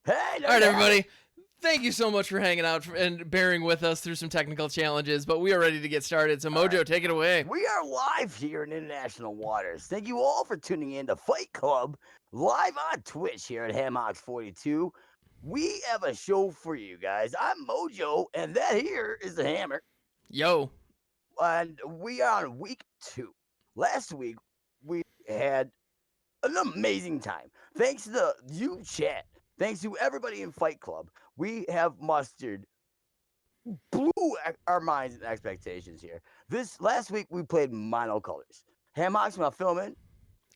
Hey, All there right, you have it. everybody. Thank you so much for hanging out and bearing with us through some technical challenges, but we are ready to get started. So, All right. Mojo, take it away. We are live here in international waters. Thank you all for tuning in to Fight Club live on Twitch here at Hammox42. We have a show for you guys. I'm Mojo, and that here is the Hammer. Yo. And we are on week 2. Last week, we had an amazing time. Thanks to you, chat. Thanks to everybody in Fight Club. We have mustered blew our minds and expectations here. This last week we played monocolors. Hammocks while filming.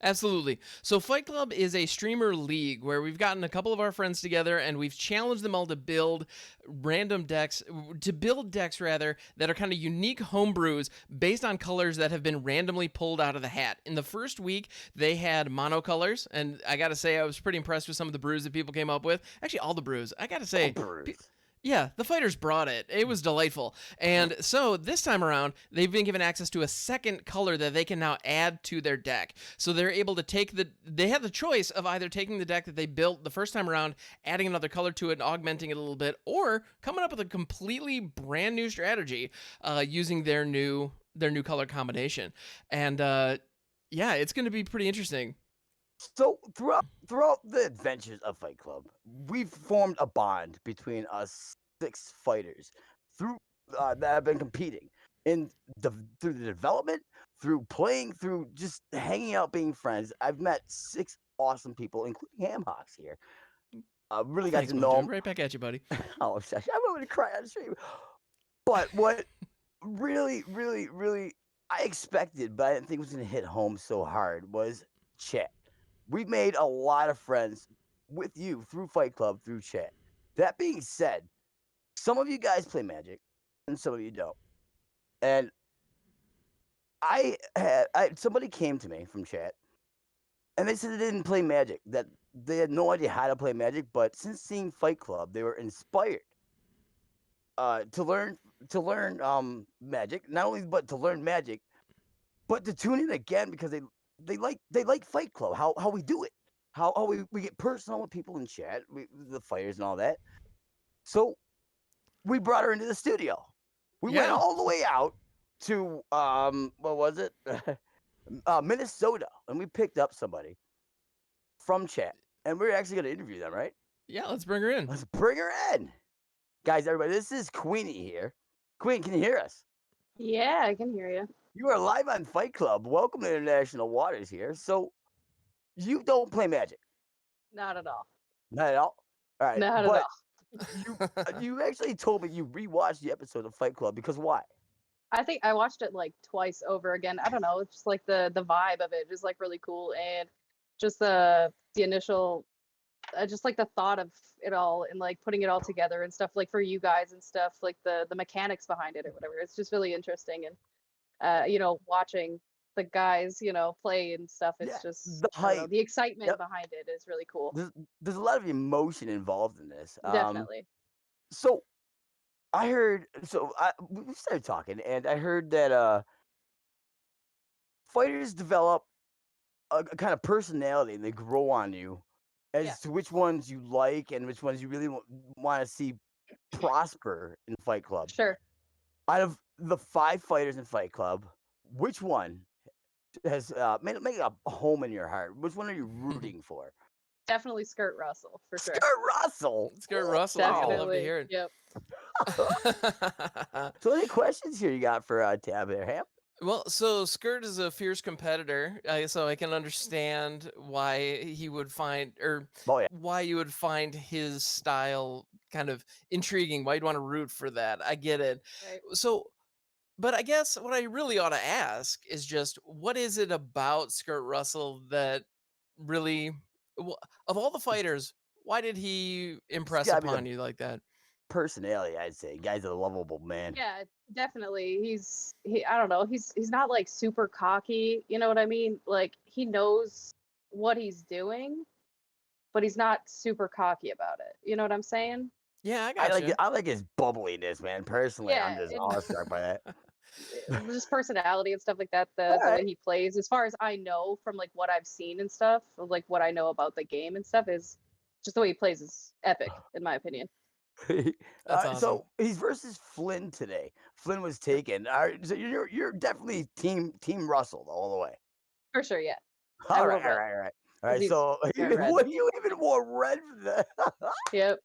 Absolutely. So, Fight Club is a streamer league where we've gotten a couple of our friends together and we've challenged them all to build decks rather, that are kind of unique homebrews based on colors that have been randomly pulled out of the hat. In the first week, they had monocolors, and I gotta say, I was pretty impressed with some of the brews that people came up with. Actually, all the brews. I gotta Oh, say, Bruce. yeah, the fighters brought it. It was delightful. And so this time around, they've been given access to a second color that they can now add to their deck. So they're able to they have the choice of either taking the deck that they built the first time around, adding another color to it and augmenting it a little bit, or coming up with a completely brand new strategy using their new color combination. And yeah, it's going to be pretty interesting. So throughout the adventures of Fight Club, we've formed a bond between us 6 fighters through that have been competing in through the development, through playing, through just hanging out, being friends. I've met 6 awesome people, including Hamhocks here. Really got Thanks, to know Mojo. them. Right back at you, buddy. Oh, shush, I'm going to cry on stream. But what really I expected, but I didn't think it was gonna hit home so hard was chat. We've made a lot of friends with you through Fight Club, through chat. That being said, some of you guys play Magic and some of you don't. And somebody came to me from chat and they said they didn't play Magic, that they had no idea how to play Magic, but since seeing Fight Club, they were inspired to learn Magic, not only but to learn Magic, but to tune in again because they like Fight Club, how we do it, how we get personal with people in chat, the fighters and all that. So we brought her into the studio. We went Yeah. all the way out to what was it, Minnesota, and we picked up somebody from chat, and we're actually going to interview them. Right? Yeah, let's bring her in. Let's bring her in, guys. Everybody, this is Queenie here. Queen, can you hear us? Yeah, I can hear you. You are live on Fight Club. Welcome to International Waters here. So you don't play Magic. Not at all. Not at all. All right, Not at but all. you actually told me you rewatched the episode of Fight Club because why? I think I watched it like twice over again. I don't know. It's just like the vibe of it is like really cool, and just the initial, just like the thought of it all and like putting it all together and stuff like for you guys and stuff like the mechanics behind it or whatever. It's just really interesting, and watching the guys play and stuff. Yeah, It's just the I don't know. hype. The excitement Yep. behind it is really cool. There's a lot of emotion involved in this. Definitely. So I heard. So we started talking, and I heard that fighters develop a kind of personality, and they grow on you Yeah. as to which ones you like and which ones you really want to see prosper in Fight Club. Sure. Out of the 5 fighters in Fight Club, which one has made a home in your heart? Which one are you rooting for? Definitely Skirt Russell for sure. Skirt Russell. Skirt Russell. I Wow. love to hear it. Yep. So any questions here you got for Tab there, Ham? Well, so Skirt is a fierce competitor, so I can understand why he would find, or Oh yeah. why you would find his style kind of intriguing, why you'd want to root for that. I get it. Right. So, but I guess what I really ought to ask is just what is it about Skirt Russell that really, of all the fighters, why did he It's impress gotta be upon the you like that? personality, I'd say. Guy's a lovable man. Yeah, definitely. I don't know. He's not like super cocky, you know what I mean? Like he knows what he's doing, but he's not super cocky about it. You know what I'm saying? Yeah, I I got you. like his bubbliness, man. Personally, I'm Yeah, just and awestruck by that. just personality and stuff like that, All the right. way he plays, as far as I know from like what I've seen and stuff, like what I know about the game and stuff is just the way he plays is epic, in my opinion. That's awesome. So he's versus Flynn today. Flynn was taken. All right, so you're definitely team Russell all the way. For sure, yeah. I All wore right, all red. right, all right, all 'cause right. he's So wearing red. what you even wore red for that? Yep.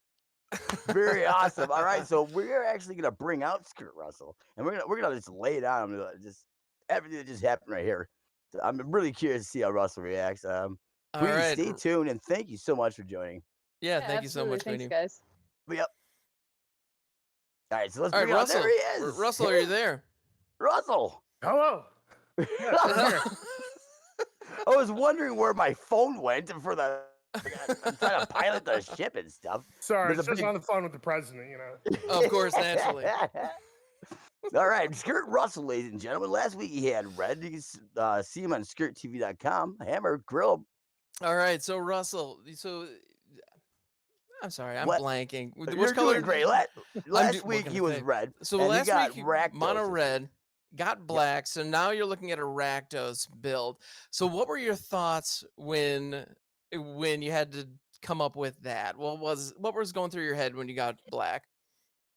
Very awesome. All right, so we're actually gonna bring out Skirt Russell, and we're gonna just lay it on him, just everything that just happened right here. So I'm really curious to see how Russell reacts. All Please right. stay tuned, and thank you so much for joining. Yeah, Yeah, thank you so absolutely. much, Thanks, Queenie. guys. Yep. All right, so let's All right, bring it out. There Russell. he is. Russell, are you there? Russell. Hello. Yes, I'm here. I was wondering where my phone went for the. I'm trying to pilot the ship and stuff. Sorry, There's it's a just big. on the phone with the president, you know. Of course, naturally. All right, Skirt Russell, ladies and gentlemen. Last week he had red. You can see him on skirttv.com. Hammer Grill. All right, so Russell, I'm sorry, I'm What? blanking. Which You're color? doing great. Last What week can he I was say? red, So and he last got week you Rakdos mono this week. red, got black. So now you're looking at a Rakdos build. So what were your thoughts when you had to come up with that? What was going through your head when you got black?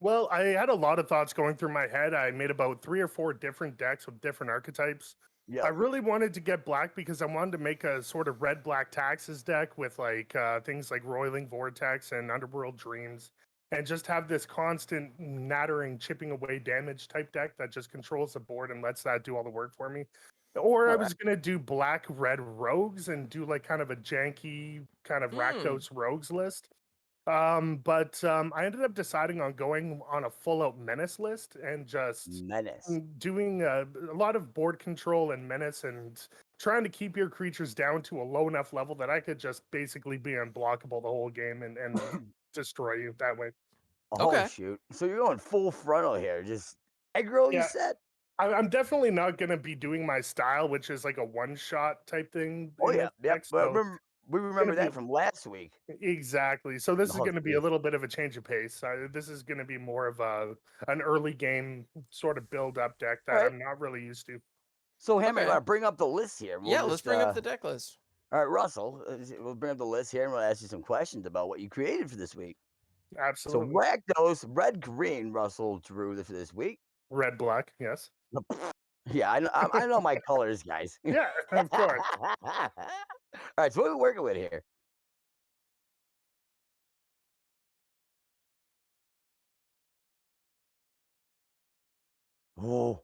Well, I had a lot of thoughts going through my head. I made about 3 or 4 different decks with different archetypes. I Yeah. really wanted to get black because I wanted to make a sort of red-black taxes deck with like things like Roiling Vortex and Underworld Dreams, and just have this constant nattering, chipping away damage type deck that just controls the board and lets that do all the work for me. Or I All right. was gonna do black-red rogues and do like kind of a janky kind of Rakdos rogues list. But I ended up deciding on going on a full-out menace list and just Menace. doing a lot of board control and menace and trying to keep your creatures down to a low enough level that I could just basically be unblockable the whole game and destroy you that way. Oh Okay. shoot! So you're going full frontal here. Just aggro, you Yeah, said? I'm definitely not going to be doing my style, which is like a one-shot type thing Oh in yeah, this yep. deck. But So we it's going remember to be that from last week. exactly. So this is Oh going to be a jeez. little bit of a change of pace. This is going to be more of an early game sort of build-up deck All that right. I'm not really used to. So Hammer, you Okay. want to bring up the list here? We'll Yeah, let's just bring up the deck list. all right, Russell. We'll bring up the list here, and we'll ask you some questions about what you created for this week. So Absolutely. Rakdos, red, green. Russell drew for this week. Red, black, yes. Yeah, I know my colors, guys. Yeah, of course. All right, so what are we working with here? Oh.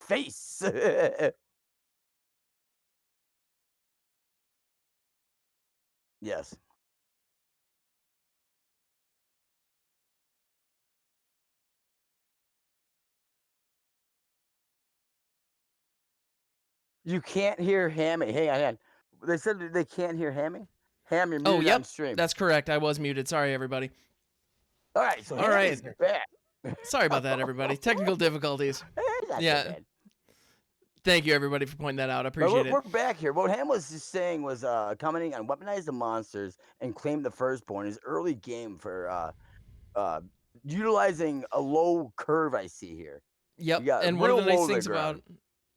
Face. Yes. You can't hear Hammy. Hang on, hang on. They said that they can't hear Hammy? Ham, you're Oh, muted on yep. stream. That's correct. I was muted. Sorry, everybody. All right, so All right. Hammy's back. Sorry about that, everybody. Technical difficulties. It's not so Yeah. bad. Thank you, everybody, for pointing that out. I But appreciate it. we're back here. What Ham was just saying was commenting on weaponize the monsters and claim the firstborn is early game for uh, utilizing a low curve I see here. Yep. You got And one of real the nice low to the things about ground.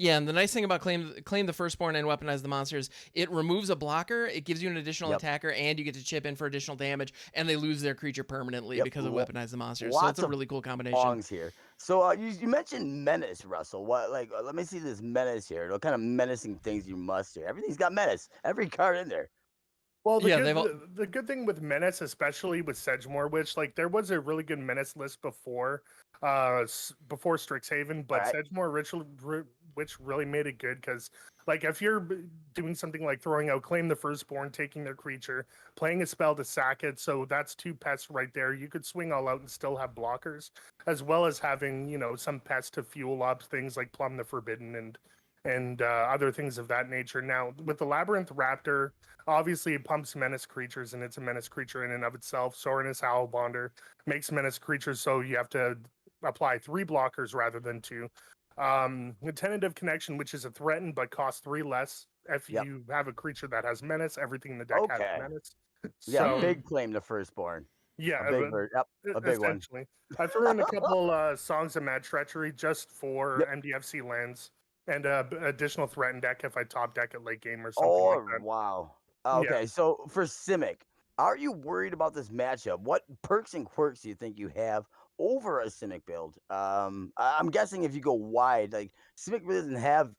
and the nice thing about claim the firstborn and weaponize the monsters, it removes a blocker, it gives you an additional Yep. attacker, and you get to chip in for additional damage, and they lose their creature permanently Yep. because of weaponize the monsters. So Lots it's a of really cool combination. bongs here. So you mentioned menace, Russell. What let me see this menace here. What kind of menacing things you must do? Everything's got menace. Every card in there. Well, Yeah, they've all the good thing with Menace, especially with Sedgemoor, which like there was a really good Menace list before, before Strixhaven, All but right. Sedgemoor which really made it good because like if you're doing something like throwing out Claim the Firstborn, taking their creature, playing a spell to sack it, so that's 2 pests right there. You could swing all out and still have blockers, as well as having some pests to fuel up things like Plumb the Forbidden and other things of that nature. Now with the Labyrinth Raptor. Obviously, it pumps menace creatures, and it's a menace creature in and of itself. Sorinus Howlbonder makes menace creatures, so you have to apply 3 blockers rather than 2. The Tentative Connection, which is a threaten but costs 3 less. If Yep. you have a creature that has menace, everything in the deck has Okay. menace. Yeah, So big claim to firstborn. Yeah, A big bird. Yep, a big one. essentially. I threw in a couple songs of Mad Treachery just for Yep. MDFC lands and additional threatened deck if I top deck at late game or something like Oh, that. wow. Yeah. Okay, so for Simic, are you worried about this matchup? What perks and quirks do you think you have over a Simic build? I'm guessing if you go wide, like Simic really doesn't have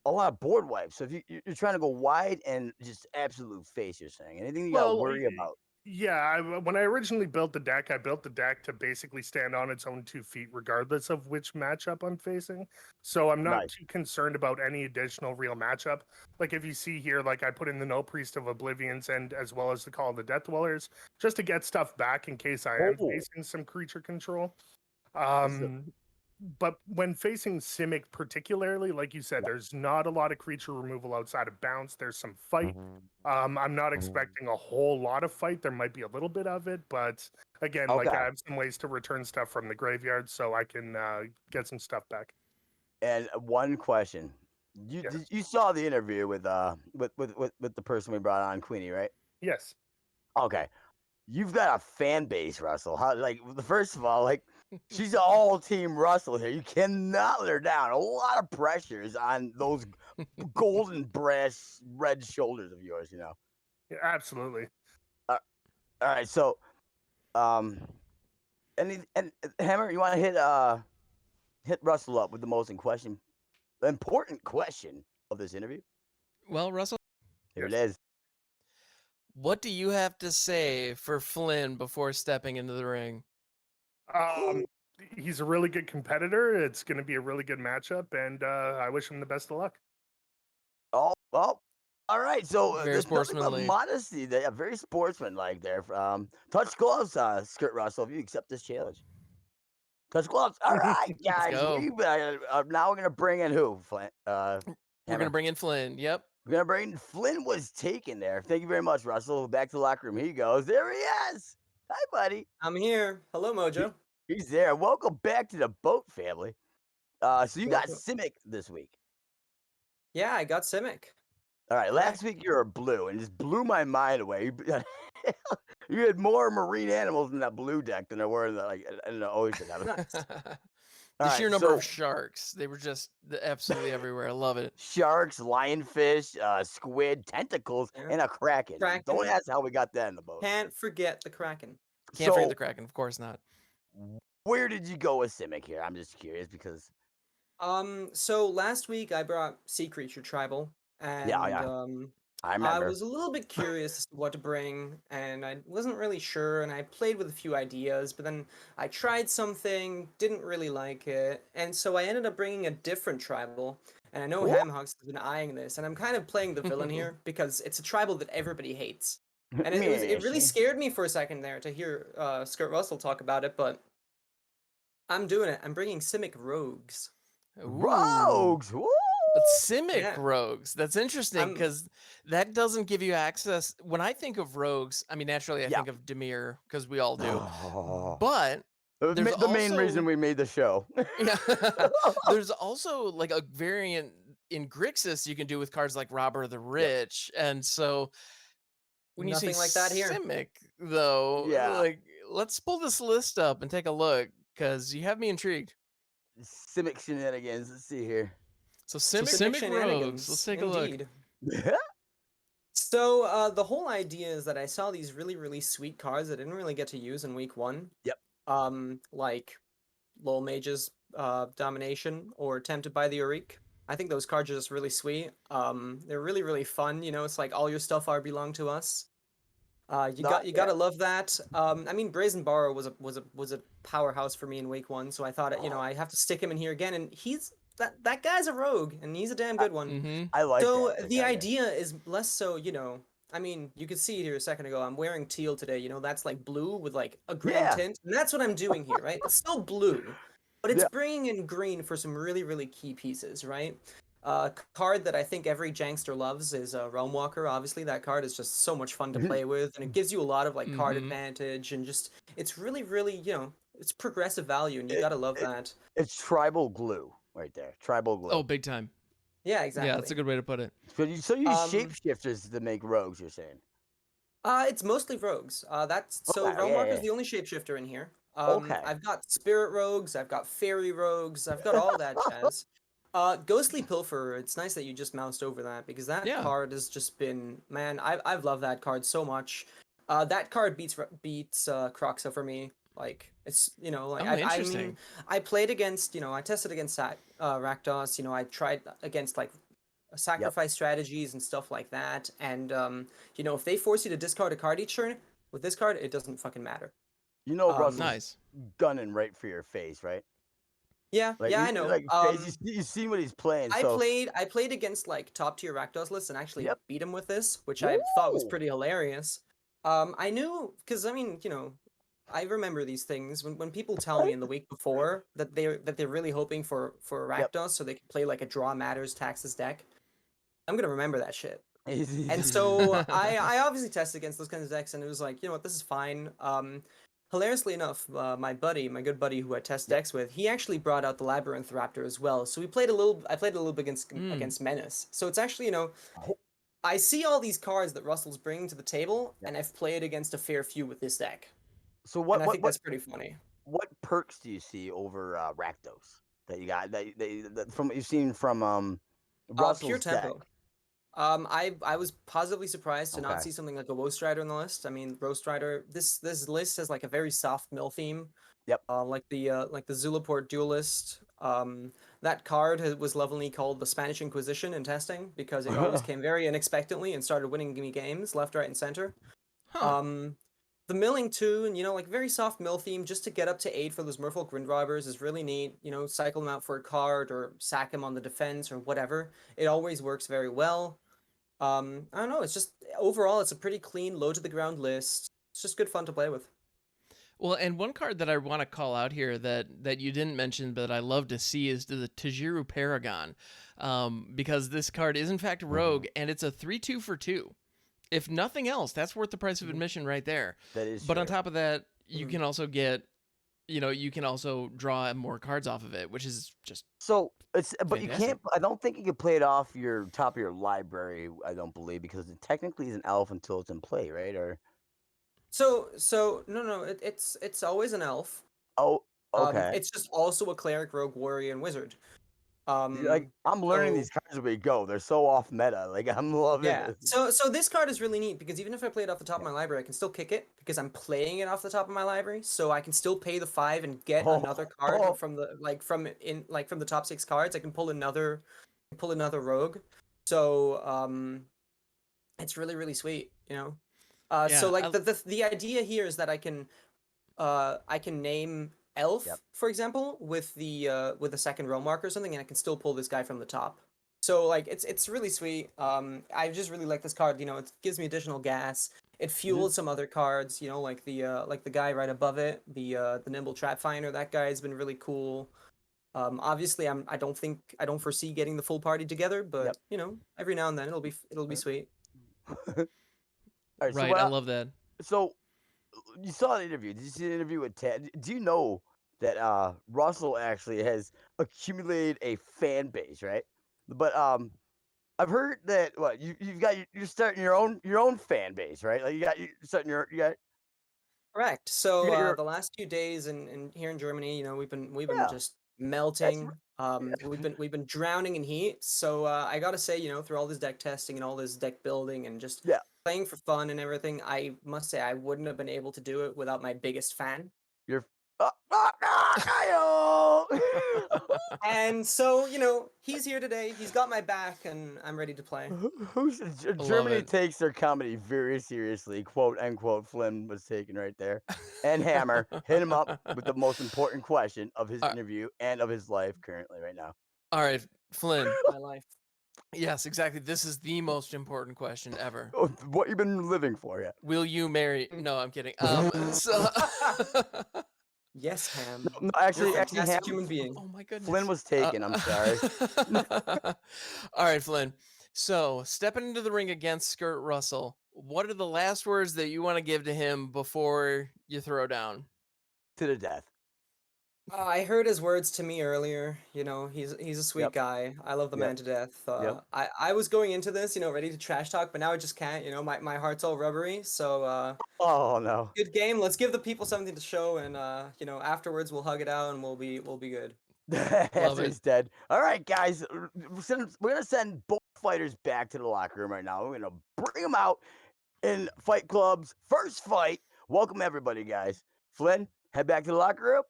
a lot of board wipes. So if you're trying to go wide and just absolute face, you're saying anything you got to Well, worry about? yeah, when I originally built the deck, I built the deck to basically stand on its own 2 feet, regardless of which matchup I'm facing. So I'm not Nice. too concerned about any additional real matchup. Like if you see here, like I put in the No Priest of Oblivions and as well as the Call of the Death Dwellers, just to get stuff back in case I am Oh, facing some creature control. this is a Um, but when facing Simic particularly, like you said, yeah. there's not a lot of creature removal outside of bounce. There's some fight. I'm not expecting a whole lot of fight. There might be a little bit of it, but again, like I Okay. have some ways to return stuff from the graveyard so I can get some stuff back. And one question. Yeah. You saw the interview with the person we brought on, Queenie, right? Yes. Okay. You've got a fan base, Russell. How, like, first of all, like, she's all team Russell here. You cannot let her down. A lot of pressures on those golden brass red shoulders of yours, you know. Yeah, absolutely. Uh, all right, so um, and Hammer, you want to hit Russell up with the most important question of this interview? Well, Russell, Here it Yes. is. what do you have to say for Flynn before stepping into the ring? Um, he's a really good competitor. It's going to be a really good matchup, and I wish him the best of luck. Oh, well, all right. So Very there's nothing but sportsmanly. modesty there. Very sportsmanlike there. Touch gloves, Skirt Russell. If you accept this challenge, touch gloves. All right, Let's guys. go. Now we're gonna bring in who? Flint. We're gonna Hammer. bring in Flynn. Yep. We're gonna bring in Flynn. Was taken there. Thank you very much, Russell. Back to the locker room. Here he goes. There he is. Hi, buddy. I'm here. Hello, He- Mojo. he's there. Welcome back to the boat family. So you got Welcome. Simic this week. Yeah, I got Simic. All right, last Correct. week you were blue and just blew my mind away. You had more marine animals in that blue deck than there were in the ocean. Nice. All The sheer right, number so of sharks. They were just absolutely everywhere. I love it. sharks, lionfish, squid, tentacles, Yeah. and a kraken. Don't Kraken. ask how we got that in the boat. Can't forget the Kraken. Can't forget So the Kraken. Of course not. where did you go with Simic here? I'm just curious because So last week I brought Sea Creature Tribal, yeah, and I I remember. was a little bit curious as to what to bring, and I wasn't really sure, and I played with a few ideas, but then I tried something, didn't really like it, and so I ended up bringing a different tribal. And I know Ooh. Hamhawks has been eyeing this, and I'm kind of playing the villain here because it's a tribal that everybody hates. And it really Mishy. scared me for a second there to hear Skirt Russell talk about it, but I'm doing it. I'm bringing Simic Rogues. Ooh. Rogues. Woo! But Simic Yeah. rogues. That's interesting I'm because that doesn't give you access. When I think of rogues, I mean, naturally I Yeah. think of Demir because we all do. Oh. But there's The main reason also we made the show. yeah, there's also like a variant in Grixis you can do with cards like Robber the Rich, and so when you say nothing like that here. Simic, though, Yeah. like let's pull this list up and take a look because you have me intrigued. Simic shenanigans. Let's see here. So So Simic Simic rogues. Let's shenanigans, take a look. indeed. So the whole idea is that I saw these really, really sweet cards I didn't really get to use in week one. Yep. Like Lol Mage's Domination or Tempted by the Urique. I think those cards are just really sweet. They're really, really fun. You know, it's like all your stuff are belong to us. You gotta love that. I mean, Brazen Borrow was a powerhouse for me in week one, so I thought, you know, I have to stick him in here again, and he's that guy's a rogue, and he's a damn good one. Mm-hmm. I like So that. the idea is less so, you know, I mean, you could see it here a second ago. I'm wearing teal today, you know, that's like blue with like a green Yeah. tint, and that's what I'm doing here, right? It's still blue, but it's Yeah. bringing in green for some really, really key pieces, right? Card that I think every Jankster loves is Realm Walker. Obviously, that card is just so much fun to play with, and it gives you a lot of like card Mhm. advantage, and just it's really, really, you know, it's progressive value, and you It- gotta love it- that. It's tribal glue right there. Tribal glue. Oh, big time. Yeah, exactly. Yeah, that's a good way to put it. So you use Um, shapeshifters to make rogues. You're saying? It's mostly rogues. That's so Okay, Realm yeah, Walker's yeah. the only shapeshifter in here. Okay. I've got spirit rogues, I've got fairy rogues, I've got all that jazz. Ghostly Pilferer. It's nice that you just moused over that because that Yeah. card has just been, man. I've loved that card so much. That card beats Croxa for me. Like it's like Oh, I mean interesting. I played against I tested against Rakdos. I tried against like Yep. sacrifice strategies and stuff like that. And if they force you to discard a card each turn, with this card, it doesn't fucking matter. You know Um, Russell's Nice. gunning right for your face, right? yeah, Like yeah, you I know. like face. You seen what he's playing, so I played against like top tier Rakdos lists and actually yep. beat him with this, which I thought was Ooh. pretty hilarious. I knew because I mean, I remember these things when people tell me in the week before that they're really hoping for Yep. Rakdos so they can play like a draw matters taxes deck. I'm gonna remember that shit. And so I obviously tested against those kinds of decks, and it was like, you know what, this is fine. Hilariously enough, my good buddy who I test Yep. decks with, he actually brought out the Labyrinth Raptor as well. So we played a little. I played a little bit Mm. against Menace. So it's actually, Oh, I see all these cards that Russell's bringing to the table, yep. and I've played against a fair few with this deck, So and I think that's pretty funny. what perks do you see over Rakdos that you got that from what you've seen from Pure Russell's deck? tempo. I was positively surprised to not Okay. see something like a Roast Rider on the list. I mean, Roast Rider. This list has like a very soft mill theme. Yep. Like the Zulaport Duelist. That card was lovingly called the Spanish Inquisition in testing because it always came very unexpectedly and started winning me games left, right, and center. Huh. Um, the milling too, and like very soft mill theme just to get up to 8 for those Merfolk Grind Robbers is really neat. Cycle them out for a card or sack them on the defense or whatever. It always works very well. I don't know. It's just overall, it's a pretty clean, low to the ground list. It's just good fun to play with. Well, and one card that I want to call out here that you didn't mention, but I love to see is the Tajiru Paragon, because this card is in fact rogue, and it's a 3/2 for 2. If nothing else, that's worth the price of Mhm. admission right there. That is But on true. top of that, you Mhm. can also get, you can also draw more cards off of it, which is just So it's but you fantastic. can't. I don't think you can play it off your top of your library. I don't believe because it technically is an elf until it's in play, right? Or So no, it's always an elf. oh, okay. It's just also a cleric, rogue, warrior, and wizard. Like I'm learning So these cards as we go. They're so off meta. Like I'm loving yeah. this. So this card is really neat because even if I play it off the top of Yeah. my library, I can still kick it because I'm playing it off the top of my library. So I can still pay the 5 and get another card Oh, from from the top 6 cards. I can pull another rogue. So it's really really sweet, so Yeah, like the idea here is that I can name yep. elf, for example, with the second row marker or something, and I can still pull this guy from the top. So like it's really sweet. I just really like this card. It gives me additional gas. It Mhm. fuels some other cards. Like the guy right above it, the nimble trap finder. That guy's been really cool. Obviously, I don't foresee getting the full party together, but Yep. every now and then it'll be sweet. All right. So right. I love that. so you saw the interview. Did you see the interview with Ted? Do you know that Russell actually has accumulated a fan base, right? But I've heard that what you're starting your own fan base, right? Like you're starting Correct. you So got your the last few days in here in Germany, we've been yeah. just That's melting. yeah. We've been drowning in heat. So I gotta say, through all this deck testing and all this deck building and just Yeah. playing for fun and everything, I must say I wouldn't have been able to do it without my biggest fan. You're Kyle! And so, he's here today. He's got my back, and I'm ready to play. Love Germany it. takes their comedy very seriously, quote unquote. Flynn was taken right there, and Hammer hit him up with the most important question of his Uh, interview and of his life currently right now. All right, Flynn. My life. Yes, exactly. This is the most important question ever. Oh, what you been living for, yeah? Will you marry? No, I'm kidding. So Yes, Ham. No, You're a actually, fantastic Ham human being. oh my Flynn goodness. was taken. I'm sorry. All right, Flynn. So, stepping into the ring against Skirt Russell, what are the last words that you want to give to him before you throw down? To the death. I heard his words to me earlier. You know, he's a sweet Yep. guy. I love the Yep. man to death. Yep. I was going into this, you know, ready to trash talk, but now I just can't. You know, my heart's all rubbery. So Oh no. good game. Let's give the people something to show, and you know, afterwards we'll hug it out and we'll be good. Love After it. he's dead. All right, guys. We're gonna send both fighters back to the locker room right now. We're gonna bring them out in Fight Club's first fight. Welcome everybody, guys. Flynn, head back to the locker room,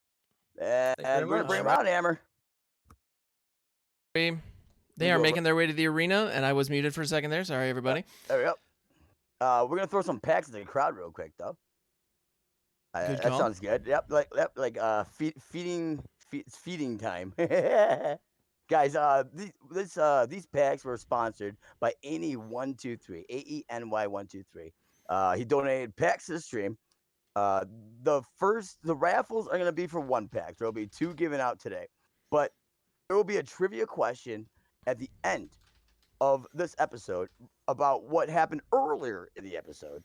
Thank you very and we're gonna bring much. them out, Hammer. They We are go. making their way to the arena, and I was muted for a second there. Sorry, everybody. There we go. We're gonna throw some packs at the crowd real quick, though. Good That call. sounds good. Yep, feeding time. Guys, these packs were sponsored by Any123, AENY123. He donated packs to the stream. The raffles are gonna be for 1 pack. There'll be 2 given out today, but there will be a trivia question at the end of this episode about what happened earlier in the episode.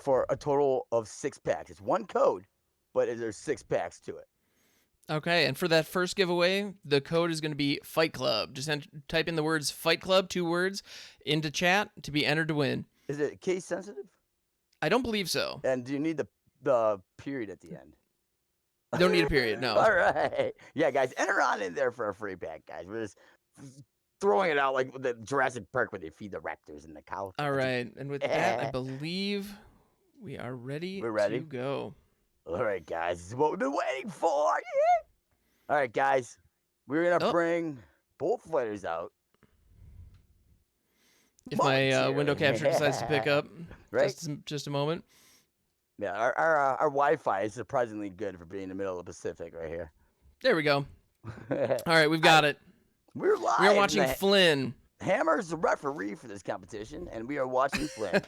For a total of 6 packs. It's 1 code, but there's 6 packs to it. Okay, and for that first giveaway, the code is going to be Fight Club. Just type in the words Fight Club, 2 words, into chat to be entered to win. Is it case sensitive? I don't believe so. And do you need the period at the end? Don't need a period, no. All right. Yeah, guys, enter on in there for a free pack, guys. We're just throwing it out like the Jurassic Park where they feed the raptors and the cows. All right, and with that, I believe we are ready, We're ready? to go. All right, guys. This is what we've been waiting for. Yeah. All right, guys. We're going to bring both fighters out. If my window capture decides to pick up, right? just a moment. Yeah, our Wi-Fi is surprisingly good for being in the middle of the Pacific right here. There we go. All right, we've got it. We're live. We are watching Flynn. Hammer's the referee for this competition, and we are watching Flynn.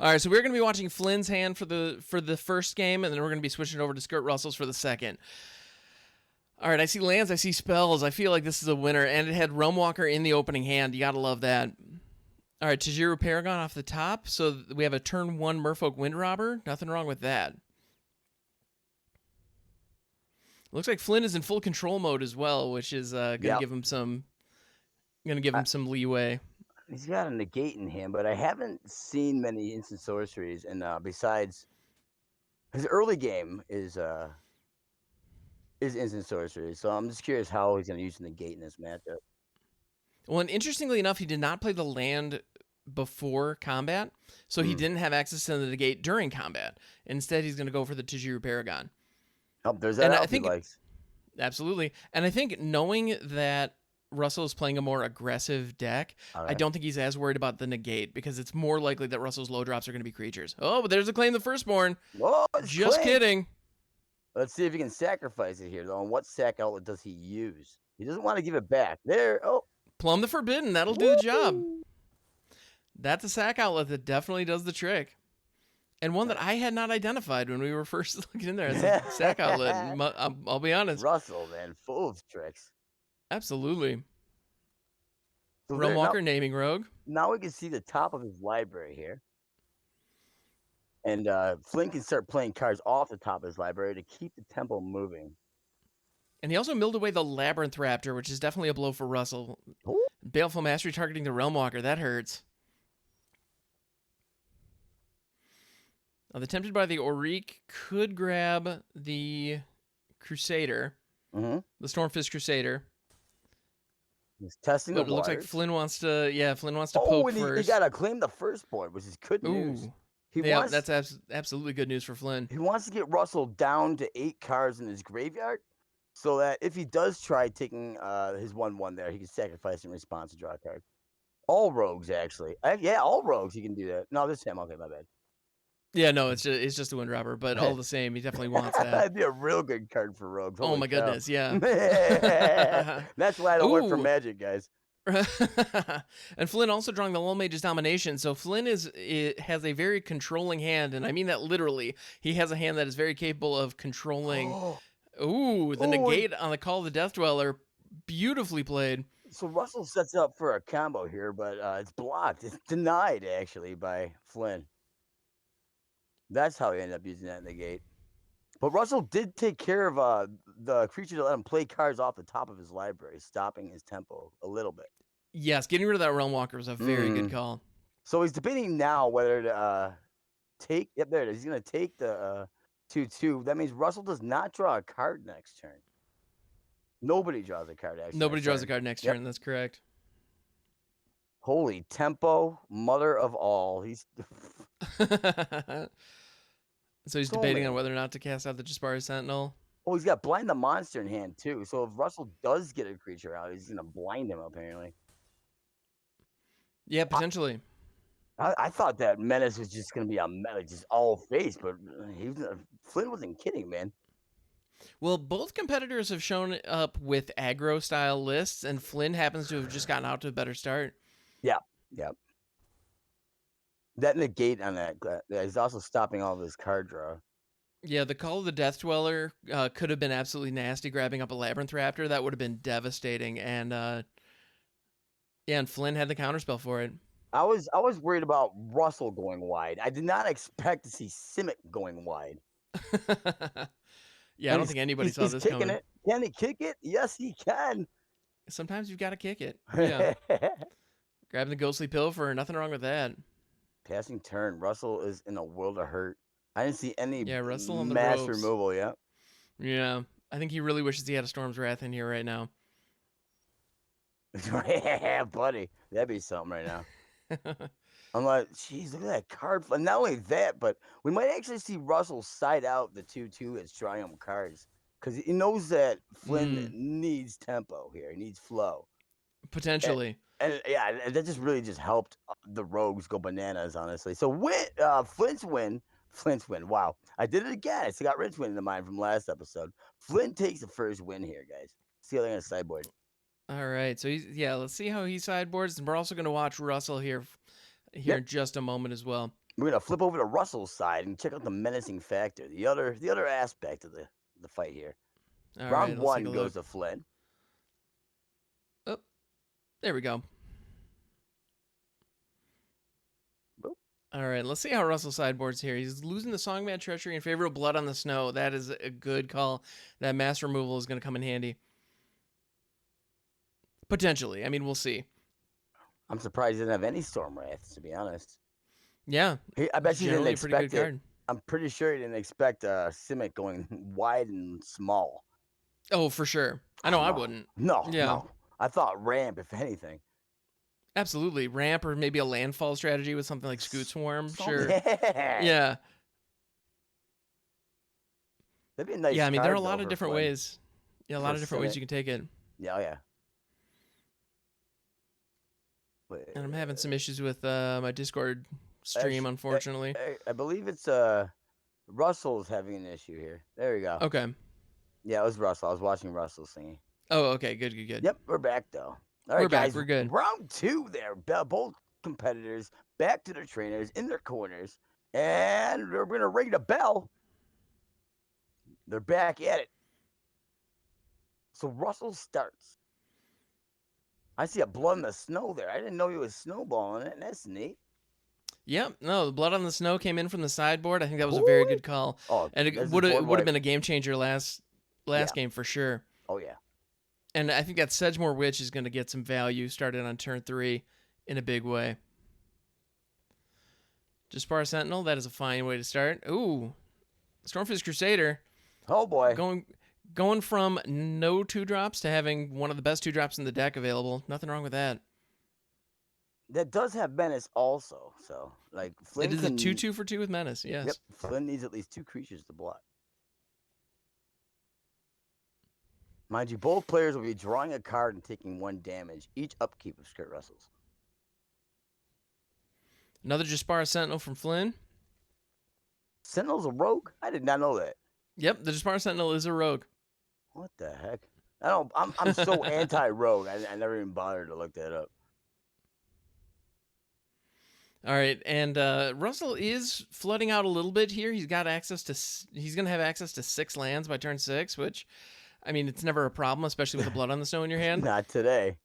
All right, so we're going to be watching Flynn's hand for the first game, and then we're going to be switching over to Skirt Russell's for the second. All right, I see lands, I see spells. I feel like this is a winner, and it had Realm Walker in the opening hand. You got to love that. All right, Tajiro Paragon off the top. So we have a turn 1 Merfolk Wind Robber. Nothing wrong with that. Looks like Flynn is in full control mode as well, which is going to give him some leeway. He's got a negate in him, but I haven't seen many instant sorceries. And besides, his early game is instant sorceries. So I'm just curious how he's going to use the negate in this matchup. Well, and interestingly enough, he did not play the land before combat, so he didn't have access to the negate during combat. Instead, he's going to go for the Tajiro Paragon. Oh, there's that elf he likes. Absolutely. And I think knowing that Russell is playing a more aggressive deck, I don't think he's as worried about the negate because it's more likely that Russell's low drops are going to be creatures. Oh, but there's a claim the firstborn. Whoa, just kidding. Let's see if he can sacrifice it here, though. And what sack outlet does he use? He doesn't want to give it back. There. Oh. Plumb the Forbidden. That'll do the job. That's a sack outlet that definitely does the trick. And one that I had not identified when we were first looking in there as a sack outlet. I'll be honest. Russell, man, full of tricks. Absolutely. So Realm Walker naming rogue. Now we can see the top of his library here. And Flynn can start playing cards off the top of his library to keep the tempo moving. And he also milled away the Labyrinth Raptor, which is definitely a blow for Russell. Ooh. Baleful Mastery targeting the Realm Walker. That hurts. Now, the Tempted by the Auric could grab the Crusader, the Stormfist Crusader. He's testing the waters. It looks like Flynn wants to, poke and first. he got to claim the firstborn, which is good news. That's absolutely good news for Flynn. He wants to get Russell down to 8 cards in his graveyard, so that if he does try taking his 1/1 there, he can sacrifice in response to draw a card. All rogues, actually. All rogues, he can do that. No, this is him. Okay, my bad. Yeah, no, it's just a wind robber, but all the same, he definitely wants that. That'd be a real good card for rogues. Oh my goodness, yeah. That's why I don't work for Magic, guys. And Flynn also drawing the Lull Mage's Domination. So Flynn has a very controlling hand, and I mean that literally. He has a hand that is very capable of controlling. The negate on the Call of the Death Dweller. Beautifully played. So Russell sets up for a combo here, but it's blocked. It's denied, actually, by Flynn. That's how he ended up using that negate. But Russell did take care of the creature to let him play cards off the top of his library, stopping his tempo a little bit. Yes, getting rid of that Realm Walker was a very good Mm. call. So he's debating now whether to take. Yep, there it is. He's going to take the 2/2. That means Russell does not draw a card next turn. Nobody draws a card. Actually, Nobody next draws turn. a card next Yep. turn. That's correct. Holy tempo, mother of all. He's So he's So debating on many. whether or not to cast out the Jaspari Sentinel. Oh, he's got blind the monster in hand too. So if Russell does get a creature out, he's gonna blind him apparently. Yeah, potentially. I thought that menace was just gonna be just all face, but Flynn wasn't kidding, man. Well, both competitors have shown up with aggro style lists, and Flynn happens to have just gotten out to a better start. Yep. That negate on that he's also stopping all of his card draw. Yeah, the Call of the Death Dweller could have been absolutely nasty, grabbing up a Labyrinth Raptor. That would have been devastating. And and Flynn had the counterspell for it. I was worried about Russell going wide. I did not expect to see Simic going wide. Yeah, I don't think anybody saw he's this kicking coming. it. Can he kick it? Yes, he can. Sometimes you've got to kick it. Yeah, grabbing the Ghostly Pill for nothing wrong with that. Passing turn. Russell is in a world of hurt. I didn't see any Russell on the mass ropes. removal yet. Yeah, I think he really wishes he had a Storm's Wrath in here right now. Yeah, buddy. That'd be something right now. I'm like, geez, look at that card. Not only that, but we might actually see Russell side out the 2/2 that's drawing him cards. Because he knows that Flynn needs tempo here. He needs flow. Potentially. And yeah, that just really just helped the rogues go bananas, honestly. So Flint's win. Wow. I did it again. I still got Rich win in mind from last episode. Flint takes the first win here, guys. See how they're going to sideboard. All right. So, let's see how he sideboards. And we're also going to watch Russell here in just a moment as well. We're going to flip over to Russell's side and check out the menacing factor, the other aspect of the fight here. All Round right, one goes to Flynn. Oh, there we go. Boop. All right, let's see how Russell sideboards here. He's losing the Songman Treachery in favor of Blood on the Snow. That is a good call. That mass removal is going to come in handy. Potentially. I mean, we'll see. I'm surprised he didn't have any Storm Wraths, to be honest. Yeah. I bet he didn't Generally a pretty expect good it. card. I'm pretty sure he didn't expect Simic going wide and small. Oh, for sure. I know I wouldn't. No, Yeah. no. I thought ramp, if anything. Absolutely. Ramp or maybe a landfall strategy with something like Scoot Swarm. Sure. Yeah. Yeah. That'd be a nice Yeah, I mean, there are a card, lot though, of for different Flynn. ways. Yeah, a lot For of different ways Simic. you can take it. Yeah, yeah. And I'm having some issues with my Discord stream, unfortunately. I believe it's Russell's having an issue here. There we go. Okay. Yeah, it was Russell. I was watching Russell singing. Oh, okay. Good. Yep, we're back though. All right, We're back, guys. we're good. Round two there. Both competitors back to their trainers in their corners, and we're gonna ring the bell. They're back at it. So Russell starts. I see a Blood in the Snow there. I didn't know he was snowballing it. That's neat. Yep. No, the Blood on the Snow came in from the sideboard. I think that was a very good call. Oh, And it that's would his have board wipe. been a game changer last game for sure. Oh yeah. And I think that Sedgemoor Witch is going to get some value started on turn 3 in a big way. Jaspar Sentinel, that is a fine way to start. Ooh, Stormfist Crusader. Oh boy. Going from no 2-drops to having one of the best 2-drops in the deck available. Nothing wrong with that. That does have Menace also. So like Flynn It is can, a 2/2 for 2 with Menace. Yes. Yep. Flynn needs at least 2 creatures to block. Mind you, both players will be drawing a card and taking 1 damage each upkeep of Skirt Russell's. Another Jaspar Sentinel from Flynn. Sentinel's a rogue? I did not know that. Yep, the Jaspar Sentinel is a rogue. What the heck? I'm so anti-rogue. I never even bothered to look that up. All right, and Russell is flooding out a little bit here. He's got access to. He's gonna have access to 6 lands by turn 6, which, I mean, it's never a problem, especially with the Blood on the Snow in your hand. Not today.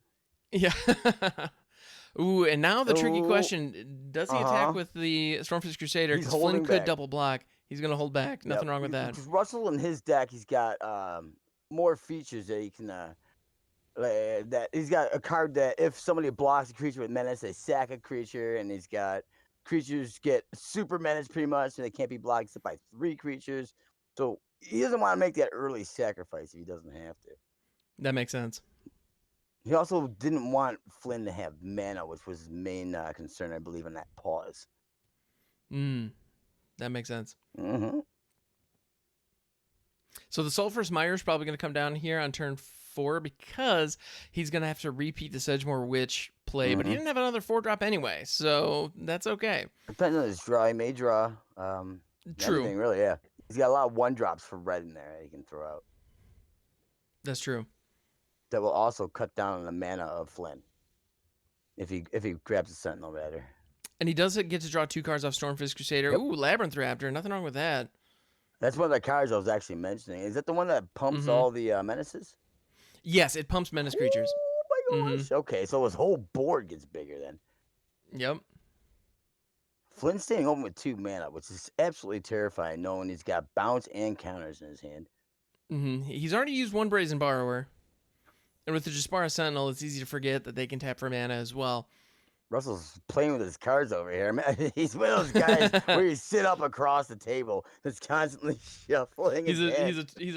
Yeah. Ooh, and now the tricky Ooh. question: does he attack with the Stormfist Crusader? He's Because Flynn holding could back. double block. He's gonna hold back. Nothing wrong with that. Because Russell in his deck, he's got more features that he can. That he's got a card that if somebody blocks a creature with menace, they sack a creature, and he's got creatures get super menace pretty much, and they can't be blocked except by 3 creatures. So he doesn't want to make that early sacrifice if he doesn't have to. That makes sense. He also didn't want Flynn to have mana, which was his main concern, I believe, in that pause. That makes sense. Mm-hmm. So the Sulphurous Mire is probably going to come down here on turn 4 because he's going to have to repeat the Sedgemoor Witch play, but he didn't have another 4-drop anyway, so that's okay. Depends on his draw. He may draw. True. Everything, really, yeah. He's got a lot of 1-drops for red in there that he can throw out. That's true. That will also cut down on the mana of Flynn if he grabs a Sentinel Batter. And he does get to draw 2 cards off Stormfist Crusader. Yep. Ooh, Labyrinth Raptor. Nothing wrong with that. That's one of the cards I was actually mentioning. Is that the one that pumps all the menaces? Yes, it pumps menace creatures. Oh my gosh. Okay, so his whole board gets bigger then. Yep. Flynn's staying open with 2 mana, which is absolutely terrifying, knowing he's got bounce and counters in his hand. He's already used 1 Brazen Borrower. And with the Jaspara Sentinel, it's easy to forget that they can tap for mana as well. Russell's playing with his cards over here. Man, he's one of those guys where you sit up across the table that's constantly shuffling. He's a twiddler. He's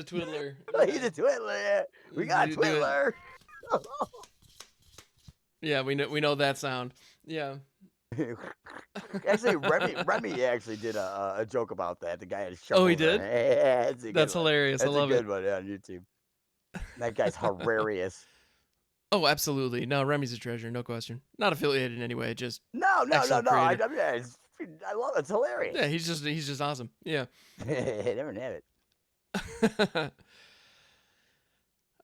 a twiddler. Yeah. We got a twiddler. Yeah, we know that sound. Yeah. Actually, Remy actually did a joke about that. The guy had shuffled. Oh, he did? Yeah, that's hilarious. That's I love a good it. one on YouTube. That guy's hilarious. Oh, absolutely. No, Remy's a treasure, no question. Not affiliated in any way, just No. I love it. It's hilarious. yeah. He's just awesome. Yeah. Never have it.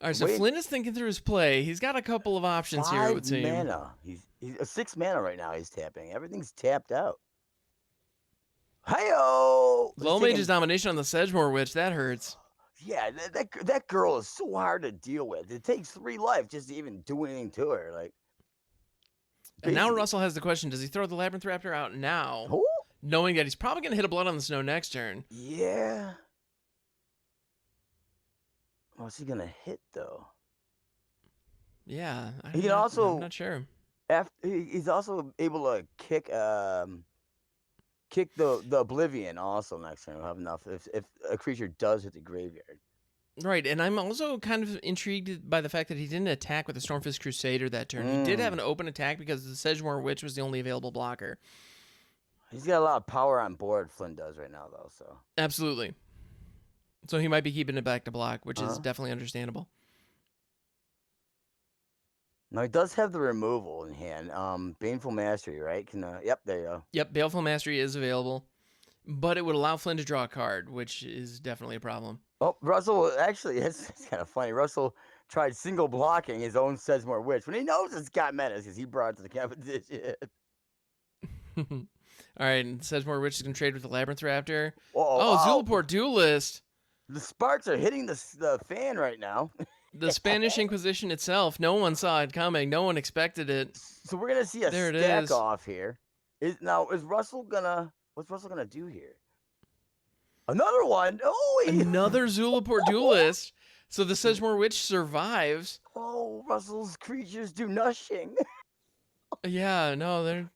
All right, so Flynn is thinking through his play. He's got a couple of options here, it would seem. 5 mana. He's a 6 mana right now. He's tapping. Everything's tapped out. Hi-yo! Low Mage's domination on the Sedgemoor Witch, that hurts. Yeah, that girl is so hard to deal with. It takes 3 life just to even do anything to her. Like, and now Russell has the question: does he throw the Labyrinth Raptor out now, knowing that he's probably going to hit a Blood on the Snow next turn? Yeah. What's he gonna hit though? Yeah, he can also. I'm not sure. He's also able to kick the Oblivion also next turn. He'll have enough if a creature does hit the graveyard. Right, and I'm also kind of intrigued by the fact that he didn't attack with the Stormfist Crusader that turn. He did have an open attack because the Sedgemoor Witch was the only available blocker. He's got a lot of power on board, Flynn does right now, though. So absolutely. So he might be keeping it back to block, which is definitely understandable. Now he does have the removal in hand. Baneful Mastery, right? Yep, there you go. Yep, Baleful Mastery is available, but it would allow Flynn to draw a card, which is definitely a problem. Oh, Russell, actually, it's kind of funny. Russell tried single blocking his own Sedgemoor Witch when he knows it's got menace because he brought it to the competition. All right, and Sedgemoor Witch is going to trade with the Labyrinth Raptor. Oh, Zulaport Duelist. The sparks are hitting the fan right now. The Spanish Inquisition itself, no one saw it coming. No one expected it. So we're going to see a stack off here. What's Russell going to do here? Another one. Oh, another Zulaport Duelist. So the Sedgemoor Witch survives. Oh, Russell's creatures do nothing. Yeah, no,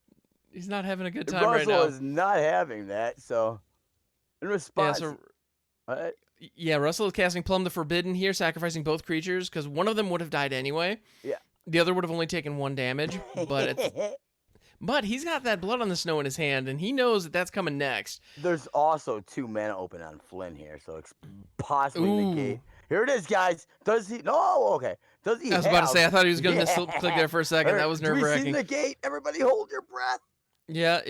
he's not having a good time right now. Russell is not having that, so in response... Yeah, Russell is casting Plumb the Forbidden here, sacrificing both creatures, because one of them would have died anyway. Yeah. The other would have only taken 1 damage, but he's got that Blood on the Snow in his hand, and he knows that that's coming next. There's also 2 mana open on Flynn here, so it's possibly negate. Here it is, guys. Does he? No, okay. Does he? I was about to say, I thought he was going to click there for a second. That was nerve-wracking. Do we see negate? Everybody hold your breath. Yeah,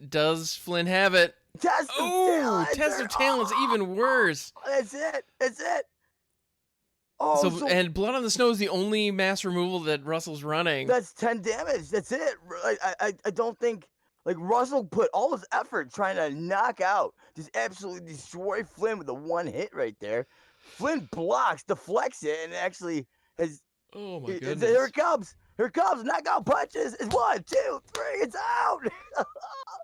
does Flynn have it? Test of Talent's even worse. That's it. Oh, and Blood on the Snow is the only mass removal that Russell's running. That's 10 damage. That's it. I don't think Russell put all his effort trying to knock out, just absolutely destroy Flynn with the 1 hit right there. Flynn blocks, deflects it, and actually has. Oh my goodness! Here it comes. Here comes knockout punches. It's 1, 2, 3. It's out.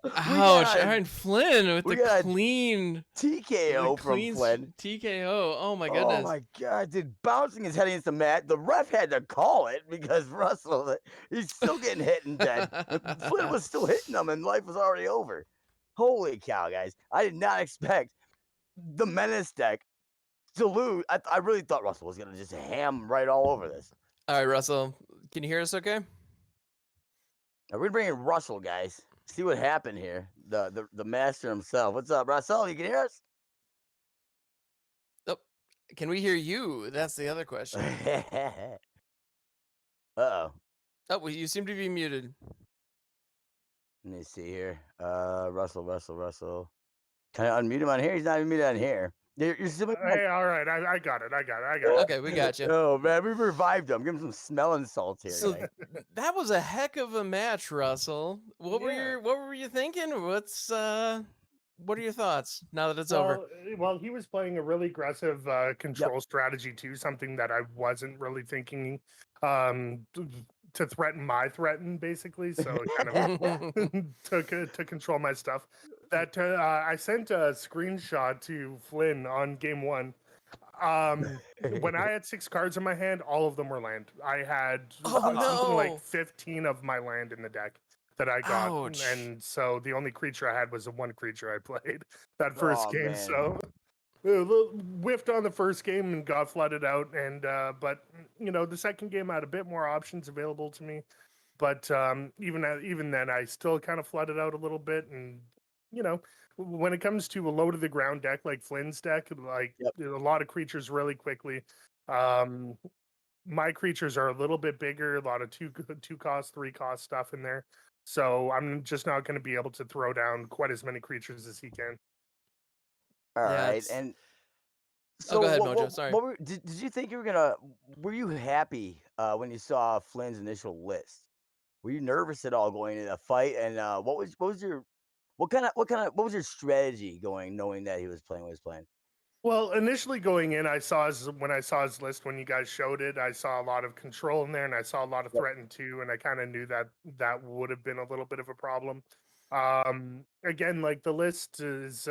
we Ouch! got And Flynn with we the got a clean, TKO from Flynn. TKO. Oh my Oh goodness. my god, dude, bouncing his head against the mat. The ref had to call it because Russell, he's still getting hit and dead. Flynn was still hitting him and life was already over. Holy cow, guys. I did not expect the Menace deck to lose. I really thought Russell was going to just ham right all over this. All right, Russell, can you hear us? Okay. Now, we're bringing Russell, guys. See what happened here. The master himself. What's up, Russell? You can hear us? Oh, can we hear you? That's the other question. Uh-oh. Oh, well, you seem to be muted. Let me see here. Russell. Can I unmute him on here? He's not even muted on here. You're still Hey, all right, I got it. Okay, we got you. Oh man, we revived him. Give him some smelling salts here. So guys. that was a heck of a match, Russell. What were you thinking? What are your thoughts now that it's over? Well, he was playing a really aggressive control strategy too, something that I wasn't really thinking to threaten my threaten, basically. So it kind of to control my stuff. That I sent a screenshot to Flynn on game 1. When I had 6 cards in my hand, all of them were land. I had something like 15 of my land in the deck that I got. Ouch. And so the only creature I had was the one creature I played that first game. Man. So whiffed on the first game and got flooded out. And but you know, the second game I had a bit more options available to me. But even then, I still kind of flooded out a little bit. And you know, when it comes to a low to the ground deck like Flynn's deck, like a lot of creatures really quickly. My creatures are a little bit bigger, a lot of 2 cost, 3 cost stuff in there. So I'm just not going to be able to throw down quite as many creatures as he can. All right, it's- and Oh, so go ahead, Mojo. Sorry. did you think you were gonna? Were you happy when you saw Flynn's initial list? Were you nervous at all going into the fight? And what was your what was your strategy going, knowing that he was playing what he was playing? Well, initially going in, when I saw his list when you guys showed it, I saw a lot of control in there, and I saw a lot of threaten too, and I kind of knew that that would have been a little bit of a problem. Again, like the list is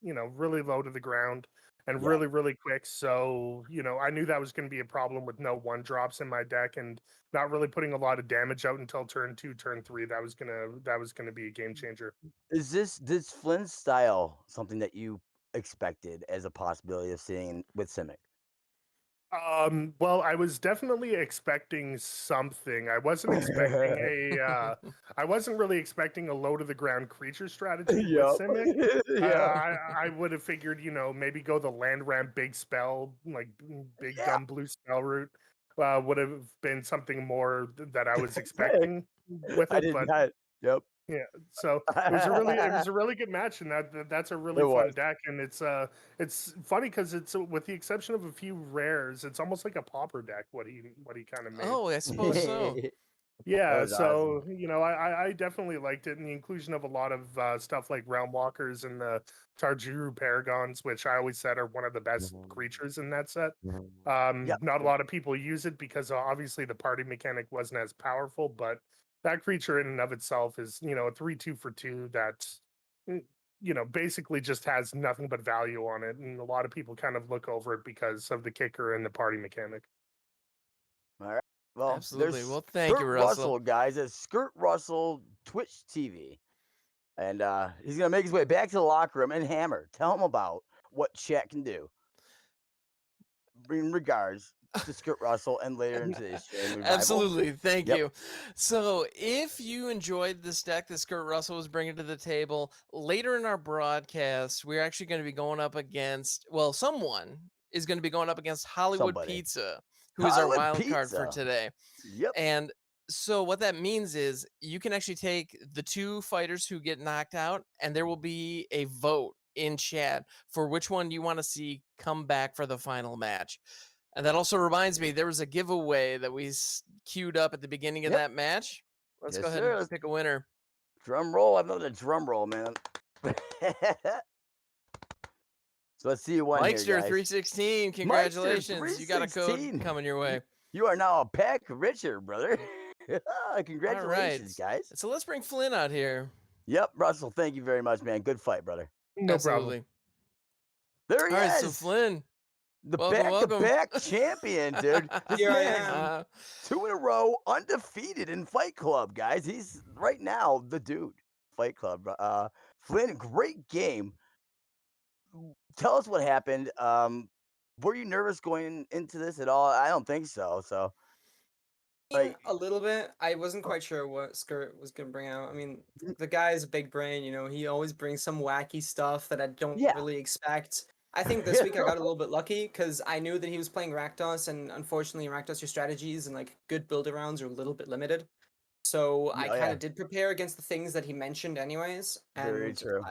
you know, really low to the ground and really quick, so you know, I knew that was going to be a problem with no 1-drops in my deck and not really putting a lot of damage out until turn 2, turn 3. That was gonna be a game changer. Is this Flynn's style something that you expected as a possibility of seeing with Simic? Well, I was definitely expecting something. I wasn't expecting I wasn't really expecting a low to the ground creature strategy with Simic. I would have figured, you know, maybe go the land ramp big spell, like big dumb blue spell route. Would have been something more that I was expecting with I it, did but not. Yep. yeah, so it was a really good match, and that's a really It fun was. deck, and it's funny because it's with the exception of a few rares, it's almost like a pauper deck what he kind of made. Oh, I suppose so. That Yeah, was so awesome. you know, I definitely liked it, and the inclusion of a lot of stuff like Realm Walkers and the Tarjuru Paragons, which I always said are one of the best creatures in that set. Yep. Not a lot of people use it because obviously the party mechanic wasn't as powerful, but that creature in and of itself is, you know, a 3/2 for 2 that you know, basically just has nothing but value on it, and a lot of people kind of look over it because of the kicker and the party mechanic. All right. Well, Absolutely. there's Well, thank you, Skirt Russell. guys. It's Skirt Russell Twitch TV. And he's going to make his way back to the locker room and hammer. Tell him about what chat can do. In regards to Skirt Russell and later in today's stream revival. Absolutely. Thank you. So, if you enjoyed this deck that Skirt Russell was bringing to the table, later in our broadcast, we're actually going to be going up against, well, someone is going to be going up against Hollywood Somebody. Pizza, who is our Hollywood wild card for Pizza. today. Yep. And so what that means is you can actually take the 2 fighters who get knocked out, and there will be a vote in chat for which one you want to see come back for the final match. And that also reminds me, there was a giveaway that we queued up at the beginning of that match. Let's go ahead and pick a winner. Drum roll. I've the drum roll, man. So let's see you won Mike's here, your guys. 316. Congratulations. You got a code 316. coming your way. You are now a pack richer, brother. Congratulations, guys. So let's bring Flynn out here. Yep, Russell, thank you very much, man. Good fight, brother. No problem. Absolutely. There he All right, so is. Flynn, The welcome, welcome. back-to-back champion, dude. This Here I man, am. 2 in a row, undefeated in Fight Club, guys. He's right now the dude. Fight Club. Flynn, great game. Tell us what happened. Were you nervous going into this at all? I don't think so. So, like, A little bit. I wasn't quite sure what Skirt was gonna bring out. I mean, mm, the guy's a big brain, you know, he always brings some wacky stuff that I don't yeah. really expect. I think this week I got a little bit lucky because I knew that he was playing Rakdos, and unfortunately, Rakdos, your strategies and like good build arounds are a little bit limited. So I Oh, kind yeah. of did prepare against the things that he mentioned, anyways, Very and true.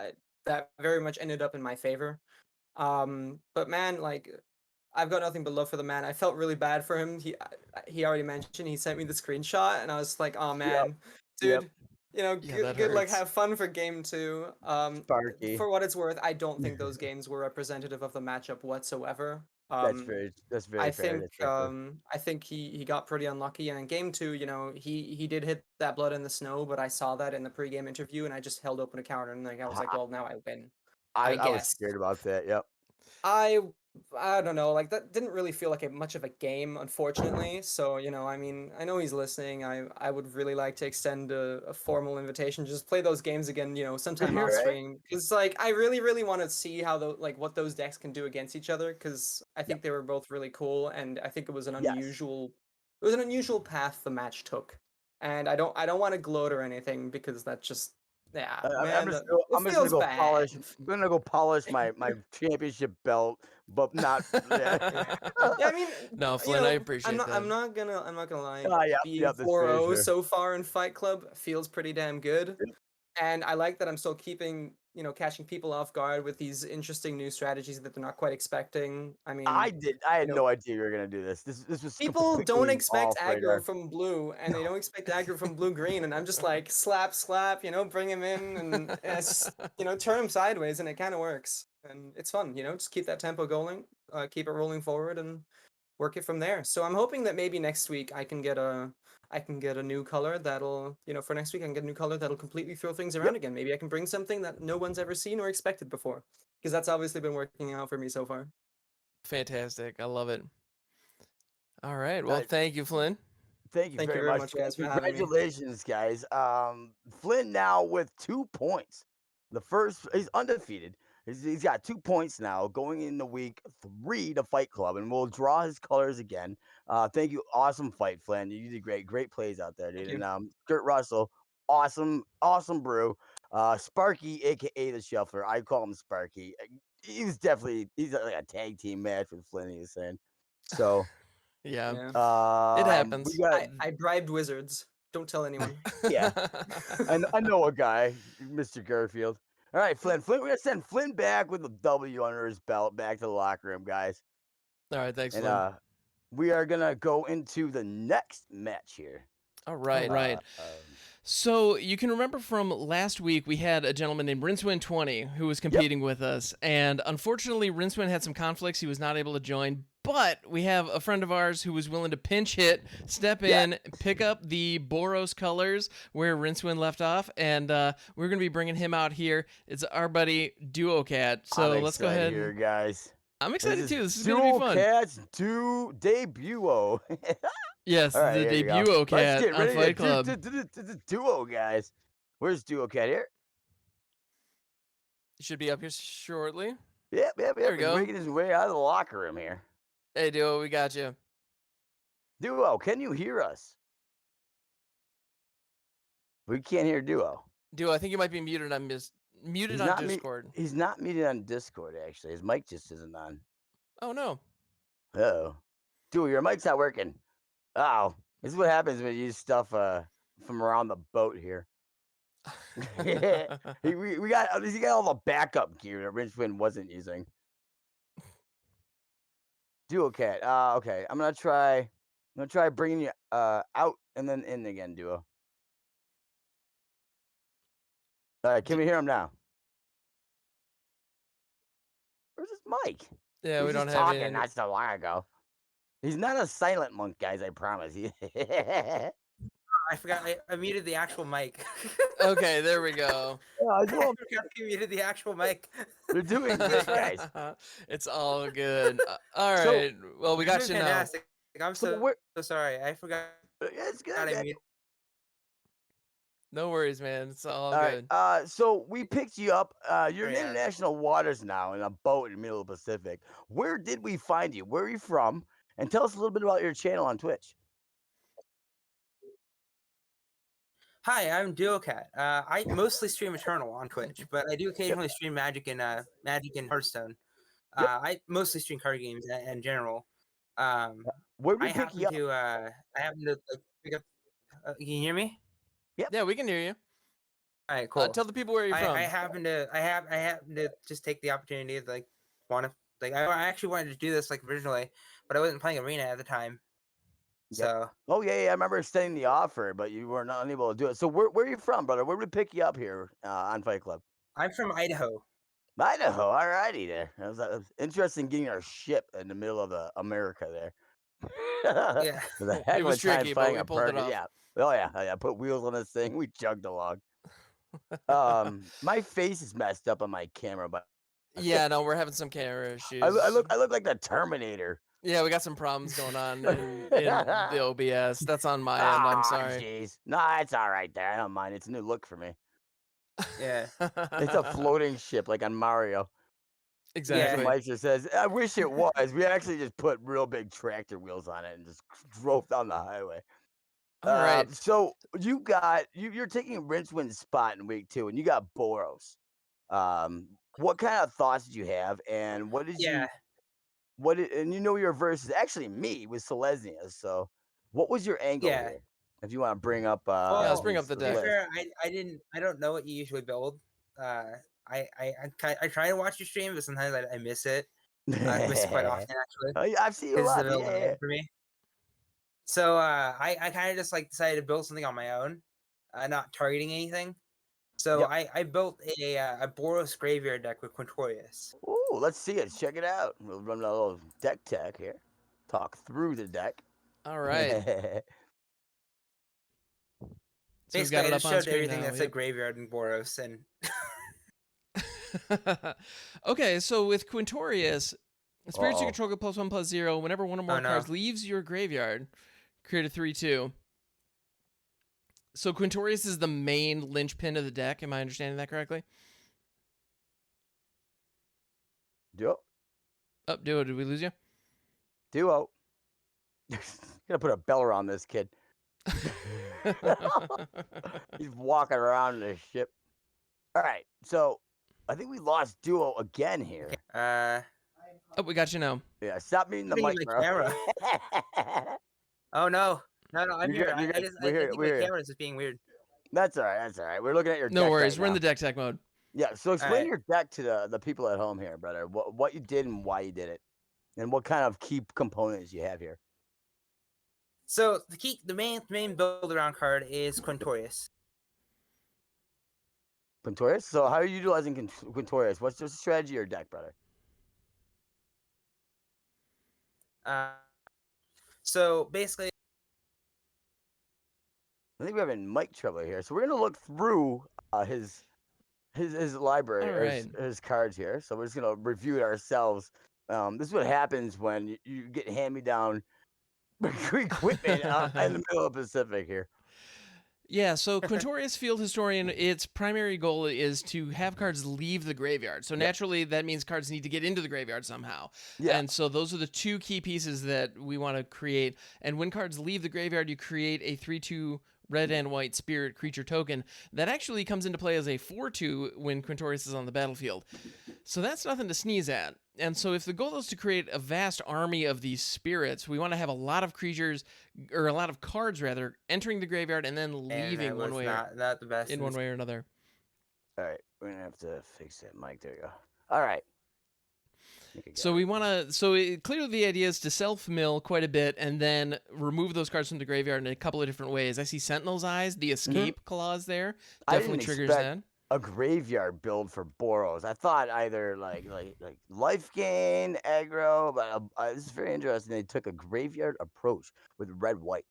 that very much ended up in my favor. But man, like I've got nothing but love for the man. I felt really bad for him. He already mentioned, he sent me the screenshot, and I was like, oh Yep. man, Yep. dude, you know, Yeah, that good luck, hurts. have fun for game two. Sparky. For what it's worth, I don't think those games were representative of the matchup whatsoever. That's I very fair. think That's very fair. I think he got pretty unlucky, and in game two, you know, he did hit that blood in the snow, but I saw that in the pregame interview, and I just held open a counter, and like I was like, I, well, now I win, I I was guess. scared about that. Yep. I I don't know, like that didn't really feel like much of a game, unfortunately. So, you know, I mean, I know he's listening. I would really like to extend a formal invitation. Just play those games again, you know, sometime You're off right. stream. Because like I really want to see how what those decks can do against each other. Because I Yep. think they were both really cool, and I think Yes. it was an unusual path the match took. And I don't want to gloat or anything because that just, yeah, man, it I'm just gonna feels go bad. polish. I'm gonna go polish my championship belt, but not. Yeah. Yeah, I mean, No, you Flynn, I know, appreciate that. I'm not gonna lie. Yep. Being Yep. That's very 4-0 true. so far in Fight Club feels pretty damn good. Yep. And I like that I'm still keeping, you know, catching people off guard with these interesting new strategies that they're not quite expecting. I mean, I you had know, no idea you were gonna do this. This was people don't completely expect off aggro radar. from blue, and they No. don't expect aggro from blue green, and I'm just like slap, you know, bring him in, and it's, you know, turn him sideways, and it kind of works, and it's fun, you know, just keep that tempo going, keep it rolling forward, and work it from there. So I'm hoping that maybe next week I can get a new color that'll, you know, for next week I can get a new color that'll completely throw things around Yep. again. Maybe I can bring something that no one's ever seen or expected before, because that's obviously been working out for me so far. Fantastic. I love it. All right. Well, Uh, thank you, Flynn. Thank you Thank you very very much, much, Flynn. guys, for having me. Congratulations, guys. Flynn now with 2 points. The first, he's undefeated. He's got 2 points now going into week 3 to Fight Club, and we'll draw his colors again. Thank you. Awesome fight, Flynn. You did great. Great plays out there, Thank dude. you. And Kurt Russell, awesome brew. Sparky, aka the Shuffler. I call him Sparky. He's like a tag team match with Flynn, he was saying. So, Yeah, Yeah, it we happens. got I bribed wizards. Don't tell anyone. yeah. I know a guy, Mr. Garfield. All right, Flynn. Flynn, we're gonna send Flynn back with a W under his belt, back to the locker room, guys. All right, thanks, And Flynn. we are gonna go into the next match here. All All right. right. So you can remember from last week we had a gentleman named Rinswin20 who was Yep. competing with us, and unfortunately Rinswin had some conflicts. He was not able to join, but we have a friend of ours who was willing to pinch hit, step Yeah. in, pick up the Boros colors where Rinswin left off, and we're gonna be bringing him out here. It's our buddy Duo Cat. So I'm let's go excited ahead. here, guys. I'm This excited is too. This is gonna be Dual fun. Cats debut. All Yes, right, the here we go. debut Let's Cat get on ready Fight to Club. do the duo, guys. Where's Duo Cat here? Should be up here shortly. Yep. There we He's go. making his way out of the locker room here. Hey, Duo, we got you. Duo, can you hear us? We can't hear Duo. Duo, I think you might be muted on He's on not Discord. He's not muted on Discord. Actually, his mic just isn't on. Oh no. Oh, dude, your mic's not working. Oh, this is what happens when you use stuff from around the boat here. We got he got all the backup gear that Richmond wasn't using. Duo Cat. Okay, I'm gonna try bringing you out and then in again, Duo. All right, can we hear him now? Where's his mic? Yeah, He we was don't just have talking any. not so long ago. He's not a silent monk, guys. I promise. I forgot. I muted the actual mic. Okay, there we go. I I told forgot I muted the actual mic. You're doing great, guys. It's all good. All So- right. Well, we You're got doing you now. fantastic. I'm So so, we're- so sorry. I forgot. It's good, I man. muted. No worries, man. It's all All right. good. So we picked you up. You're in Yeah. international waters now in a boat in the middle of the Pacific. Where did we find you? Where are you from? And tell us a little bit about your channel on Twitch. Hi, I'm Duocat. I mostly stream Eternal on Twitch, but I do occasionally stream Magic and Hearthstone. Yep. I mostly stream card games in general. Where did we I pick happen you up? to I happen to like, pick up. Can you hear me? Yeah, we can hear you. All right, cool. Tell the people where you're from. I happen to just take the opportunity to want to I actually wanted to do this originally, but I wasn't playing Arena at the time. Yep. So Oh yeah, I remember extending the offer, but you were not unable to do it. So where are you from, brother? Where did we pick you up here on Fight Club? I'm from Idaho. Idaho. All righty there. That was interesting getting our ship in the middle of America there. Yeah. The heck It of was a time tricky, but finding we a pulled it partner. off. Yeah. Oh yeah. I put wheels on this thing. We chugged along. My face is messed up on my camera, but Yeah, no, we're having some camera issues. I look like the Terminator. Yeah, we got some problems going on in the OBS. That's on my end. I'm sorry. Jeez. No, it's all right there. I don't mind. It's a new look for me. Yeah. It's a floating ship like on Mario. Exactly. Mike just says, I wish it was. We actually just put real big tractor wheels on it and just drove down the highway. All right. So you got you're taking Rincewind's spot in week 2, and you got Boros. What kind of thoughts did you have, and what did Yeah. and you know your versus actually me with Selesnya. So what was your angle Yeah. here? If you want to bring up Yeah, let's bring his up the To be deck. list. fair, I don't know what you usually build. I try to watch your stream, but sometimes I miss it. I miss it quite often actually. Oh, yeah, I've seen you a It's lot. the middle of the Yeah. night for me. So I kind of just decided to build something on my own, not targeting anything. So Yep. I built a Boros graveyard deck with Quintorius. Ooh, let's see it. Check it out. We'll run a little deck tech here. Talk through the deck. All right. So we've Basically, got I it up just on showed screen everything now. that's a graveyard in Boros, and Okay, so with Quintorius, spirits you Uh-oh. control get +1/+0. Whenever one or more no. cards leaves your graveyard, create a 3/2. So Quintorius is the main linchpin of the deck. Am I understanding that correctly? Duo. Oh, did we lose you? Duo. Gonna put a bell around this kid. He's walking around in a ship. All right, so I think we lost Duo again here. Oh, we got you now. Yeah, stop muting the Putting mic, my bro. camera. Oh no, I'm You're here. good, you're I good. just We're here, think we're my here. camera is just being weird. That's all right. That's all right. We're looking at your No deck worries. right We're in now. the deck tech mode. Yeah, so explain Alright. your deck to the people at home here, brother. What you did and why you did it, and what kind of key components you have here. So the main build around card is Quintorius. Quintorius. So how are you utilizing Quintorius? What's the strategy of your deck, brother? So basically, I think we're having mic trouble here, so we're gonna look through his library, or his cards here. So we're just gonna review it ourselves. This is what happens when you get hand-me-down equipment in the middle of the Pacific here. Yeah, so Quintorius Field Historian, its primary goal is to have cards leave the graveyard. So naturally, that means cards need to get into the graveyard somehow. Yeah. And so those are the two key pieces that we want to create. And when cards leave the graveyard, you create a 3/2 red and white spirit creature token that actually comes into play as a 4/2 when Quintorius is on the battlefield. So that's nothing to sneeze at. And so if the goal is to create a vast army of these spirits, we want to have a lot of creatures, or a lot of cards rather, entering the graveyard and then leaving and one way not the best in one way or another. All right, we're gonna have to fix that mic. There you go. All right. So we want to. Clearly, the idea is to self-mill quite a bit and then remove those cards from the graveyard in a couple of different ways. I see Sentinel's Eyes, the escape clause there, definitely triggers that. A graveyard build for Boros. I thought either like life gain, aggro, but this is very interesting. They took a graveyard approach with red white.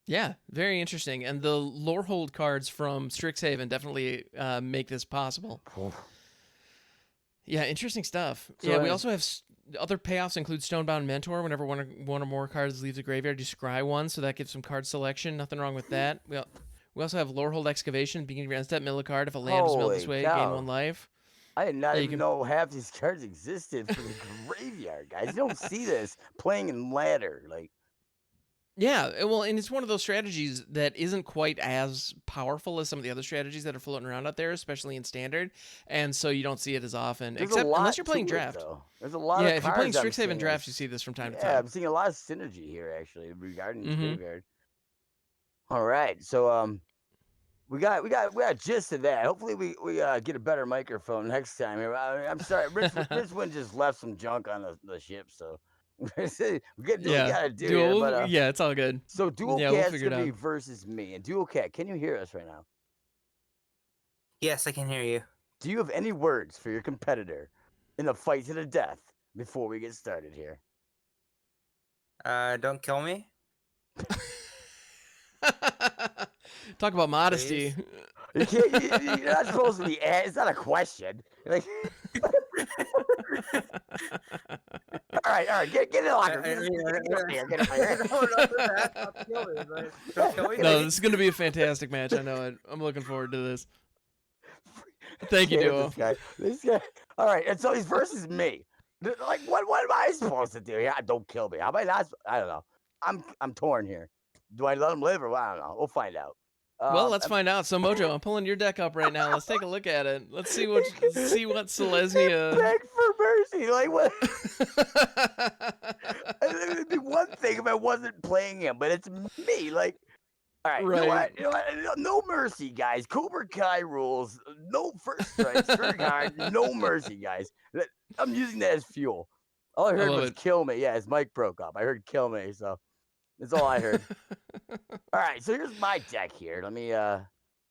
Yeah, very interesting. And the Lorehold cards from Strixhaven definitely make this possible. Yeah, interesting stuff. So Yeah, we then- also have other payoffs include Stonebound Mentor. Whenever one or more cards leaves the graveyard, you scry one, so that gives some card selection. Nothing wrong with that. We also have Lorehold Excavation. Beginning of your end step, mill a card. If a land is milled this Holy way, cow. gain 1 life. I did not Yeah, you even can- know half these cards existed for the graveyard, guys. You don't see this playing in ladder. Like, Yeah, well, and it's one of those strategies that isn't quite as powerful as some of the other strategies that are floating around out there, especially in standard, and so you don't see it as often. there's Except a lot unless you're playing to it, draft. though. There's a lot Yeah, of if you're playing cards I'm Strixhaven seeing, drafts, you see this from time to yeah, time. I'm seeing a lot of synergy here actually regarding this Mhm. graveyard. All right, so we got a gist of that. Hopefully we get a better microphone next time. I'm sorry, Richwind just left some junk on the ship, so we get do what we Yeah, gotta do here. But yeah, it's all good. so Dual Yeah, we'll Cat's figure it gonna be out. versus me, and Dual Cat, can you hear us right now? Yes, I can hear you. Do you have any words for your competitor in a fight to the death before we get started here? Don't kill me. Talk about modesty. You can't, you're not supposed to be. It's not a question. Like, all right, get in the locker. I mean, Get up here, get up here. no, not that. Not kill me, but don't kill me. No, this is going to be a fantastic match. I know it. I'm looking forward to this. Thank you, Damn, Duo. This guy. All right, and so he's versus me. Like, what am I supposed to do? Yeah, don't kill me. How am I not? I don't know. I'm torn here. Do I let him live or what? I don't know. We'll find out. Well, let's find out. So, Mojo, I'm pulling your deck up right now. Let's take a look at it. Let's see what Selesnya. Beg for mercy. Like what? It'd be one thing if I wasn't playing him, but it's me. Like, all right, Right. You know what? No mercy, guys. Cobra Kai rules. No first strike, third card. No mercy, guys. I'm using that as fuel. All I heard love was it. "kill me." Yeah, his mic broke up. I heard "kill me," so that's all I heard. All right, so here's my deck here. Let me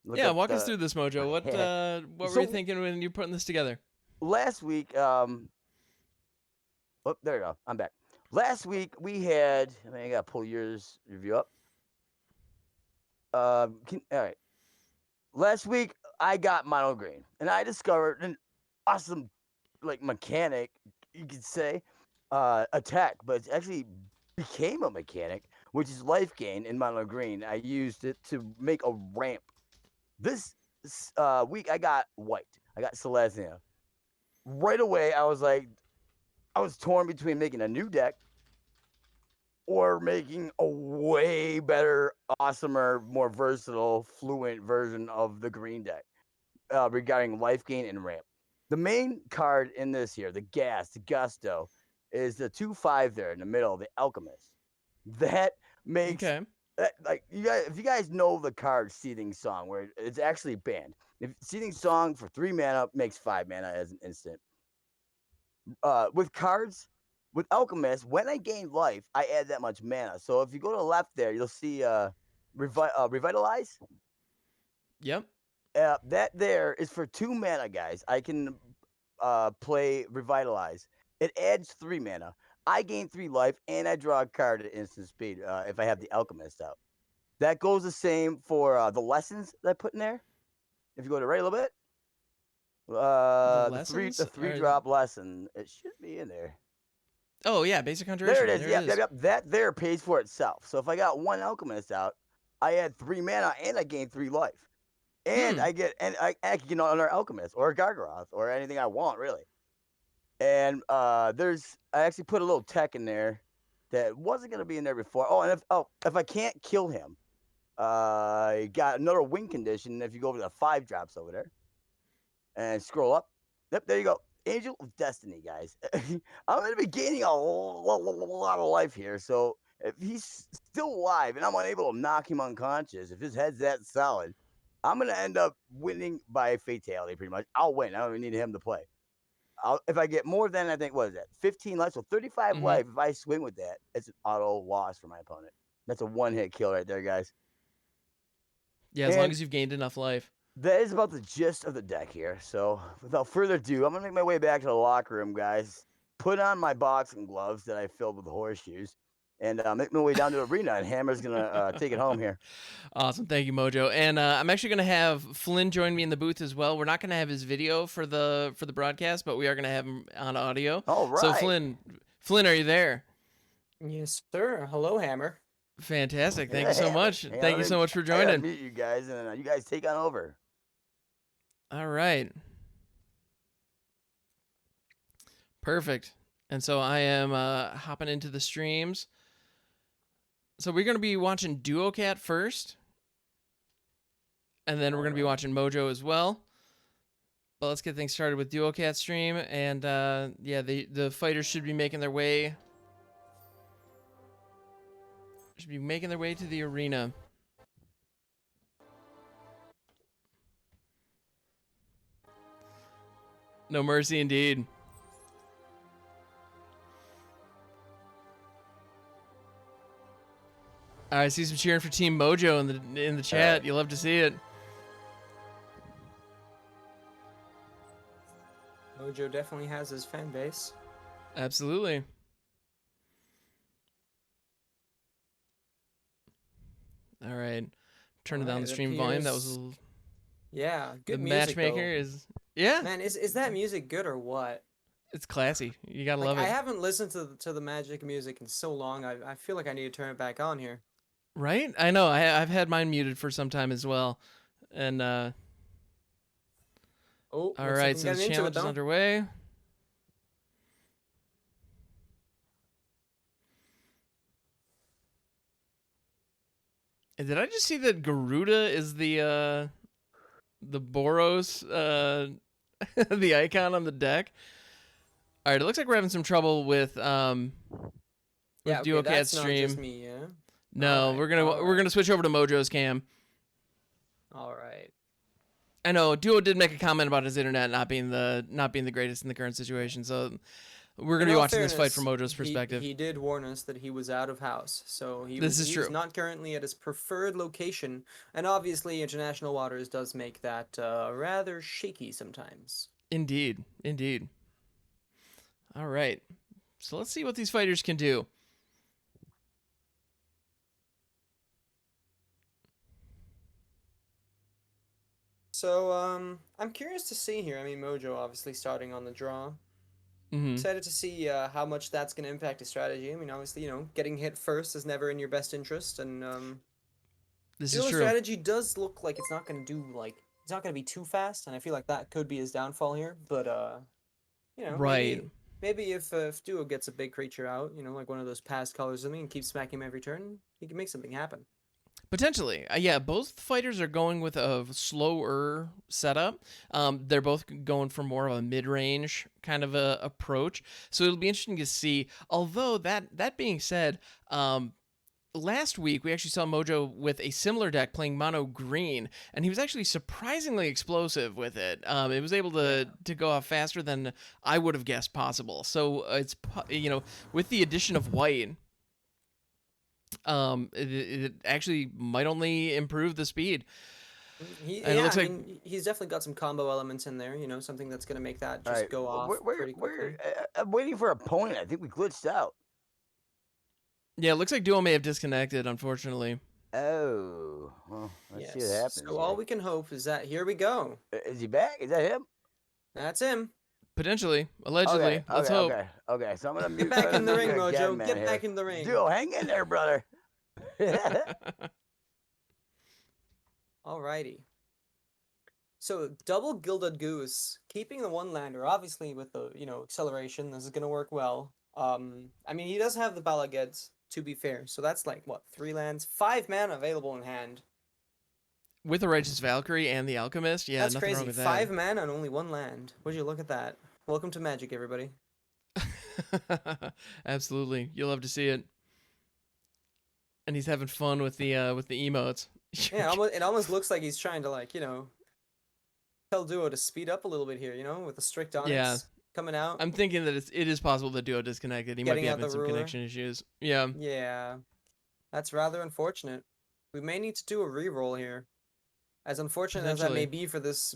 look Yeah, up walk us the- through this, Mojo. What were So- you thinking when you're putting this together? last week. Oh, there you go. I'm back. Last week we had. I gotta pull yours review up. All right. Last week I got mono green, and I discovered an awesome, like mechanic, you could say, attack, but it actually became a mechanic, which is life gain in mono green. I used it to make a ramp. This week I got white. I got Selesnya. Right away I was like, I was torn between making a new deck or making a way better, awesomer, more versatile, fluent version of the green deck regarding life gain and ramp. The main card in this here, the Gusto, is the 2/5 there in the middle, the Alchemist. That makes Okay. like you guys, if you guys know the card Seething Song, where it's actually banned. If Seething Song for 3 mana makes 5 mana as an instant. With cards, with Alchemist, when I gain life, I add that much mana. So if you go to the left there, you'll see Revitalize. Yep. That there is for 2 mana, guys. I can play Revitalize. It adds 3 mana. I gain 3 life, and I draw a card at instant speed if I have the Alchemist out. That goes the same for the lessons that I put in there. If you go to right a little bit, the lessons? three drop lesson, it should be in there. Oh yeah, basic conjuration. There it is. Yep. That there pays for itself. So if I got 1 Alchemist out, I add 3 mana and I gain 3 life. And I can get another Alchemist or a Gargaroth or anything I want, really. And I actually put a little tech in there that wasn't gonna be in there before. Oh, and if I can't kill him, I got another win condition. If you go over the 5 drops over there and scroll up, yep, there you go. Angel of Destiny, guys. I'm gonna be gaining a lot of life here. So if he's still alive and I'm unable to knock him unconscious, if his head's that solid, I'm gonna end up winning by fatality. Pretty much, I'll win. I don't even need him to play. If I get more than, I think, what is that? 15 life, so 35 life. If I swing with that, it's an auto loss for my opponent. That's a 1-hit kill right there, guys. Yeah, as long And- as you've gained enough life. That is about the gist of the deck here. So without further ado, I'm gonna make my way back to the locker room, guys. Put on my boxing gloves that I filled with horseshoes, and make my way down to the arena, and Hammer's gonna take it home here. Awesome. Thank you, Mojo. And I'm actually going to have Flynn join me in the booth as well. We're not going to have his video for the broadcast, but we are going to have him on audio. All right. So Flynn, are you there? Yes, sir. Hello, Hammer. Fantastic. Thank Yeah, you so Hammer. much. Hang on, Thank you let so me- much for I gotta joining. meet you guys, and you guys take on over. All right. Perfect. And so I am hopping into the streams. So we're going to be watching DuoCat first. And then we're going to be watching Mojo as well. But let's get things started with DuoCat stream. And yeah, the fighters should be making their way. Should be making their way to the arena. No mercy indeed. I see some cheering for Team Mojo in the chat. You love to see it. Mojo definitely has his fan base. Absolutely. All right. Turning down the Alright, it stream volume. That was appears- a little, Yeah, the good music, matchmaker though. is yeah. Man, is that music good or what? It's classy. You gotta Like, love I it, haven't listened to the Magic music in so long. I feel like I need to turn it back on here. right? I know. I've had mine muted for some time as well, and Oh, all looks like right. I'm So the getting into challenge it, is though. underway. And did I just see that Garuda is the Boros the icon on the deck? All right, it looks like we're having some trouble with Yeah, okay, DuoCat that's not stream. just me, yeah. No, Alright, we're alright. gonna switch over to Mojo's cam. All right. I know Duo did make a comment about his internet not being the greatest in the current situation, so we're gonna In be all watching this fight from fairness, Mojo's perspective. He did warn us that he was out of house, so This is he's true. not currently at his preferred location, and obviously international waters does make that rather shaky sometimes. Indeed, indeed. All right, so let's see what these fighters can do. So I'm curious to see here. I mean, Mojo obviously starting on the draw. Hmm. Excited to see how much that's going to impact his strategy. I mean, obviously, getting hit first is never in your best interest, and This is Duo's true. strategy does look like it's not going to do it's not going to be too fast, and I feel like that could be his downfall here. But Right. maybe if Duo gets a big creature out, like one of those past colors, and keeps smacking him every turn, he can make something happen. Potentially. Yeah, both fighters are going with a slower setup. They're both going for more of a mid-range kind of a approach. So it'll be interesting to see. Although that being said, last week we actually saw Mojo with a similar deck playing mono green, and he was actually surprisingly explosive with it. It was able to go off faster than I would have guessed possible. So it's with the addition of white, it actually might only improve the speed. And it looks I like- mean, he's definitely got some combo elements in there. Something that's gonna make that All just right, go off pretty quickly. I'm waiting for a point. I think we glitched out. Yeah, it looks like Duo may have disconnected, unfortunately. Oh, well, let's see what happens. So all we can hope is that here we go. Is he back? Is that him? That's him. Potentially, allegedly. Okay, Let's hope. Okay. So I'm gonna mute. Get back in the ring, mute Mojo. Gadman Get here. back in the ring. Duo, hang in there, brother. Alrighty. So double Gilded Goose, keeping the one lander, obviously with the acceleration, this is gonna work well. I mean he does have the Balageds, to be fair, so that's like what, 3 lands, 5 mana available in hand. With the Righteous Valkyrie and the Alchemist, yeah, That's nothing crazy. wrong with 5 mana and only 1 land. Would you look at that? Welcome to Magic, everybody. that. Absolutely, you'll love to see it. And he's having fun with the emotes. Yeah, it almost looks like he's trying to tell Duo to speed up a little bit here, with the strict Onyx Yeah. coming out. I'm thinking that it is possible that Duo disconnected. He might Getting be out having the some ruler. connection issues. Yeah. Yeah, that's rather unfortunate. We may need to do a re-roll here. As unfortunate as that may Potentially. be for this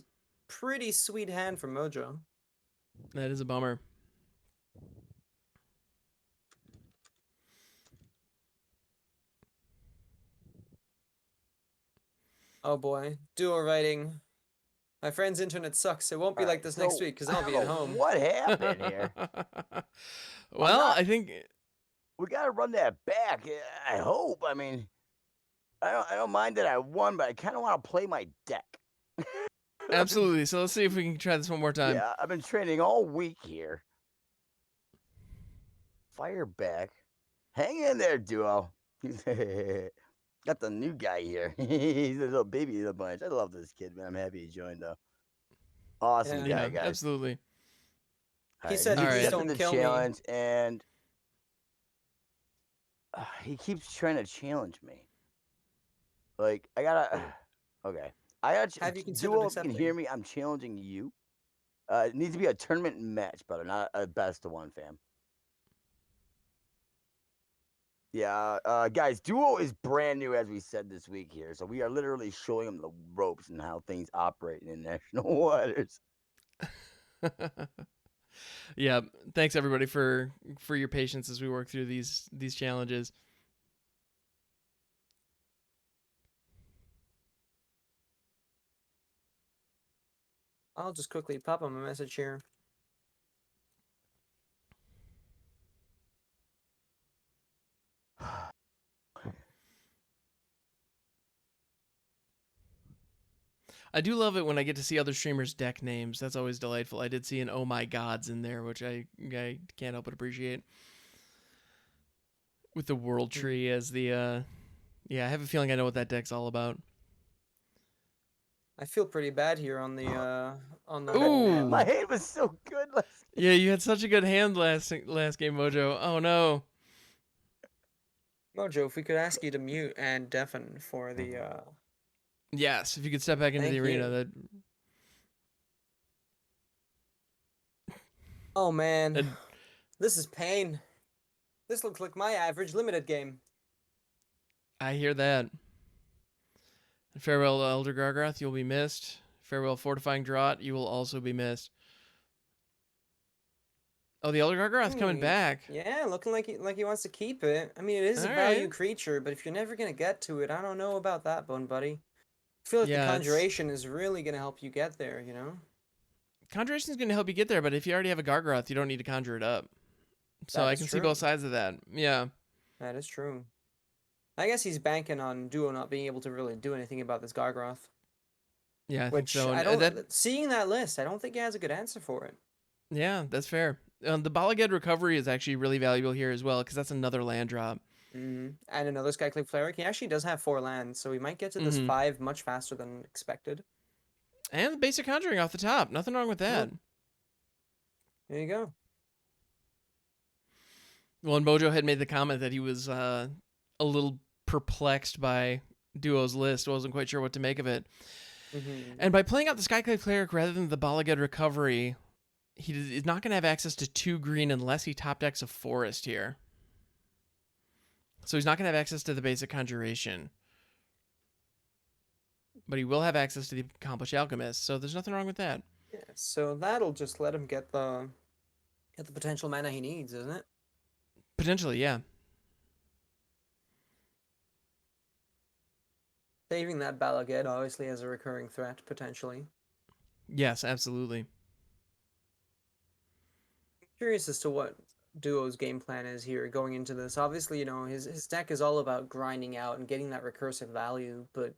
pretty sweet hand from Mojo. That is a bummer. Oh boy, duo writing. My friend's internet sucks. It won't be like Alright, this next so week because I I'll don't be at know home. what happened here. Well, not- I think We gotta run that back. I hope. I mean, I don't mind that I won, but I kind of want to play my deck. absolutely. So let's see if we can try this one more time. Yeah, I've been training all week here. Fire back. Hang in there, duo. Got the new guy here. He's a little baby in the bunch. I love this kid, man. I'm happy he joined, though. Awesome Yeah. guy, Yeah, guys. absolutely. He said, he "Please accepted don't the kill me." challenge, and he keeps trying to challenge me. Like, I gotta. Okay. I gotta. Have you considered Duo, if you can hear accepting? me, I'm challenging you. It needs to be a tournament match, brother, not a best of one, fam. Yeah, guys, Duo is brand new, as we said this week here, so we are literally showing him the ropes and how things operate in international waters. Yeah, thanks everybody for your patience as we work through these challenges. I'll just quickly pop him a message here. I do love it when I get to see other streamers' deck names. That's always delightful. I did see an "Oh my gods" in there, which I can't help but appreciate. With the World Tree as the yeah, I have a feeling I know what that deck's all about. I feel pretty bad here on the Ooh. My hand was so good last Yeah, you had such a good hand last game, Mojo. Oh no. Mojo, if we could ask you to mute and deafen for the Yes, if you could step back into the Thank arena, you. that Oh man. And- This is pain. This looks like my average limited game. I hear that. Farewell, Elder Gargaroth, you'll be missed. Farewell, Fortifying Draught, you will also be missed. Oh, the Elder Gargaroth coming back. Yeah, looking like he wants to keep it. I mean, it is a All value right. creature, but if you're never gonna get to it, I don't know about that, Bone Buddy. I feel like Yeah, the it's- conjuration is really gonna help you get there. You know. Conjuration's going to help you get there, but if you already have a Gargaroth, you don't need to conjure it up. So That I is can see true. both sides of that. Yeah. That is true. I guess he's banking on Duo not being able to really do anything about this Gargroth. Yeah, I think Which so. I And, don't. Seeing that list, I don't think he has a good answer for it. yeah, that's fair. The Balaged Recovery is actually really valuable here as well, because that's another land drop. And another Skyclave Cleric. He actually does have 4 lands, so we might get to this 5 much faster than expected. And the basic conjuring off the top. Nothing wrong with that. There you go. Well, and Mojo had made the comment that he was a little perplexed by Duo's list, wasn't quite sure what to make of it. And by playing out the Skyclave Cleric rather than the Balaged Recovery, he is not going to have access to 2 green unless he top decks a forest here. So he's not going to have access to the basic conjuration. But he will have access to the Accomplished Alchemist, so there's nothing wrong with that. Yeah, so that'll just let him get the potential mana he needs, isn't it? Potentially, yeah. Saving that Balaged obviously as a recurring threat, potentially. Yes, absolutely. Curious as to what Duo's game plan is here going into this. Obviously, you know, his deck is all about grinding out and getting that recursive value, but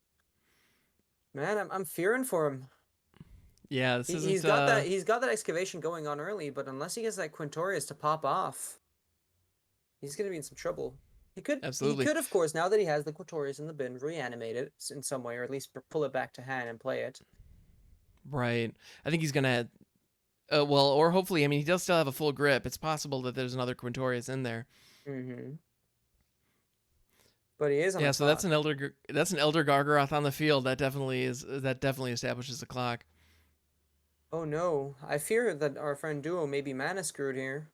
man, I'm fearing for him. Yeah, this isn't... He's got that excavation going on early, but unless he gets that Quintorius to pop off, he's gonna be in some trouble. Absolutely. He could, of course, now that he has the Quintorius in the bin, reanimate it in some way, or at least pull it back to hand and play it. Right. I think he's gonna... well, or hopefully, I mean, he does still have a full grip. It's possible that there's another Quintorius in there. But he is on the so clock. that's an Elder Gargaroth on the field. That definitely establishes the clock. Oh no, I fear that our friend Duo may be mana screwed here.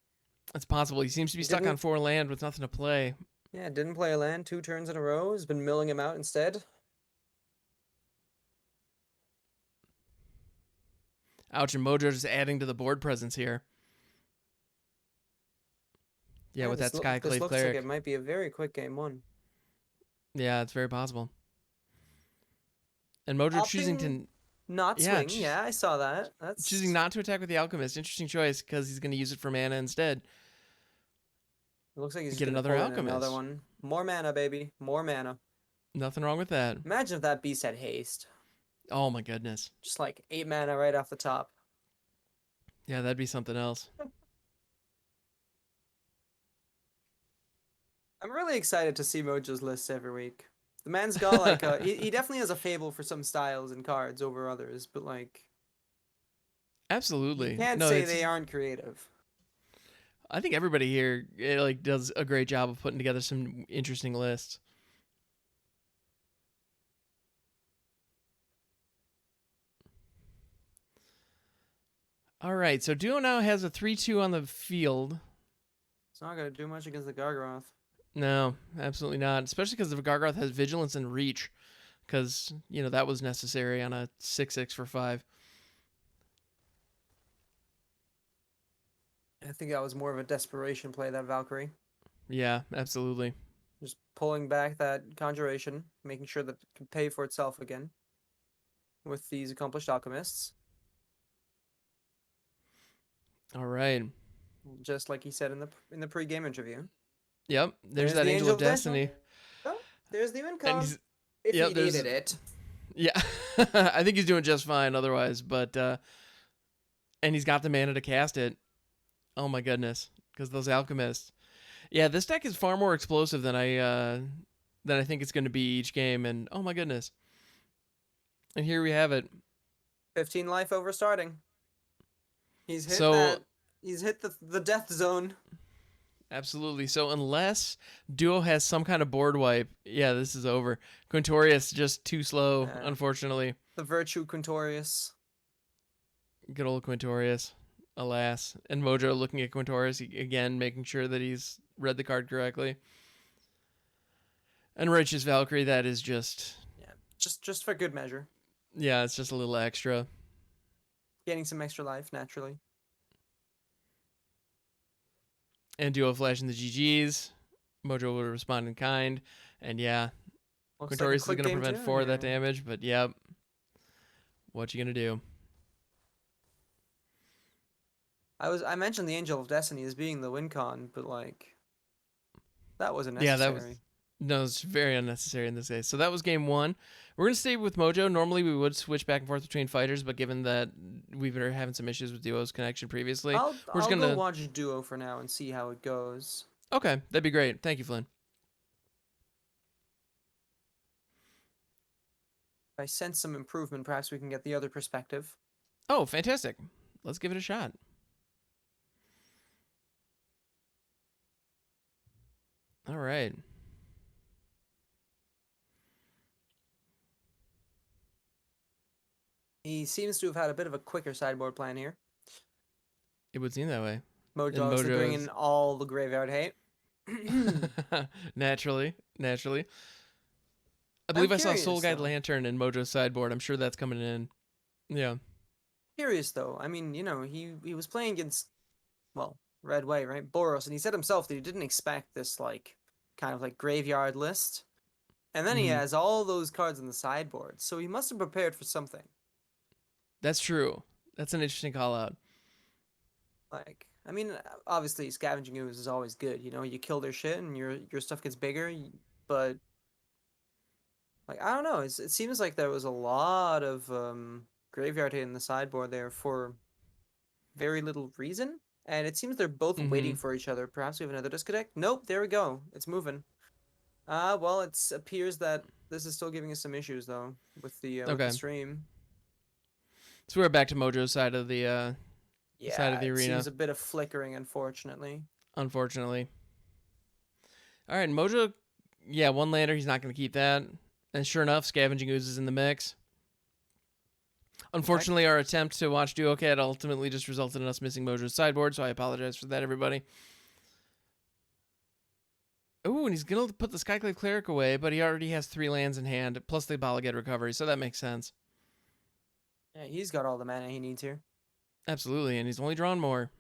It's possible. He seems to be stuck on 4 land with nothing to play. Yeah, didn't play a land 2 turns in a row. Has been milling him out instead. Ouch, and Mojo just adding to the board presence here. Yeah, with that Skyclave This looks Cleric. like it might be a very quick game 1. Yeah, it's very possible. And Mojo choosing Opting to not yeah, swing. Yeah, I saw that. That's choosing not to attack with the Alchemist. Interesting choice because he's going to use it for mana instead. It looks like he's Get gonna another pull in another Alchemist. one. More mana, baby. More mana. Nothing wrong with that. Imagine if that beast had haste. Oh my goodness. Just like 8 mana right off the top. Yeah, that'd be something else. I'm really excited to see Mojo's lists every week. The man's got like he definitely has a fable for some styles and cards over others, but like Absolutely. you can't No, say it's, they aren't creative. I think everybody here like does a great job of putting together some interesting lists. All right, so Duo now has a 3-2 on the field. It's not gonna do much against the Gargaroth. No, absolutely not. Especially because the Gargaroth has Vigilance and Reach. Because, that was necessary on a 6/6 for 5. I think that was more of a desperation play, that Valkyrie. Yeah, absolutely. Just pulling back that conjuration, making sure that it can pay for itself again with these accomplished alchemists. All right. Just like he said in the pre-game interview. Yep, there's that the Angel of Destiny. Oh, there's the And income. he's- If yep, he there's- needed it. Yeah, I think he's doing just fine otherwise, but and he's got the mana to cast it. Oh my goodness, because those alchemists. Yeah, this deck is far more explosive than I think it's going to be each game, and oh my goodness. And here we have it. 15 life over starting. He's hit So- that. He's hit the death zone. Absolutely. So unless Duo has some kind of board wipe, yeah, this is over. Quintorius just too slow, Yeah. unfortunately. The Virtue Quintorius. Good old Quintorius, alas. And Mojo looking at Quintorius again, making sure that he's read the card correctly. And Rich's Valkyrie, that is just, Just for good measure. yeah, it's just a little extra. Gaining some extra life, naturally. And Duo flashing the GGs. Mojo will respond in kind. And yeah, Looks like a Quintorius is quick going to game prevent too, 4 of that yeah. damage, but yep. What you going to do? I mentioned the Angel of Destiny as being the win con, but like that wasn't Yeah, necessary. that was no, it's very unnecessary in this case. So that was game 1. We're gonna stay with Mojo. Normally we would switch back and forth between fighters, but given that we've been having some issues with Duo's connection previously, I'll we're just go gonna watch Duo for now and see how it goes. okay, that'd be great. Thank you, Flynn. If I sense some improvement, perhaps we can get the other perspective. Oh, fantastic! Let's give it a shot. All right. He seems to have had a bit of a quicker sideboard plan here. It would seem that way. Mojo And obviously Mojo bringing is- all the graveyard hate. Naturally. I believe I saw curious, Soul Guide though. Lantern in Mojo's sideboard. I'm sure that's coming in. Yeah. Curious though. I mean, he was playing against, well, Red White, right? Boros, and he said himself that he didn't expect this like kind of like graveyard list. And then he Mhm. has all those cards on the sideboard, so he must have prepared for something. That's true. That's an interesting call out. Like, I mean, obviously, scavenging ooze is always good. You kill their shit and your stuff gets bigger. But like, I don't know. It seems like there was a lot of graveyard hit in the sideboard there for very little reason, and it seems they're both waiting for each other. Perhaps we have another disconnect. Nope, there we go. It's moving. Well, it appears that this is still giving us some issues though with the Okay. stream. So we're back to Mojo's side of the Yeah, side of the it arena. seems a bit of flickering, unfortunately. Unfortunately. All right, Mojo. Yeah, one lander. He's not going to keep that. And sure enough, Scavenging Ooze is in the mix. Unfortunately, our attempt to watch Duo Cat ultimately just resulted in us missing Mojo's sideboard, so I apologize for that, everybody. Ooh, and he's going to put the Skyclave Cleric away, but he already has 3 lands in hand, plus the Bala Ged Recovery, so that makes sense. Yeah, he's got all the mana he needs here. Absolutely, and he's only drawn more.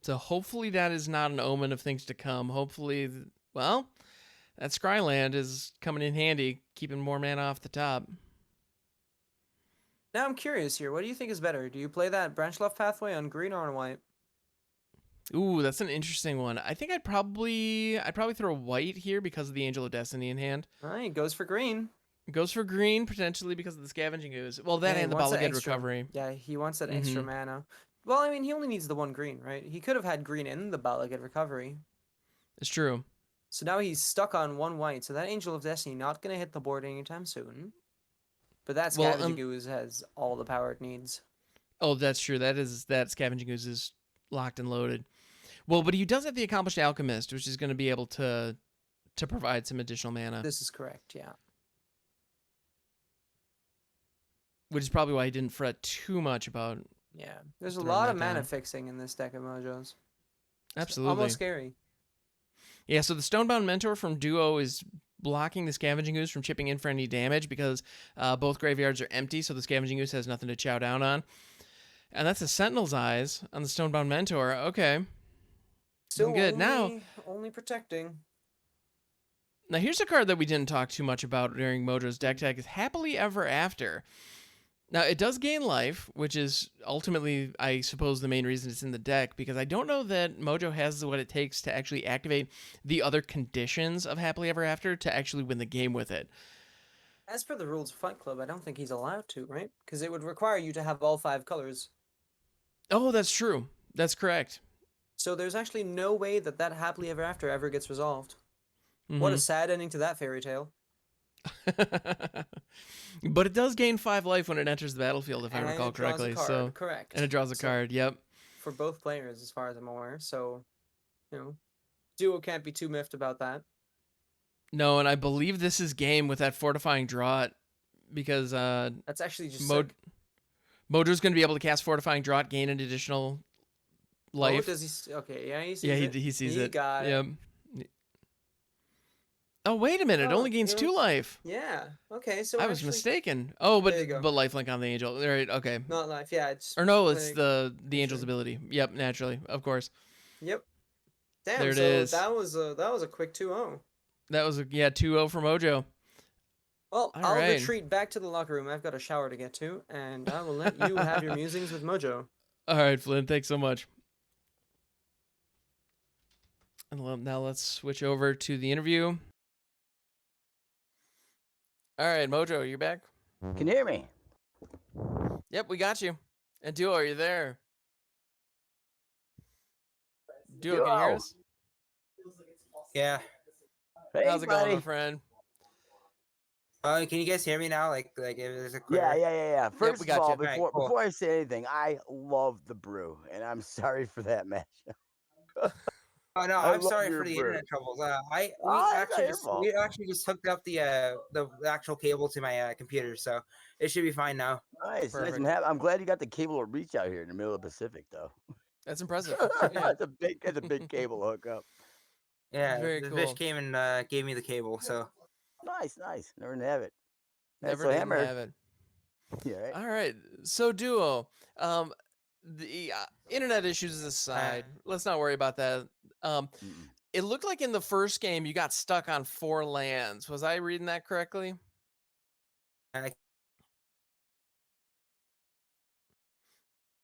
So hopefully that is not an omen of things to come. Hopefully, well, that Scryland is coming in handy, keeping more mana off the top. Now I'm curious here. What do you think is better? Do you play that branch left pathway on green or on white? Ooh, that's an interesting one. I think I'd probably throw white here because of the Angel of Destiny in hand. All right, goes for green. Goes for green potentially because of the Scavenging Ooze. Well, that Yeah, he and the wants that Balagid extra. recovery. Yeah, he wants that extra mana. Well, I mean, he only needs the one green, right? He could have had green in the Balagid recovery. It's true. So now he's stuck on one white. So that Angel of Destiny not gonna hit the board anytime soon. But that Well, Scavenging Ooze has all the power it needs. Oh, that's true. That Scavenging Ooze is locked and loaded. Well, but he does have the Accomplished Alchemist, which is going to be able to provide some additional mana, This is correct, yeah. which is probably why he didn't fret too much about. Yeah, there's a Throwing lot that of mana down. fixing in this deck of Mojos. It's Absolutely. almost scary. Yeah, so the Stonebound Mentor from Duo is blocking the Scavenging Ooze from chipping in for any damage because both graveyards are empty, so the Scavenging Ooze has nothing to chow down on. And that's a Sentinel's Eyes on the Stonebound Mentor. Okay. Still good. only protecting. Now here's a card that we didn't talk too much about during Mojo's deck tag is Happily Ever After. Now it does gain life, which is ultimately, I suppose, the main reason it's in the deck, because I don't know that Mojo has what it takes to actually activate the other conditions of Happily Ever After to actually win the game with it. As per the rules of Fight Club, I don't think he's allowed to, right? Because it would require you to have all 5 colors. Oh, that's true. That's correct. So there's actually no way that that Happily Ever After ever gets resolved. Mm-hmm. What a sad ending to that fairy tale. But it does gain 5 life when it enters the battlefield, if I recall correctly. So correct. and it draws a card. Yep. For both players, as far as I'm aware. So, Duo can't be too miffed about that. No, and I believe this is game with that Fortifying Draught because that's actually just Mojo's going to be able to cast Fortifying Draught, gain an additional life. Oh, does he? Okay, yeah, he sees it. Yeah, he sees it. Got it. Oh, wait a minute. It only gains 2 life. Yeah. Okay, so I was mistaken. Oh, but go. lifelink on the angel. All right, okay. Not life. Yeah, it's Or no, it's the angel's ability. Yep, naturally, of course. Yep. Damn. There it is. That was a quick 2-0. That was 2-0 for Mojo. Well, I'll retreat back to the locker room. I've got a shower to get to, and I will let you have your musings with Mojo. All right, Flynn. Thanks so much. And now let's switch over to the interview. All right, Mojo, you back? Can you hear me? Yep, we got you. And Duo, are you there? Duo, can you hear us? Yeah. Hey, how's it going, my friend? Can you guys hear me now? Like if there's a clear... Yeah. First we got of all, you. before Right, cool. before I say anything, I love the brew, and I'm sorry for that matchup. Oh no, I'm sorry for the internet troubles. We actually just hooked up the actual cable to my computer, so it should be fine now. Nice. Perfect. I'm glad you got the cable to reach out here in the middle of the Pacific, though. That's impressive. Yeah. It's a big cable hookup. Yeah, Very the cool. fish came and gave me the cable, so Nice. Never didn't have it. Never so did Hammer. have it. Yeah. Right? All right. So Duo, the internet issues aside, let's not worry about that. It looked like in the first game you got stuck on 4 lands. Was I reading that correctly?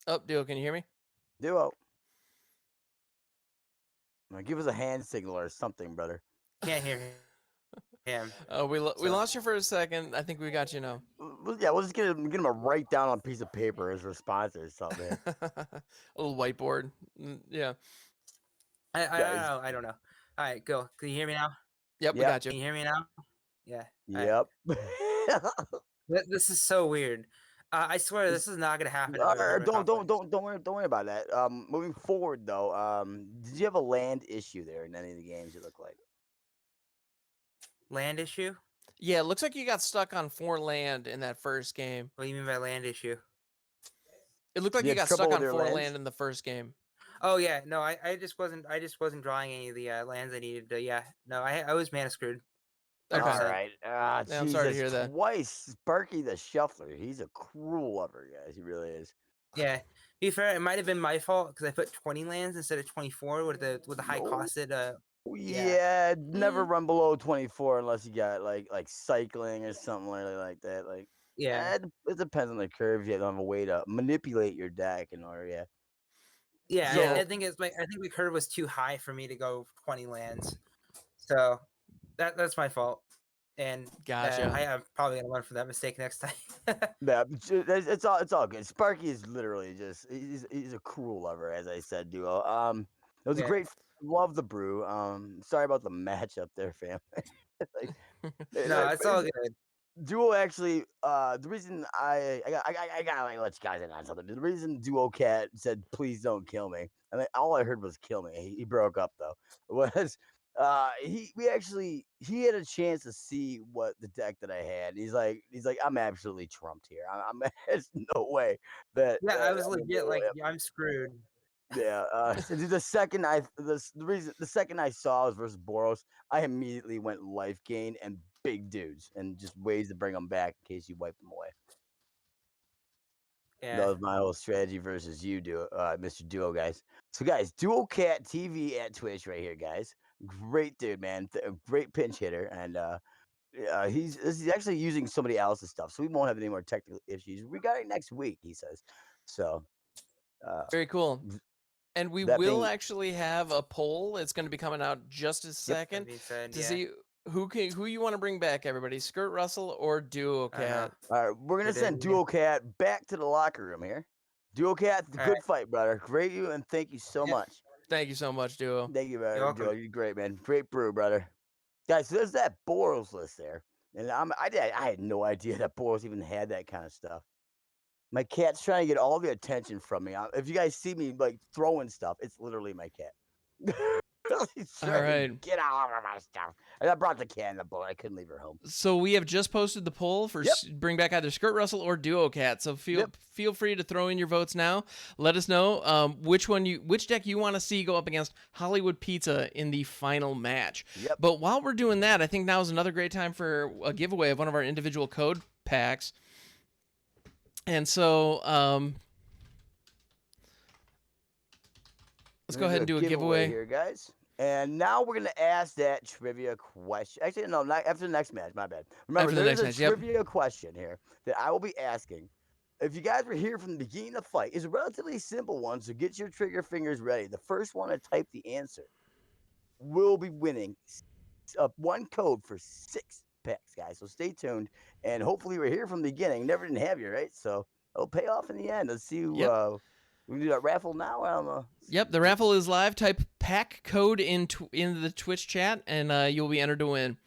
Oh, Duo, can you hear me? Duo. Give us a hand signal or something, brother. can't hear him. We lost you for a second. I think we got you now. Yeah, we'll just get him to write down on a piece of paper his response or something. A little whiteboard. Yeah. I don't know. All right, go. Can you hear me now? Yep, we got you. Can you hear me now? Yeah. Yep. This is so weird. I swear this is not gonna happen. Don't worry about that. Moving forward though, did you have a land issue there in any of the games? You look like land issue. Yeah, it looks like you got stuck on 4 land in that first game. What do you mean by land issue? It looked like you got stuck on 4 land in the first game. Oh yeah, no, I just wasn't drawing any of the lands I needed to. Yeah, no, I was mana screwed. Okay. All right. Yeah, I'm sorry to hear that. Twice, Sparky the Shuffler. He's a cruel lover, guys. He really is. Yeah. To be fair, it might have been my fault because I put 20 lands instead of 24 with the high costed. Never run below 24 unless you got like cycling or something like that. Like Yeah. It depends on the curve. You have a way to manipulate your deck in order. Yeah. Yeah, Yeah. I think I think the curve was too high for me to go 20 lands, so that's my fault, and Gotcha. I am probably gonna learn from that mistake next time. Yeah, it's all good. Sparky is literally just he's a cruel lover, as I said, duo. It was a Yeah. great. Love the brew. Sorry about the matchup there, fam. like, No, it's all good. Duo actually, the reason I gotta like let you guys in on something. The reason Duo Cat said please don't kill me, and all I heard was kill me. He broke up though. Was he had a chance to see what the deck that I had. He's like I'm absolutely trumped here. There's no way that Yeah, I was I'm gonna legit do like, it. I'm screwed. Yeah, the second I saw was versus Boros, I immediately went life gain and big dudes and just ways to bring them back in case you wipe them away. That Yeah. was my whole strategy versus you, Mr. Duo, guys. So, guys, Duo Cat TV at Twitch right here, guys. Great dude, man. Great pinch hitter, and he's actually using somebody else's stuff, so we won't have any more technical issues. We got it next week, he says. So, Very cool. And we that will being, actually have a poll. It's going to be coming out just a That second being said, to yeah. see who you want to bring back. Everybody, Skirt Russell or Duo I don't know. Cat. all right, we're gonna It send is, yeah. Duo Cat back to the locker room here. Duo Cat, All good right. fight, brother. Great you, and thank you so Yep. much. Thank you so much, Duo. Thank you, You're brother. welcome. Duo, you're great, man. Great brew, brother. Guys, so there's that Boros list there, and I had no idea that Boros even had that kind of stuff. My cat's trying to get all the attention from me. If you guys see me like throwing stuff, it's literally my cat. He's All trying to right. get all over my stuff. And I brought the cat in the boat. I couldn't leave her home. So we have just posted the poll for Yep. bring back either Skirt Russell or Duo Cat. So feel free to throw in your votes now. Let us know which deck you want to see go up against Hollywood Pizza in the final match. Yep. But while we're doing that, I think now is another great time for a giveaway of one of our individual code packs. And so let's go ahead and do a giveaway here, guys. And now we're gonna ask that trivia question. Actually, no, not after the next match. My bad. Remember, After the there's next a match, trivia question here that I will be asking. If you guys were here from the beginning of the fight, it's a relatively simple one. So get your trigger fingers ready. The first one to type the answer will be winning one code for 6 packs, guys. So stay tuned, and hopefully we're here from the beginning. Never didn't have you, right? So it'll pay off in the end. Let's see who. Yep. We can do that raffle now. I don't know. Yep, the raffle is live. Type pack code in the Twitch chat, and you'll be entered to win.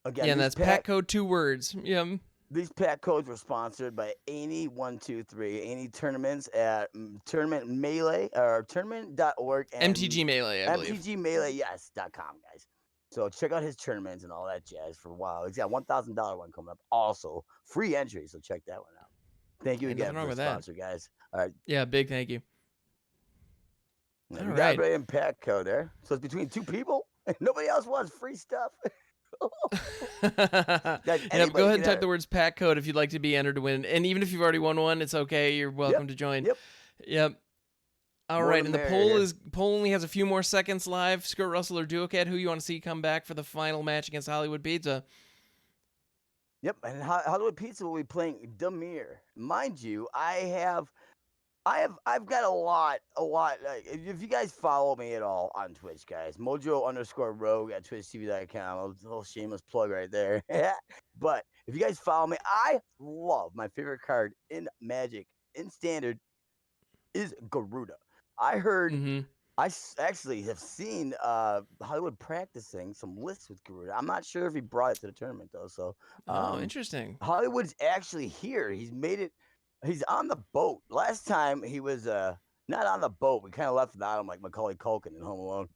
Again, yeah, and that's pack code 2 words. Yep. These pack codes were sponsored by Any123, Any Tournaments at Tournament Melee or tournament.org and MTG Melee, I believe. MTG Melee, yes.com, guys. So check out his tournaments and all that jazz for a while. He's got a $1,000 one coming up. Also, free entry, so check that one out. Thank you Ain't again nothing wrong for the with that. sponsor, guys. All right. Yeah, big thank you. We All got right. everybody in pack code there. So it's between 2 people. Nobody else wants free stuff. Guys, yep, go ahead and type the words pack code if you'd like to be entered to win. And even if you've already won one, it's okay. You're welcome to join. Yep. All right, and the poll only has a few more seconds live. Skirt Russell or Duo Cat, who you want to see come back for the final match against Hollywood Pizza? Yep, and Hollywood Pizza will be playing Demir. Mind you, I've got a lot. Like, if you guys follow me at all on Twitch, guys, Mojo_Rogue at TwitchTV.com. A little shameless plug right there. But if you guys follow me, I love my favorite card in Magic in Standard is Garuda. I heard. I actually have seen Hollywood practicing some lists with Garuda. I'm not sure if he brought it to the tournament though. So, interesting. Hollywood's actually here. He's made it. He's on the boat. Last time he was not on the boat. We kind of left without him, like Macaulay Culkin in Home Alone.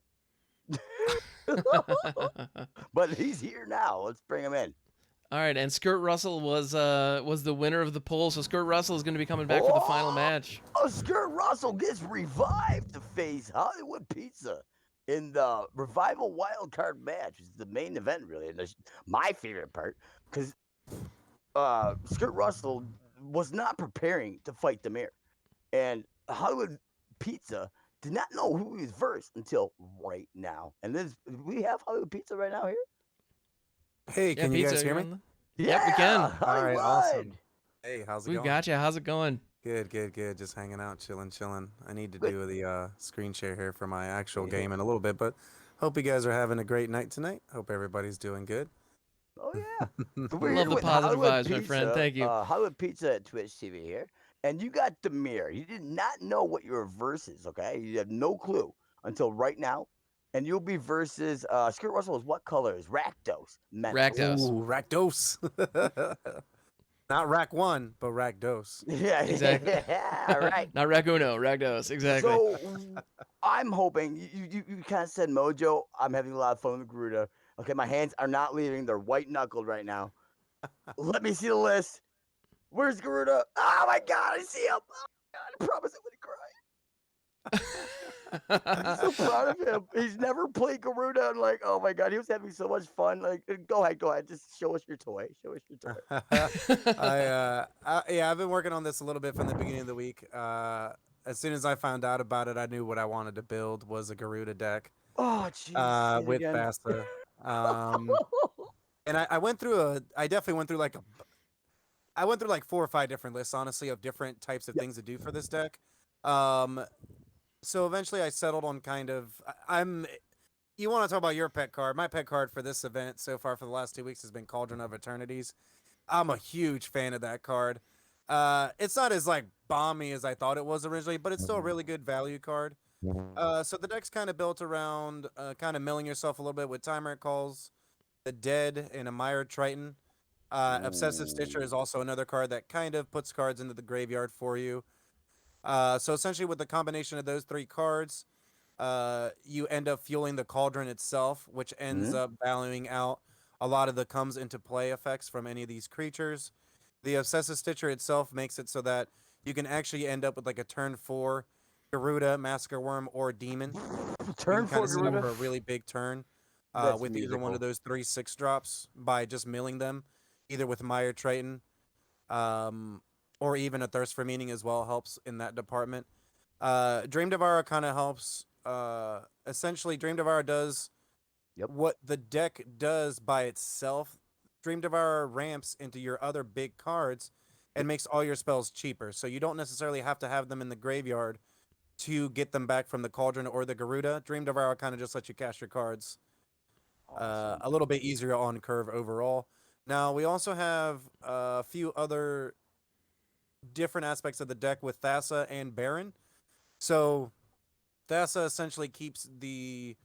But he's here now. Let's bring him in. All right, and Skirt Russell was the winner of the poll, so Skirt Russell is going to be coming back for the final match. Oh, Skirt Russell gets revived to face Hollywood Pizza in the Revival Wild Card match, which is the main event, really. And my favorite part, because Skirt Russell was not preparing to fight Demir, and Hollywood Pizza did not know who he was versus until right now. And we have Hollywood Pizza right now here. Hey, can you guys hear me? Yep, we can. All right, awesome. Hey, how's it We've going? got you. How's it going? Good, good, good. Just hanging out, chilling. I need to Good. do the screen share here for my actual game in a little bit, but hope you guys are having a great night tonight. Hope everybody's doing good. Oh yeah. So we're Love here the with positive Hollywood vibes, my Pizza. friend. Thank you. Hollywood Pizza at Twitch TV here, and you got the mirror. You did not know what your verse is. Okay, you have no clue until right now, and you'll be versus Skirt Russell is what color is Rakdos Mental. Rakdos. Ooh, Rakdos. Not Rack 1, but Rakdos. Yeah, Exactly. yeah, right. Not Raguno, Rakdos. Exactly. So I'm hoping you kind of said Mojo. I'm having a lot of fun with Garuda. Okay, my hands are not leaving. They're white knuckled right now. Let me see the list. Where's Garuda? Oh my god, I see him. Oh my god, I promise I wouldn't cry. I'm so proud of him. He's never played Garuda and like, oh my god, he was having so much fun. Like, go ahead. Just show us your toy. Show us your toy. Yeah, I've been working on this a little bit from the beginning of the week. As soon as I found out about it, I knew what I wanted to build was a Garuda deck. Oh jeez. With Thassa. And I definitely went through like I went through like 4 or 5 different lists, honestly, of different types of things to do for this deck. So eventually I settled on kind of, you want to talk about your pet card. My pet card for this event so far for the last 2 weeks has been Cauldron of Eternities. I'm a huge fan of that card. It's not as like bomby as I thought it was originally, but it's still a really good value card. So the deck's kind of built around kind of milling yourself a little bit with Timer Calls, the Dead, and a Mired Triton. Obsessive Stitcher is also another card that kind of puts cards into the graveyard for you. So essentially with the combination of those 3 cards, you end up fueling the Cauldron itself, which ends up valuing out a lot of the comes into play effects from any of these creatures. The Obsessive Stitcher itself makes it so that you can actually end up with like a turn 4 Garuda, Massacre Worm, or Demon. Turn 4 set up Garuda. for a really big turn with either one of those 3 6-drops by just milling them, either with Mire Triton, or even a Thirst for Meaning as well helps in that department. Dream Devourer kind of helps. Essentially, Dream Devourer does what the deck does by itself. Dream Devourer ramps into your other big cards and makes all your spells cheaper. So you don't necessarily have to have them in the graveyard to get them back from the Cauldron or the Garuda. Dream Devourer kind of just lets you cast your cards a little bit easier on curve overall. Now, we also have a few other different aspects of the deck with Thassa and Baron. So Thassa essentially keeps the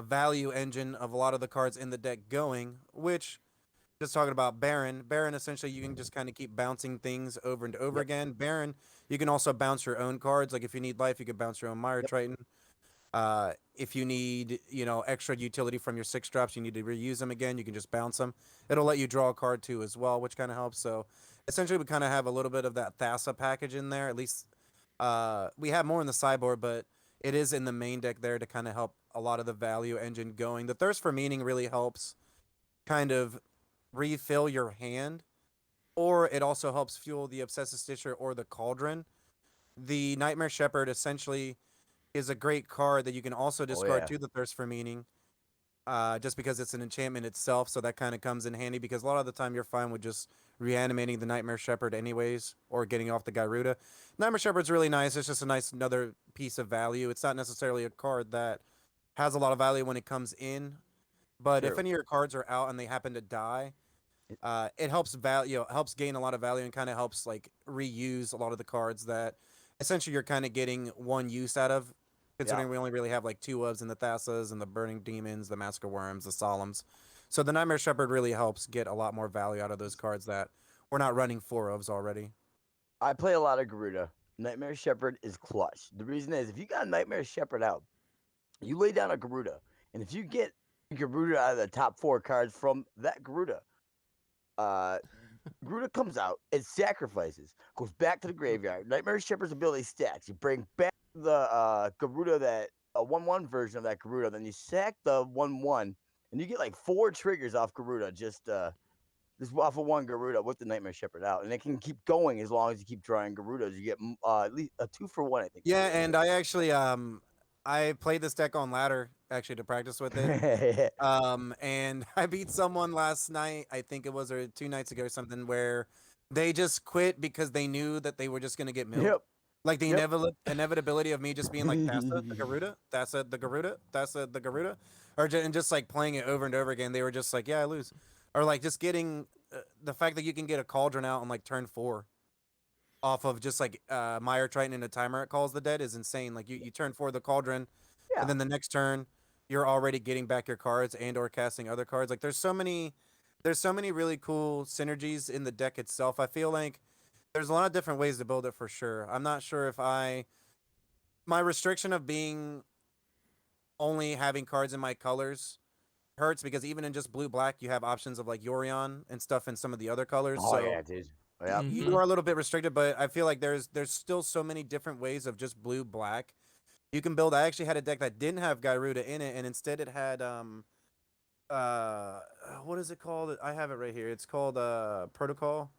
value engine of a lot of the cards in the deck going, which, just talking about Baron, essentially you can just kind of keep bouncing things over and over again. Baron, you can also bounce your own cards. Like if you need life, you can bounce your own Mire Triton. If you need, extra utility from your 6-drops, you need to reuse them again, you can just bounce them. It'll let you draw a card too as well, which kind of helps. So essentially we kind of have a little bit of that Thassa package in there. At least we have more in the sideboard, but it is in the main deck there to kind of help a lot of the value engine going. The Thirst for Meaning really helps kind of refill your hand, or it also helps fuel the Obsessive Stitcher or the Cauldron. The Nightmare Shepherd essentially is a great card that you can also discard to the Thirst for Meaning, just because it's an enchantment itself, so that kind of comes in handy, because a lot of the time you're fine with just reanimating the Nightmare Shepherd anyways, or getting off the Garuda. Nightmare Shepherd's really nice. It's just a nice another piece of value. It's not necessarily a card that has a lot of value when it comes in, but if any of your cards are out and they happen to die, it helps helps gain a lot of value and kind of helps like reuse a lot of the cards that essentially you're kind of getting one use out of, considering we only really have like 2 ofs in the Thassas and the Burning Demons, the Massacre Worms, the Solemns. So the Nightmare Shepherd really helps get a lot more value out of those cards that we're not running 4 ofs already. I play a lot of Garuda. Nightmare Shepherd is clutch. The reason is if you got a Nightmare Shepherd out, you lay down a Garuda, and if you get Garuda out of the top 4 cards from that Garuda, Garuda comes out, it sacrifices, goes back to the graveyard. Nightmare Shepherd's ability stacks. You bring back the Garuda, that a 1/1 version of that Garuda, then you sack the 1/1, and you get like 4 triggers off Garuda, just off of 1 Garuda with the Nightmare Shepherd out, and it can keep going as long as you keep drawing Garudas. You get at least a 2-for-1, I think. Yeah, and I actually I played this deck on ladder actually to practice with it. And I beat someone last night, I think it was, or 2 nights ago or something, where they just quit because they knew that they were just gonna get milled. Yep. Like the Yep. inevitability of me just being like Thassa the Garuda, Thassa the Garuda, Thassa the Garuda, and just like playing it over and over again. They were just like, yeah, I lose, or like just getting the fact that you can get a cauldron out on like turn 4 off of just like Meyer Triton and a timer it calls the dead is insane. Like you turn 4 the cauldron, Yeah. and then the next turn you're already getting back your cards and or casting other cards. Like there's so many really cool synergies in the deck itself. I feel like there's a lot of different ways to build it for sure. I'm not sure if my restriction of being only having cards in my colors hurts because even in just blue black you have options of like Yorion and stuff in some of the other colors. Oh So yeah, dude. Yeah. you are a little bit restricted, but I feel like there's still so many different ways of just blue black you can build. I actually had a deck that didn't have Garuda in it, and instead it had what is it called? I have it right here. It's called Protocol.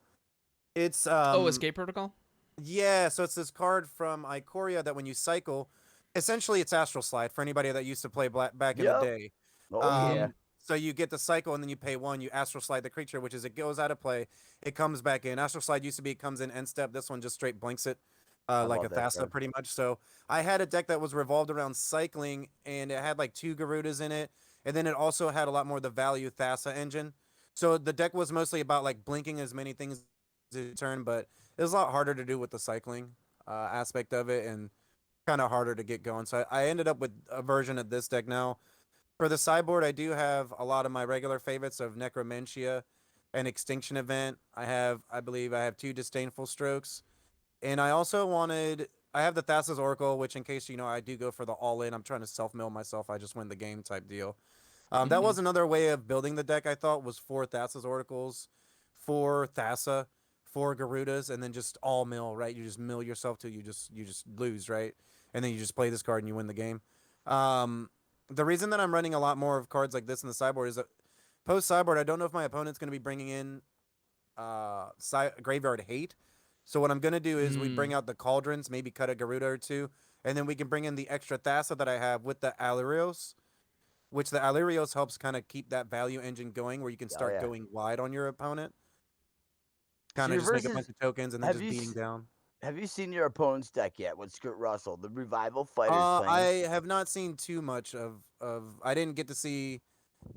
It's Escape Protocol. Yeah, so it's this card from Ikoria that when you cycle, essentially it's Astral Slide for anybody that used to play back in the day. Oh yeah. So you get the cycle and then you pay 1, you Astral Slide the creature, which is it goes out of play, it comes back in. Astral Slide used to be it comes in end step. This one just straight blinks it. Like a Thassa pretty much. So I had a deck that was revolved around cycling and it had like 2 Garudas in it. And then it also had a lot more of the value Thassa engine. So the deck was mostly about like blinking as many things as a turn, but it was a lot harder to do with the cycling aspect of it and kind of harder to get going. So I ended up with a version of this deck now. For the sideboard, I do have a lot of my regular favorites of Necromentia and Extinction Event. I believe I have 2 Disdainful Strokes. And I also I have the Thassa's Oracle, which in case you know, I do go for the all-in. I'm trying to self-mill myself. I just win the game type deal. That was another way of building the deck, I thought, was 4 Thassa's Oracles, 4 Thassa, 4 Garudas, and then just all mill, right? You just mill yourself till you just lose, right? And then you just play this card and you win the game. The reason that I'm running a lot more of cards like this in the sideboard is that post-sideboard, I don't know if my opponent's going to be bringing in Graveyard Hate. So what I'm going to do is we bring out the Cauldrons, maybe cut a Garuda or 2, and then we can bring in the extra Thassa that I have with the Alirios, which the Alirios helps kind of keep that value engine going where you can start going wide on your opponent. Kind of just make a bunch of tokens and then just beating down. Have you seen your opponent's deck yet with Skirt Russell, the Revival Fighters playing? I have not seen too much of. I didn't get to see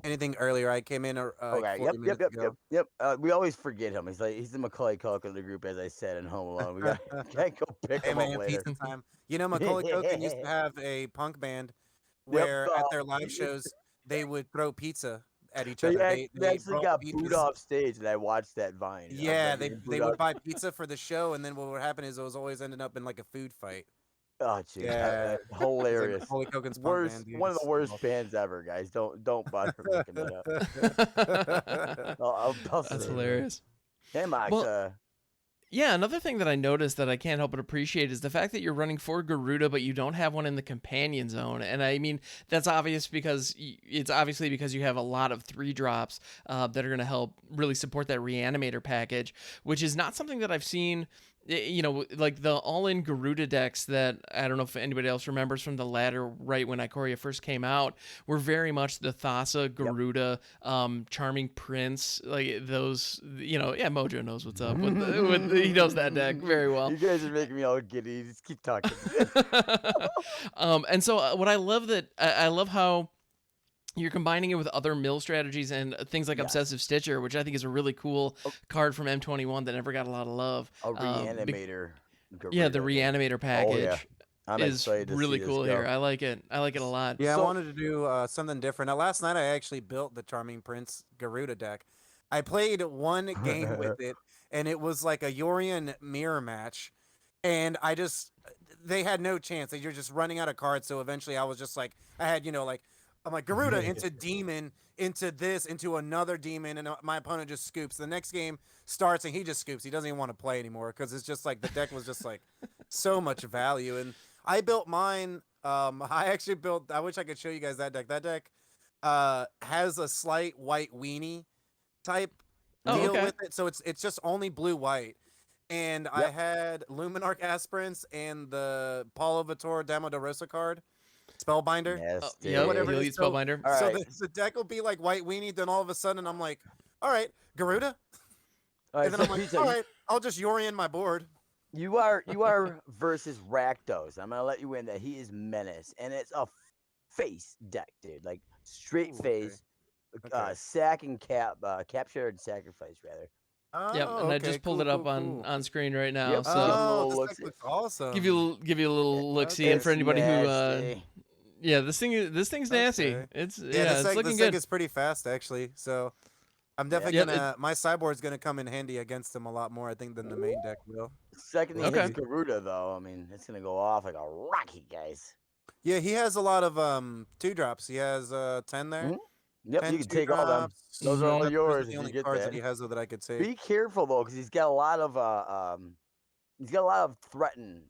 anything earlier. I came in Okay. 40 minutes ago. Yep. We always forget him. He's the Macaulay Culkin of the group, as I said in Home Alone. We gotta go pick him up later. Pizza time. You know, Macaulay Culkin used to have a punk band where at their live shows they would throw pizza at each other. They actually got booed off stage, and I watched that Vine. Yeah, they would buy pizza for the show, and then what would happen is it was always ending up in like a food fight. Oh, geez. Yeah, hilarious. Macaulay Culkin's worst, one of the worst bands ever, guys. Don't bother looking that up. That's hilarious. Hey, Max. Well, yeah, another thing that I noticed that I can't help but appreciate is the fact that you're running 4 Garuda, but you don't have one in the companion zone. And I mean, that's obvious because it's obviously because you have a lot of 3-drops that are going to help really support that Reanimator package, which is not something that I've seen. You know, like the all-in Garuda decks that I don't know if anybody else remembers from the ladder right when Ikoria first came out were very much the Thassa, Garuda, Charming Prince, like those, you know, yeah, Mojo knows what's up. He knows that deck very well. You guys are making me all giddy. Just keep talking. And so what I love I love how you're combining it with other mill strategies and things like Obsessive Stitcher, which I think is a really cool card from M21 that never got a lot of love. A Reanimator. Yeah, the Reanimator package is really cool here. Go. I like it. I like it a lot. Yeah, I wanted to do something different. Now, last night I actually built the Charming Prince Garuda deck. I played 1 game with it, and it was like a Yorion mirror match. And they had no chance. They were just running out of cards. So eventually I was just like, I'm like, Garuda into demon, into this, into another demon, and my opponent just scoops. The next game starts, and he just scoops. He doesn't even want to play anymore because it's just like the deck was just like so much value. And I built mine. I wish I could show you guys that deck. That deck has a slight white weenie type deal with it. So it's just only blue-white. And I had Luminarch Aspirants and the Paulo Vitor Damo de Rosa card. Spellbinder. Nasty. Yep, Whatever he'll it is. eat Spellbinder. All So right. the deck will be like White Weenie, then all of a sudden I'm like, all right, Garuda. All right, And then so I'm like, Pizza, all right, I'll just Yorian my board. you are versus Rakdos. I'm gonna let you win that. He is menace, and it's a face deck, dude. Like straight Ooh, okay. face, Okay. sack and capture and sacrifice rather. Oh, Yep, and I okay, just pulled cool, it up cool, on cool. on screen right now. Yep. So little Oh, this looks- deck looks awesome. give you a little look see, okay. and for anybody who nasty. yeah, this thing's nasty. Okay. It's this it's looking deck good. is pretty fast actually. So I'm definitely Yep, gonna my sideboard's gonna come in handy against him a lot more, I think, than the main deck will. Second he Okay. hits Garuda, though, I mean, it's gonna go off like a rocket, guys. Yeah, he has a lot of 2-drops. He has 10 there. Mhm. Yep, 10 you can take all them. 2-drops. Those are all Those yours the if only you get cards that. that he has that I could take. Be careful though, because he's got a lot of threaten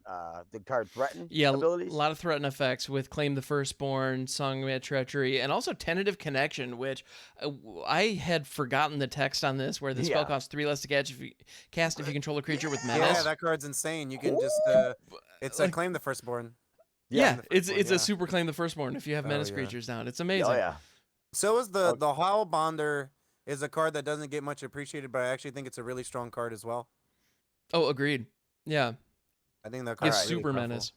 the card threaten Yeah, a abilities. lot of threaten effects with Claim the Firstborn, Song of Treachery, and also Tentative Connection, which I had forgotten the text on this, where the spell Yeah. costs 3 less to cast if you control a creature with menace. Yeah, that card's insane. You can just it's like- Claim the Firstborn. Yeah, the it's Firstborn, a super Claim the Firstborn if you have Oh, menace yeah. creatures down. It's amazing. Oh yeah. So is the Howl Bonder is a card that doesn't get much appreciated, but I actually think it's a really strong card as well. Oh, agreed. Yeah, I think that it's card's really super powerful. menace.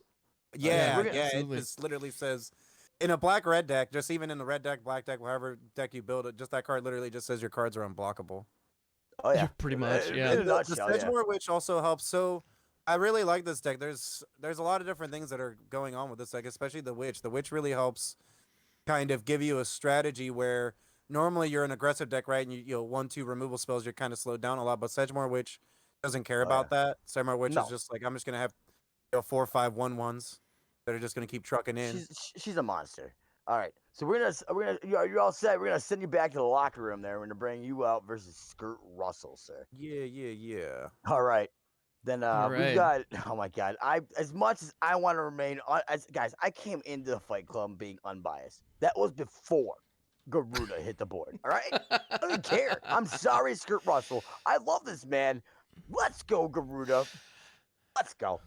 Yeah, we're gonna- yeah. It Absolutely. just literally says in a black-red deck, just even in the red deck, black deck, whatever deck you build it, just that card literally just says your cards are unblockable. Oh yeah. Pretty much, In yeah. a The nutshell, yeah. Sedgemoor Witch also helps. So I really like this deck. There's a lot of different things that are going on with this deck, especially the Witch. The Witch really helps kind of give you a strategy where normally you're an aggressive deck, right? And you 1-2 removal spells, you're kind of slowed down a lot. But Sedgemoor Witch doesn't care Oh, about that. Sedgemoor Witch No. is just like, I'm just gonna have 4 or 5 1/1s that are just gonna keep trucking in. She's a monster. All right, so we're gonna you're all set. We're gonna send you back to the locker room there. We're gonna bring you out versus Skirt Russell, sir. Yeah. All right. Then All we've right. got. Oh my God! As much as I want to remain, guys, I came into the Fight Club being unbiased. That was before Garuda hit the board. All right, I don't care. I'm sorry, Skirt Russell. I love this man. Let's go, Garuda. Let's go.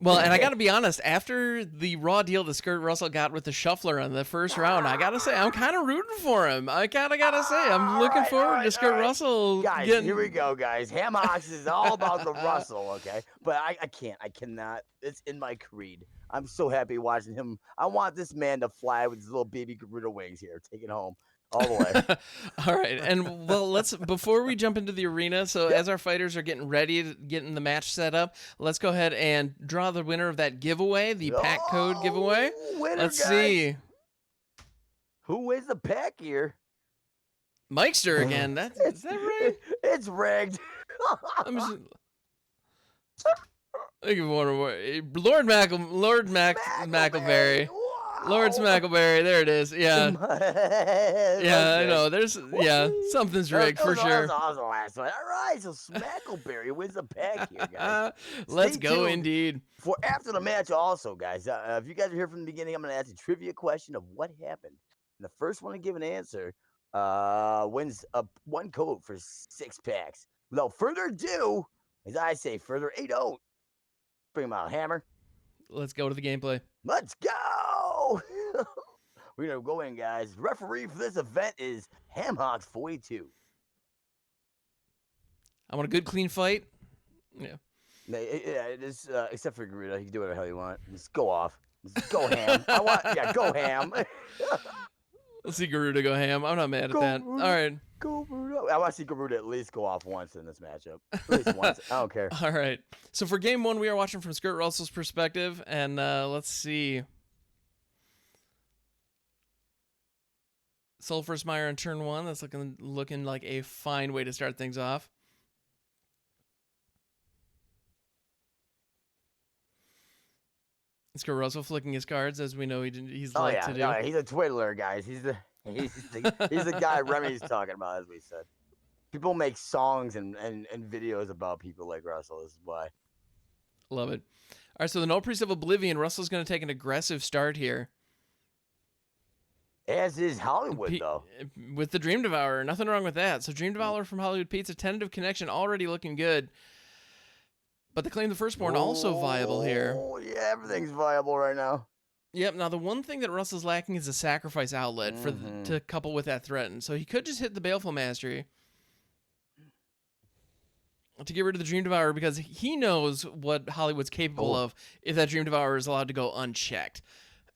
Well, and I got to be honest, after the raw deal that Skirt Russell got with the Shuffler on the first round, I got to say, I'm kind of rooting for him. I kind of got to say, I'm looking forward to Skirt Russell Guys, getting... here we go, guys. Hamox is all about the Russell, okay? But I cannot. It's in my creed. I'm so happy watching him. I want this man to fly with his little baby Garuda wings here, take it home all the way. All right, and well, before we jump into the arena, so as our fighters are getting ready to getting the match set up, let's go ahead and draw the winner of that giveaway, the pack code giveaway. Winner, Let's guys. see. Who wins the pack here? Mikester again. Is that right? It's rigged. I'm just... I give one more. Lord Mackleberry. Lord Smackleberry, there it is. Yeah. Yeah, I know. Something's rigged for sure. That was the last one. All right, so Smackleberry wins the pack here, guys. Let's Stay go, tuned indeed. For after the match, also, guys. If you guys are here from the beginning, I'm going to ask a trivia question of what happened. And the first one to give an answer wins one code for 6 packs. Without further ado, as I say, further ado, bring him out, Hammer. Let's go to the gameplay. Let's go. We're going to go in, guys. Referee for this event is Hamhawks 42. I want a good, clean fight. Yeah. Yeah, it is, except for Garuda. You can do whatever the hell you want. Just go off. Just go ham. Go ham. Let's see Garuda go ham. I'm not mad at that. Garuda. All right. Garuda. I want to see Garuda at least go off once in this matchup. At least once. I don't care. All right. So for game 1, we are watching from Skirt Russell's perspective, and let's see. Sulphurous Mire on turn 1. That's looking like a fine way to start things off. Skirt Russell flicking his cards, as we know he's to do. No, he's a twiddler, guys. He's the guy Remy's talking about, as we said. People make songs and videos about people like Russell. This is why. Love it. All right, so the No Priest of Oblivion. Russell's going to take an aggressive start here. As is Hollywood, though. With the Dream Devourer. Nothing wrong with that. So Dream Devourer from Hollywood Pizza. Tentative Connection already looking good. But the Claim the Firstborn also viable here. Oh, yeah, everything's viable right now. Yep. Now the one thing that Russell's lacking is a sacrifice outlet to couple with that threaten. So he could just hit the Baleful Mastery to get rid of the Dream Devourer because he knows what Hollywood's capable of if that Dream Devourer is allowed to go unchecked.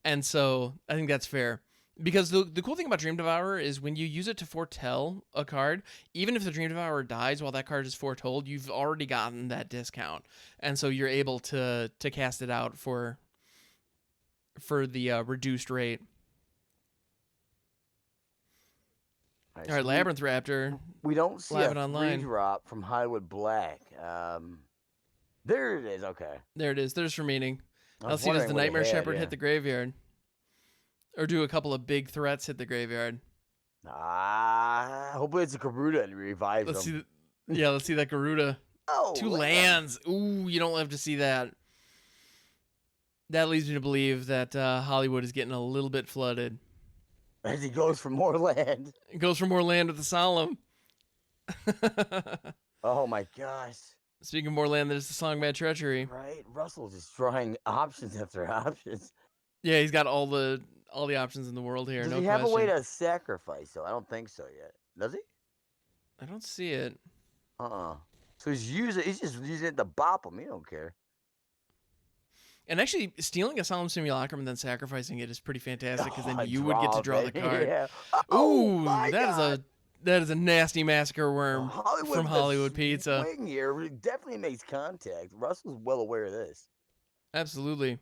And so I think that's fair. Because the cool thing about Dream Devourer is when you use it to foretell a card, even if the Dream Devourer dies while that card is foretold, you've already gotten that discount. And so you're able to cast it out for the reduced rate. All right, Labyrinth Raptor. We don't see a online. 3-drop from Hollywood Black. There it is. Okay. There it is. There's for meaning. Let's see, does the Nightmare Shepherd hit the graveyard? Or do a couple of big threats hit the graveyard? Hopefully it's a Garuda and revives let's them. Let's see that Garuda. Oh, 2 lands. Ooh, you don't have to see that. That leads me to believe that Hollywood is getting a little bit flooded. As he goes for more land. It goes for more land with the Solemn. Oh my gosh. Speaking of more land, there's the Songbad Treachery. Right? Russell's just trying options after options. Yeah, he's got all the options in the world here. Does no he have question. a way to sacrifice though? I don't think so yet. Does he? I don't see it. So he's just using it to bop him. He don't care. And actually, stealing a Solemn Simulacrum and then sacrificing it is pretty fantastic because then you would get to draw the card. Yeah. Ooh, that is a nasty Massacre Worm from Hollywood Pizza. Swing here definitely makes contact. Russell's well aware of this. Absolutely.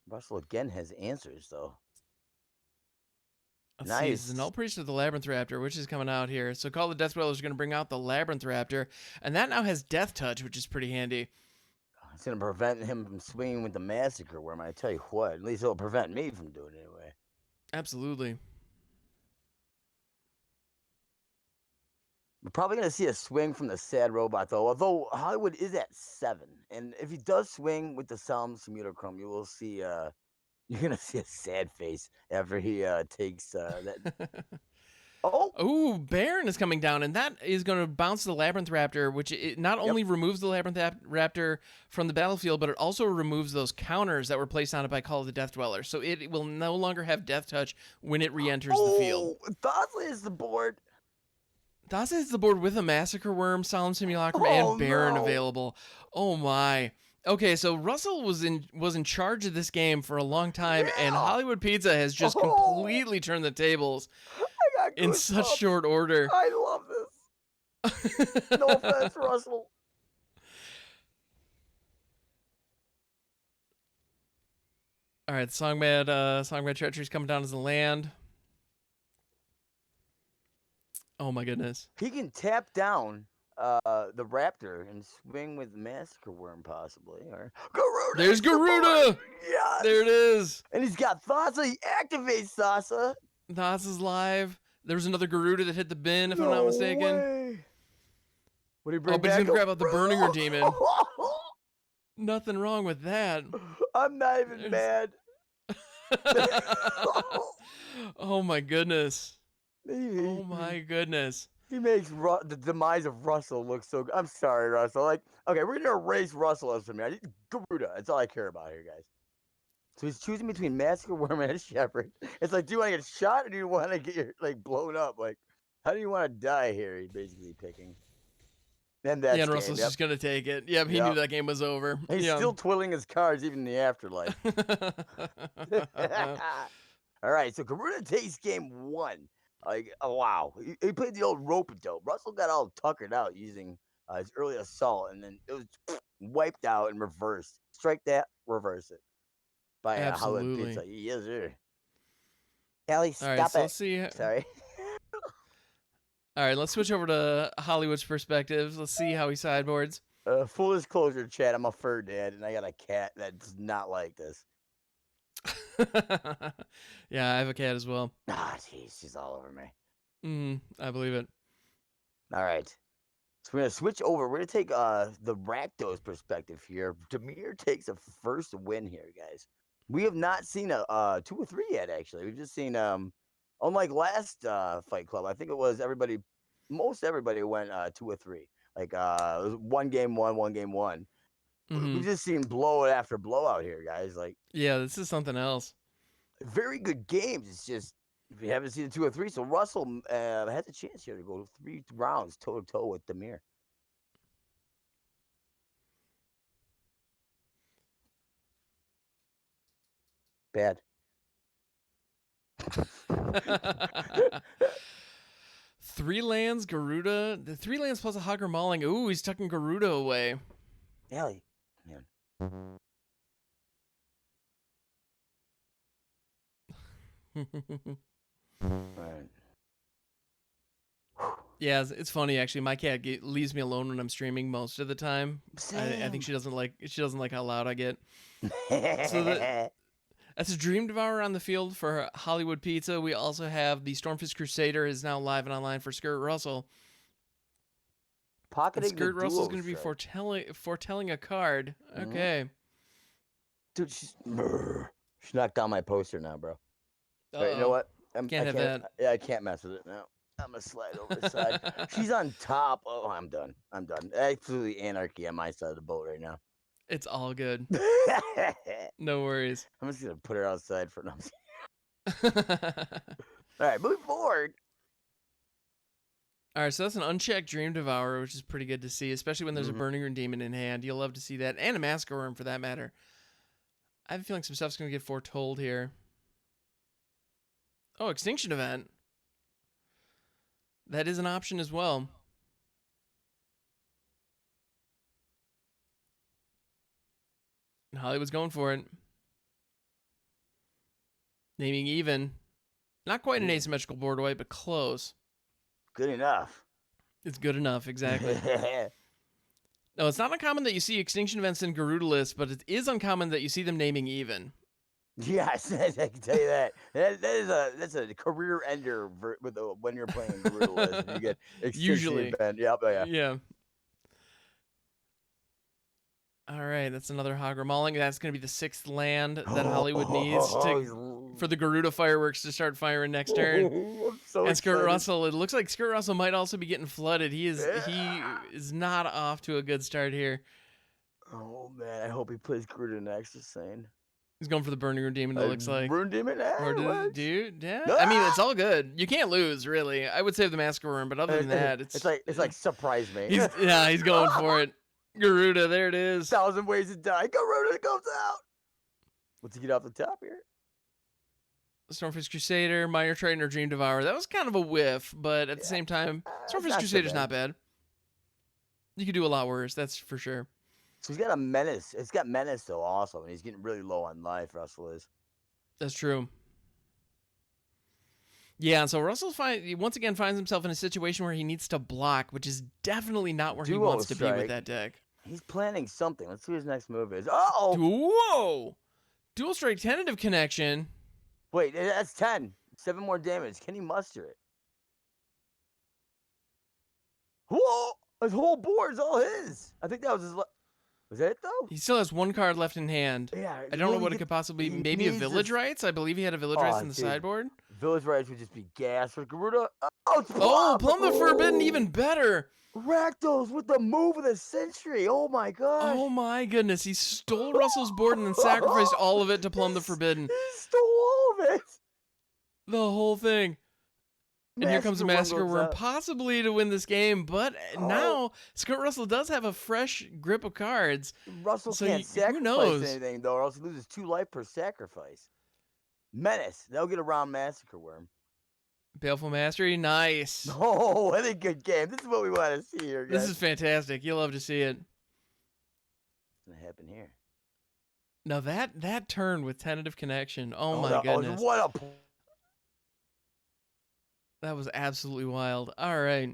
Russell again has answers though. Let's see, this is the Null Priest of the Labyrinth Raptor, which is coming out here. So Call of the Death Dwellers is going to bring out the Labyrinth Raptor, and that now has Death Touch, which is pretty handy. It's going to prevent him from swinging with the Massacre Worm. I tell you what, at least it'll prevent me from doing it anyway. Absolutely. We're probably going to see a swing from the Sad Robot, though. Although Hollywood is at 7, and if he does swing with the Solemn Simulacrum, you will see. You're going to see a sad face after he takes that. Oh, Baron is coming down, and that is going to bounce the Labyrinth Raptor, which it not only removes the Labyrinth Raptor from the battlefield, but it also removes those counters that were placed on it by Call of the Death Dweller. So it will no longer have Death Touch when it re-enters the field. Thasla is the board. Thasla is the board with a Massacre Worm, Solemn Simulacrum, and Baron available. Oh my. Okay, so Russell was in charge of this game for a long time, and Hollywood Pizza has just completely turned the tables in such short order. I love this. No offense, Russell. All right, Songbad Treachery's coming down as a land. Oh my goodness. He can tap down the Raptor and swing with Massacre Worm possibly. Or Garuda. There's Garuda. Yes. There it is. And he's got Thassa. He activates Thassa. Thassa's live. There was another Garuda that hit the bin, if I'm not mistaken. Way. What do you bring but back? he's gonna grab out the Burninger Demon. Nothing wrong with that. I'm not even mad. Oh my goodness. Oh my goodness. He makes the demise of Russell look so good. I'm sorry, Russell. Like, okay, we're gonna erase Russell as for me. Garuda. That's all I care about here, guys. So he's choosing between Massacre Worm and a Shepherd. It's like, do you want to get shot or do you want to get your blown up? Like, how do you want to die here? He's basically picking. And that's and Russell's just gonna take it. Yep, he knew that game was over. He's still twiddling his cards even in the afterlife. All right, so Garuda takes game 1. Like, oh wow, he played the old rope-a-dope. Russell got all tuckered out using his early assault, and then it was wiped out and reversed. Strike that, reverse it. By Hollywood Pizza. Yes, sir. Allie, stop it. Let's see. Sorry. All right, let's switch over to Hollywood's perspectives. Let's see how he sideboards. Full disclosure, chat, I'm a fur dad, and I got a cat that does not like this. Yeah, I have a cat as well. Ah, jeez, she's all over me. I believe it. All right. So we're going to switch over. We're going to take the Rakdos perspective here. Demir takes a first win here, guys. We have not seen a 2 or 3 yet, actually. We've just seen, unlike last Fight Club, I think it was most everybody went 2 or 3. Like, it was 1 game 1, 1 game 1. We've just seen blowout after blowout here, guys. Like, yeah, this is something else. Very good games. It's just we haven't seen the 2 or 3. So Russell has a chance here to go 3 rounds toe to toe with Demir. Bad. 3 lands, Garuda. The 3 lands plus a Hogger Mauling. Ooh, he's tucking Garuda away. Yeah, man. Right. Yeah, it's funny actually. My cat leaves me alone when I'm streaming most of the time. I think she doesn't like how loud I get. So that's a Dream Devourer on the field for Hollywood Pizza. We also have the Stormfist Crusader is now live and online for Skirt Russell. Pocketing Skirt Russell's going to be foretelling a card. Okay. Dude, she knocked down my poster now, bro. But you know what? Can't have that. Yeah, I can't mess with it now. I'm gonna slide over the side. She's on top. Oh, I'm done. Absolutely anarchy on my side of the boat right now. It's all good. No worries. I'm just gonna put her outside for now. All right, moving forward. All right, so that's an unchecked Dream Devourer, which is pretty good to see, especially when there's a Burning Room Demon in hand. You'll love to see that, and a Massacre Worm for that matter. I have a feeling some stuff's gonna get foretold here. Oh, Extinction Event. That is an option as well. And Hollywood's going for it. Naming even. Not quite an asymmetrical board weight, but close. Good enough. It's good enough, exactly. No, it's not uncommon that you see Extinction Events in Garuda lists, but it is uncommon that you see them naming even. Yes, I can tell you that. That's a career ender when you're playing Garuda list. You get Usually. Event. Yep, Yeah. All right, that's another Hogger Mauling. That's going to be the 6th land that Hollywood needs for the Garuda fireworks to start firing next turn. I'm so And Skirt excited. Russell, it looks like Skirt Russell might also be getting flooded. He is not off to a good start here. Oh man, I hope he plays Garuda next. Just saying. He's going for the Burning Room Demon, it looks like. Burning Demon? Dude, yeah. I mean, it's all good. You can't lose, really. I would save the Massacre Worm, but other than that, it's like surprise me. He's going for it. Garuda, there it is. 1,000 ways to die. Garuda comes out. Let's get off the top here. Stormfist Crusader, Minor Triton, or Dream Devourer. That was kind of a whiff, but at the same time, Stormfist Crusader's not bad. You could do a lot worse, that's for sure. So he's got a menace. It's got menace though, also, and he's getting really low on life. Russell is. That's true. Yeah, so Russell once again finds himself in a situation where he needs to block, which is definitely not where he wants to be with that deck. He's planning something. Let's see what his next move is. Oh! Whoa! Dual Strike Tentative Connection. Wait, that's 10. 7 more damage. Can he muster it? Whoa! His whole board's all his. I think that was his... Was that it, though? He still has 1 card left in hand. Yeah. I don't know what it could possibly be. Maybe a Village Rites? I believe he had a Village Rites in the sideboard. Village Rites would just be gas for Garuda. Oh, it's Plum! Oh, Plum the Forbidden, even better. Rakdos with the move of the century. Oh, my God. Oh, my goodness. He stole Russell's board and then sacrificed all of it to Plum the Forbidden. He stole all of it. The whole thing. And here comes Massacre Worm, possibly to win this game, but now Skirt Russell does have a fresh grip of cards. Russell can't sacrifice anything, though, or else he loses 2 life per sacrifice. Menace. They'll get around Massacre Worm. Baleful Mastery, nice. Oh, what a good game. This is what we want to see here, guys. This is fantastic. You'll love to see it. What's going to happen here? Now that turn with Tentative Connection, oh my goodness. What a... That was absolutely wild. All right.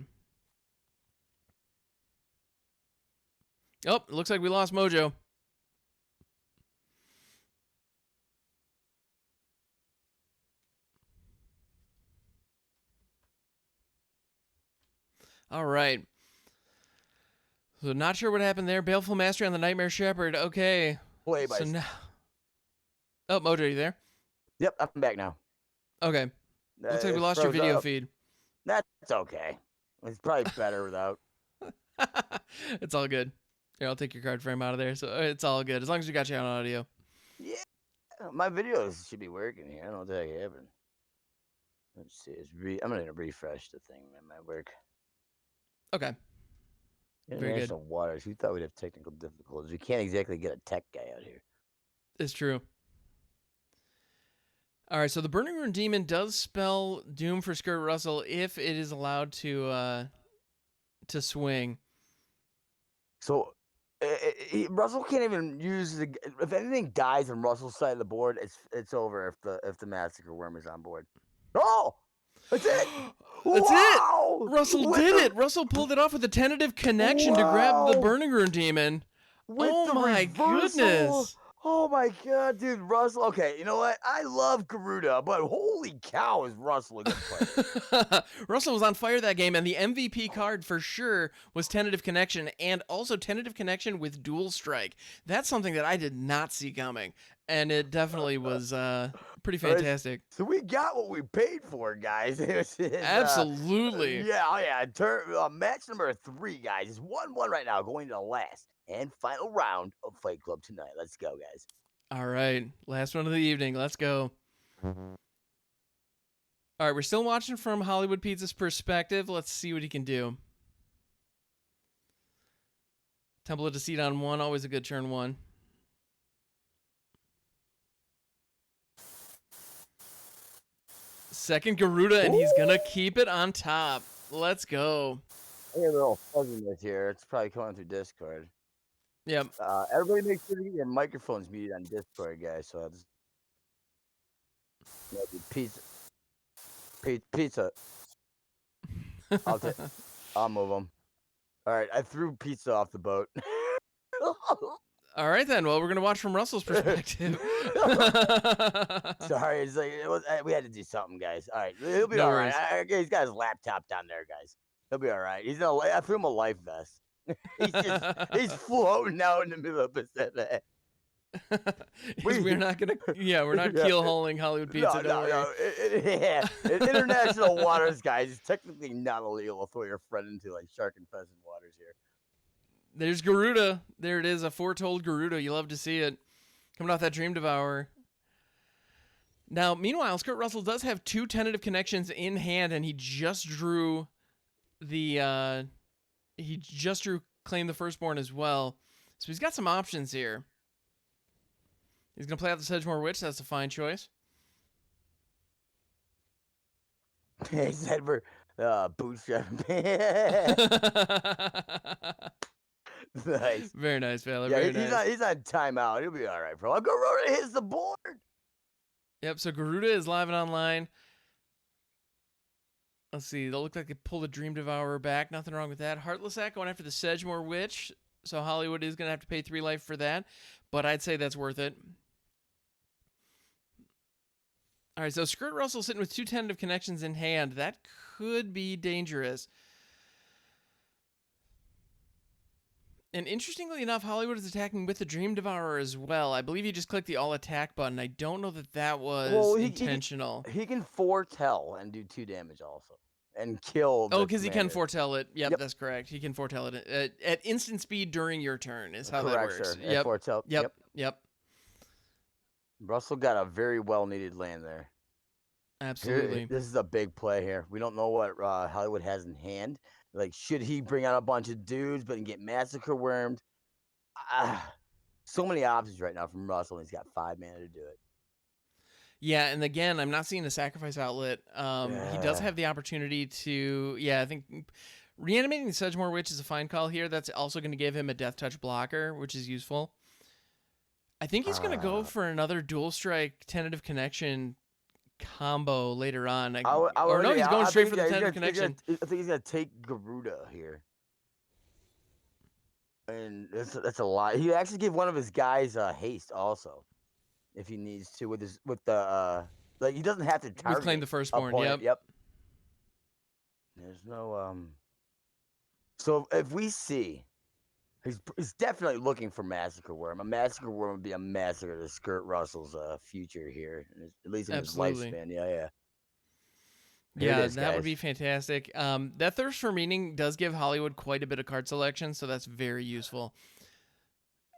Oh, it looks like we lost Mojo. All right. So not sure what happened there. Baleful Mastery on the Nightmare Shepherd. Okay. So now... Oh, Mojo, are you there? Yep, I'm back now. Okay. Looks like we lost your video feed. That's okay. It's probably better without. It's all good. Here, I'll take your card frame out of there, so it's all good as long as you got you on audio. Yeah, my videos should be working here. I don't know what the heck happened. Let's see. I'm gonna refresh the thing. That might work. Okay. Very good. International waters. Who thought we'd have technical difficulties? We can't exactly get a tech guy out here. It's true. All right, so the Burning Rune Demon does spell doom for Skirt Russell if it is allowed to swing. So Russell can't even use the. If anything dies on Russell's side of the board, it's over. If the Massacre Worm is on board. Oh, that's it. That's wow! it. Russell did it. Russell pulled it off with a tentative connection to grab the Burning Rune Demon. Oh my goodness. Oh my god, dude, Russell. Okay, you know what? I love Garuda, but holy cow, is Russell a good player? Russell was on fire that game, and the MVP card for sure was Tentative Connection, and also Tentative Connection with Dual Strike. That's something that I did not see coming, and it definitely was pretty fantastic. So we got what we paid for, guys. Absolutely. Yeah. Match number 3, guys. It's 1-1 right now, going to the last and final round of Fight Club tonight. Let's go, guys. All right, last one of the evening. Let's go. All right, we're still watching from Hollywood Pizza's perspective. Let's see what he can do. Temple of Deceit on 1, always a good turn 1. Second Garuda, and he's going to keep it on top. Let's go. I hear a little fuzziness here. It's probably coming through Discord. Yep. Everybody make sure to get your microphones muted on Discord, guys. So I'll just pizza. I'll move them. All right, I threw pizza off the boat. All right then. Well, we're gonna watch from Russell's perspective. Sorry, we had to do something, guys. All right, he'll be No all worries. right. He's got his laptop down there, guys. He'll be all right. I threw him a life vest. he's floating out in the middle of the Pacific. We're not keel hauling Hollywood Pizza. No. International waters, guys. It's technically not illegal to throw your friend into like shark infested waters here. There's Garuda. There it is, a foretold Garuda. You love to see it. Coming off that Dream Devourer. Now, meanwhile, Skirt Russell does have 2 tentative connections in hand, and he just drew Claim the Firstborn as well. So he's got some options here. He's going to play out the Sedgemoor Witch. That's a fine choice. He said we're bootstrapping. Nice. Very nice, Valor. Yeah, Very nice. He's on timeout. He'll be all right, bro. Garuda hits the board. Yep, so Garuda is live and online. Let's see. They'll look like they pulled a Dream Devourer back. Nothing wrong with that. Heartless Act going after the Sedgemoor Witch. So Hollywood is going to have to pay 3 life for that. But I'd say that's worth it. All right, so Skirt Russell sitting with 2 tentative connections in hand. That could be dangerous. And interestingly enough, Hollywood is attacking with the Dream Devourer as well. I believe he just clicked the all attack button. I don't know that was intentional. He can foretell and do 2 damage also. And kill. Oh, because he can foretell it. Yep, that's correct. He can foretell it at instant speed during your turn is how that works. Sir. Yep. Foretell. Yep. Russell got a very well-needed land there. Absolutely. This is a big play here. We don't know what Hollywood has in hand. Like, should he bring out a bunch of dudes but get Massacre Wormed? So many options right now from Russell, and he's got 5 mana to do it. Yeah, and again, I'm not seeing a sacrifice outlet. He does have the opportunity to, I think reanimating the Sedgemoor Witch is a fine call here. That's also going to give him a Death Touch blocker, which is useful. I think he's going to go for another Dual Strike Tentative Connection combo later on. He's going straight for the Tentative Connection. I think he's going to take Garuda here. And that's a lot. He actually gave one of his guys haste also. If he needs to, he doesn't have to target. Claim the Firstborn. Yep. There's no So if we see, he's definitely looking for Massacre Worm. A Massacre Worm would be a massacre to Skirt Russell's future here, at least in his lifespan. Yeah. That would be fantastic. That Thirst for Meaning does give Hollywood quite a bit of card selection, so that's very useful.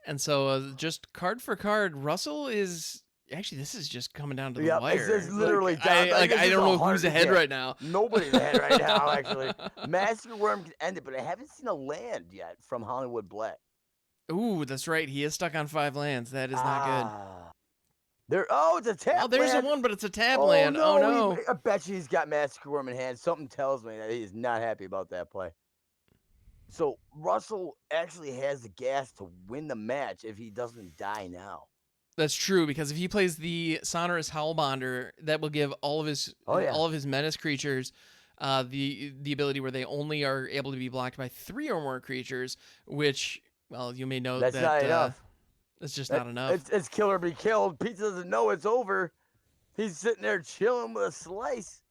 And so just card for card, Russell is actually, this is just coming down to the Yep, wire. it's literally down. I don't know who's ahead right now. Nobody's ahead right now, actually. Master Worm can end it, but I haven't seen a land yet from Hollywood Black. Ooh, that's right. He is stuck on 5 lands. That is not good. It's a tap. Oh, there's land. a 1, but it's a tab land. Oh no! I bet you he's got Master Worm in hand. Something tells me that he is not happy about that play. So Russell actually has the gas to win the match if he doesn't die now. That's true, because if he plays the Sonorous Howlbonder, that will give all of his menace creatures the ability where they only are able to be blocked by 3 or more creatures, which, well, you may know that's not enough. It's just not enough. It's kill or be killed. Pizza doesn't know it's over. He's sitting there chilling with a slice.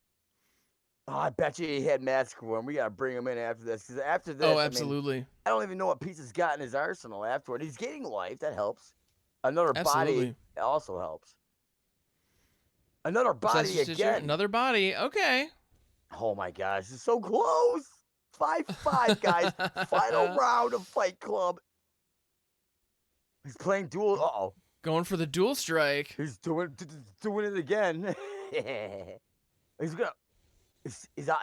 Oh, I bet you he had Master Worm. We gotta bring him in after this, because after this, Oh, absolutely. I don't even know what Pizza's got in his arsenal afterward. He's gaining life. That helps. Another body also helps. Another body again. Another body. Okay. Oh my gosh, it's so close. 5-5, guys. Final round of Fight Club. He's playing dual. Uh-oh. Going for the dual strike. He's doing it again. He's gonna.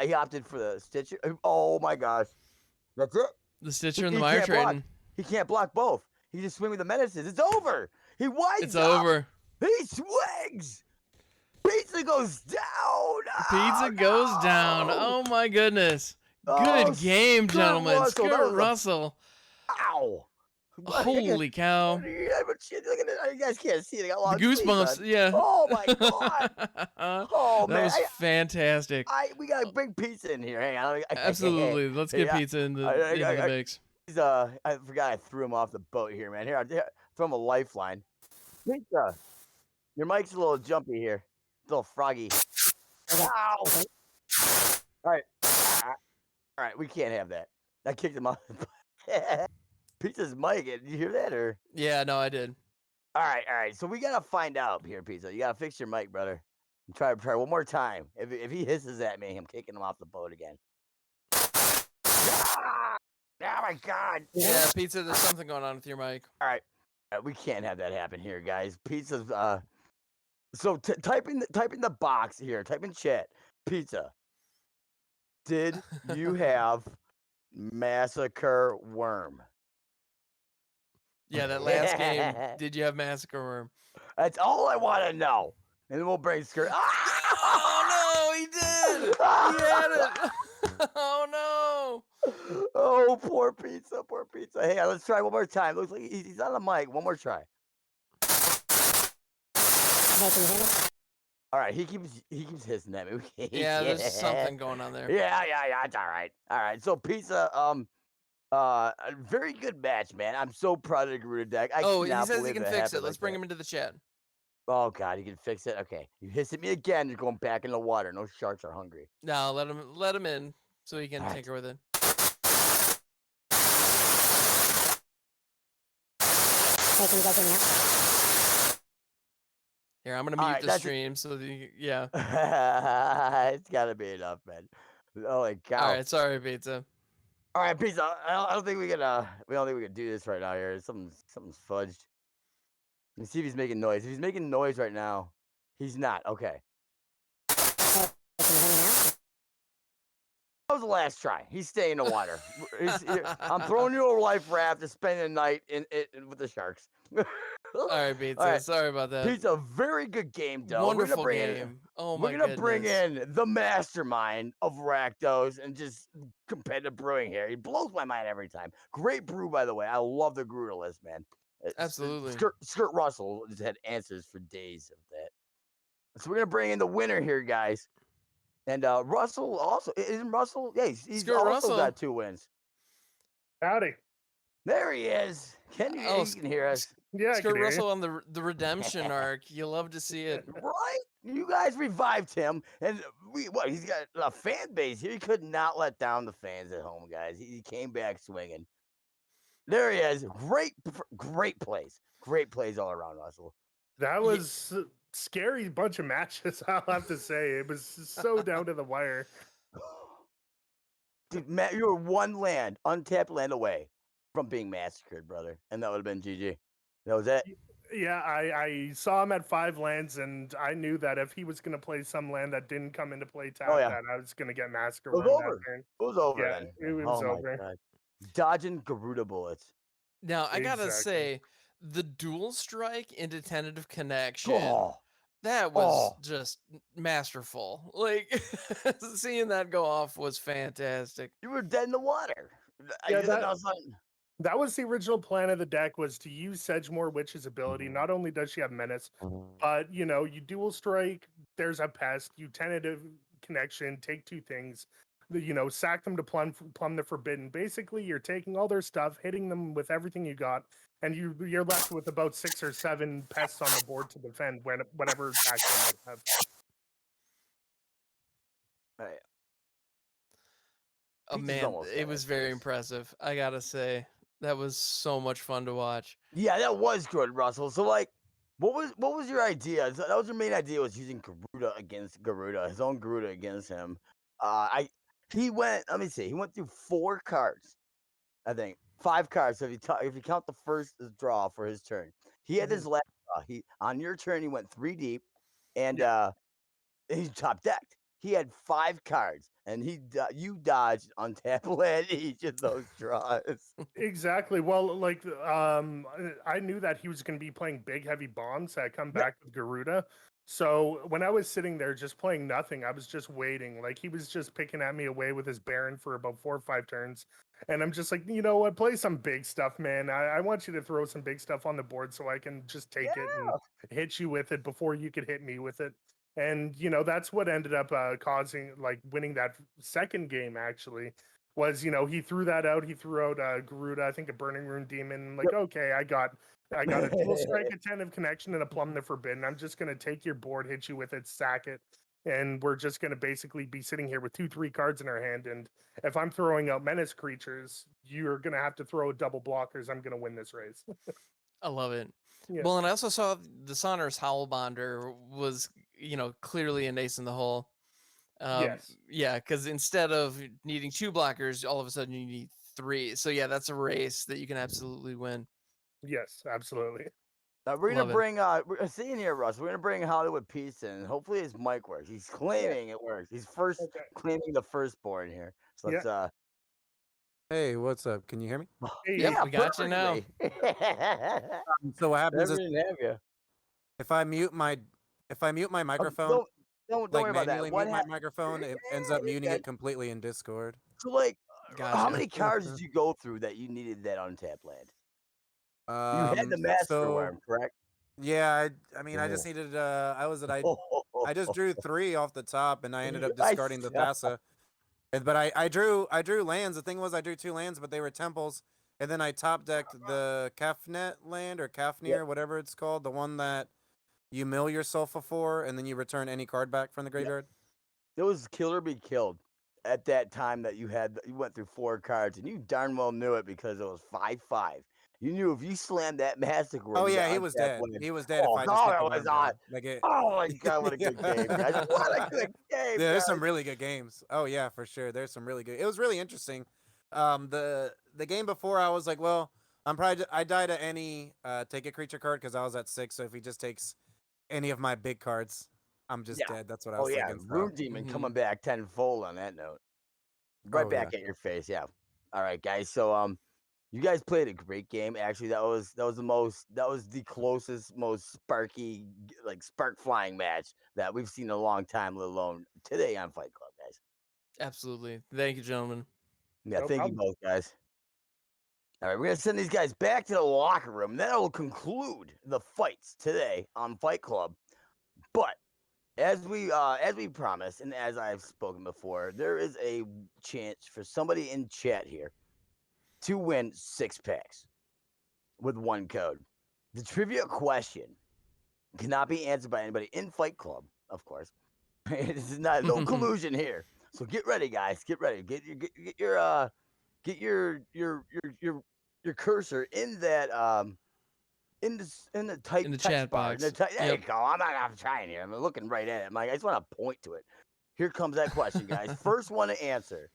He opted for the Stitcher. Oh my gosh. That's it. The Stitcher and the Mire Trading. He can't block both. He just swing with the menaces. It's over. He winds It's up. over. He swings. Pizza goes down. Pizza goes down. Oh my goodness. Good game, gentlemen. Skirt Russell. Ow. Holy cow. Yeah, but shit, look at it. You guys can't see it. I got a lot The goosebumps, yeah. Oh my god. Oh man. That was fantastic. We gotta bring pizza in here. Hang on. Absolutely. Let's get pizza in the mix. I forgot I threw him off the boat here, man. Here, throw him a lifeline. Pizza. Your mic's a little jumpy here. It's a little froggy. Ow. All right, we can't have that. I kicked him off. Pizza's mic. Did you hear that, or? Yeah, no, I did. All right. So we gotta find out here, Pizza. You gotta fix your mic, brother. Try one more time. If he hisses at me, I'm kicking him off the boat again. Ah! Oh my god. Yeah, Pizza, there's something going on with your mic. All right. We can't have that happen here, guys. Pizza's so type in the box here. Type in chat. Pizza. Did you have Massacre Worm? Yeah, that last game. Did you have Massacre Worm? That's all I want to know. And then we'll bring Skirt. Oh no, he did. He had it. Oh no. Oh, poor Pizza. Hey, let's try one more time. Looks like he's on the mic. One more try. All right, he keeps hissing at me. Yeah, there's something going on there. Yeah, it's all right. All right, so Pizza, a very good match, man. I'm so proud of the Garuda deck. He says he can fix it. Let's bring him into the chat. Oh God, he can fix it. Okay, you hiss at me again. You're going back in the water. No sharks are hungry. No, let him in so he can tinker with it. Hey, can you guys hear me now? Here, I'm gonna mute the stream so yeah. It's gotta be enough, man. Oh my God. All right, sorry, Pizza. All right, Pizza. I don't think we can. We don't think we can do this right now. Here, something's fudged. Let me see if he's making noise. If he's making noise right now, he's not. Okay. Hey, can you hear me now? That was the last try. He's staying in the water. I'm throwing you a life raft to spend the night in with the sharks. All right, Pizza. All right. Sorry about that. Pizza, very good game, though. Wonderful game. Oh my goodness. We're gonna bring in the mastermind of Rakdos and just competitive brewing here. He blows my mind every time. Great brew, by the way. I love the Garuda list, man. Absolutely. Skirt Russell just had answers for days of that. So we're gonna bring in the winner here, guys. And Russell also isn't Russell? Yeah, he's also got 2 wins. Howdy. There he is. Can you can hear us? Yeah, Skirt Russell on the redemption arc. You love to see it. Right? You guys revived him, and he's got a fan base here. He could not let down the fans at home, guys. He came back swinging. There he is. Great plays. Great plays all around, Russell. That was a scary bunch of matches, I'll have to say. It was so down to the wire. Dude, Matt, you were 1 land, untapped land away from being massacred, brother. And that would have been GG. That was it. Yeah, I saw him at 5 lands, and I knew that if he was going to play some land that didn't come into play Oh tap, yeah, that I was going to get it massacred was on that over. turn. It was over Yeah, then. it was Oh my over. god, dodging Garuda bullets. Now, I gotta Exactly. say, the dual strike into tentative connection, Oh, that was oh, just masterful. Like, seeing that go off was fantastic. you were dead in the water. Yeah, And then I was like, that was the original plan of the deck, was to use Sedgemoor Witch's ability. Not only does she have menace, but you dual strike, there's a pest, you tentative connection, take 2 things, sack them to plumb the forbidden. Basically, you're taking all their stuff, hitting them with everything you got, and you're left with about 6 or 7 pests on the board to defend whatever attack they might have. right. Oh Peach is man, almost it dead was after very this. impressive. I gotta say, that was so much fun to watch. Yeah, that was good, Russell. So like, what was your idea? So that was your main idea, was using Garuda against Garuda, his own Garuda against him. He went. Let me see. He went through 4 cards. I think 5 cards. So if you count the first draw for his turn, he had his last draw. He on your turn he went 3 deep, and he top decked. He had 5 cards, and you dodged untap land each of those draws. Exactly. Well, like, I knew that he was going to be playing big, heavy bombs that come Yep. back with Garuda. So when I was sitting there just playing nothing, I was just waiting. Like, he was just picking at me away with his Baron for about 4 or 5 turns. And I'm just like, you know what? Play some big stuff, man. I want you to throw some big stuff on the board so I can just take it and hit you with it before you could hit me with it. And, that's what ended up causing, like, winning that second game, actually. Was, he threw that out. He threw out Garuda, I think a Burning Rune Demon. I'm like, okay, I got a dual strike, attentive connection, and a plumb the forbidden. I'm just gonna take your board, hit you with it, sack it, and we're just gonna basically be sitting here with 2-3 cards in our hand. And if I'm throwing out menace creatures, you're gonna have to throw double blockers. I'm gonna win this race. I love it. Yeah. Well, and I also saw the Sonorous Howlbonder was, clearly an ace in the hole. Yes. Yeah, because instead of needing 2 blockers, all of a sudden you need 3. So yeah, that's a race that you can absolutely win. Yes, absolutely. Now we're gonna Love it. bring seeing here, Russ. We're gonna bring Hollywood Peace in. Hopefully his mic works. He's claiming it works. He's Okay. claiming the firstborn here. So let's Yeah. Hey, what's up? Can you hear me? Hey. Yep, yeah, we got you now. perfectly. So what happens Never is didn't have you. if I mute my microphone, Don't like worry about that. manually What mute my microphone, it ends up muting it completely in Discord. So like, how Gotcha. many cards did you go through that you needed that untapped land? You had the Master So Worm, correct? yeah, I mean, I Oh. just needed. I just drew 3 off the top, and I ended up discarding the saw- Thassa. But I drew lands. The thing was, I drew 2 lands, but they were temples. And then I top decked the Kafnet land or Kafnir, whatever it's called, the one that you mill yourself for, and then you return any card back from the graveyard. It was kill or be killed at that time that you went through 4 cards, and you darn well knew it because it was 5/5. You knew if you slammed that Master Worm, Oh you yeah, got he was untapped dead. land. He was dead if Oh I just hit god, the it was worm on. god. Like it. Oh my god, what a good game, guys! What a good game, Yeah, there's guys. some really good games. Oh yeah, for sure. There's some really good. It was really interesting. The game before, I was like, well, I died at any take a creature card because I was at 6. So if he just takes any of my big cards, I'm just dead. That's what I Oh was yeah, thinking. So. Rune Demon coming back tenfold on that note. Right Oh back yeah. at your face, yeah. All right, guys. So you guys played a great game. Actually, that was the closest, most sparky, like spark flying match that we've seen in a long time, let alone today on Fight Club, guys. Absolutely. Thank you, gentlemen. Yeah, No thank problem. you both, guys. All right, we're gonna send these guys back to the locker room. That will conclude the fights today on Fight Club. But as we promised, and as I've spoken before, there is a chance for somebody in chat here to win 6 packs with 1 code. The trivia question cannot be answered by anybody in Fight Club, of course. This is no collusion here. So get ready, guys. Get ready. Get your cursor in that in the In the text chat bar. box. There you Yep. go. I'm trying here. I'm looking right at it. I'm like, I just want to point to it. Here comes that question, guys. First one to answer.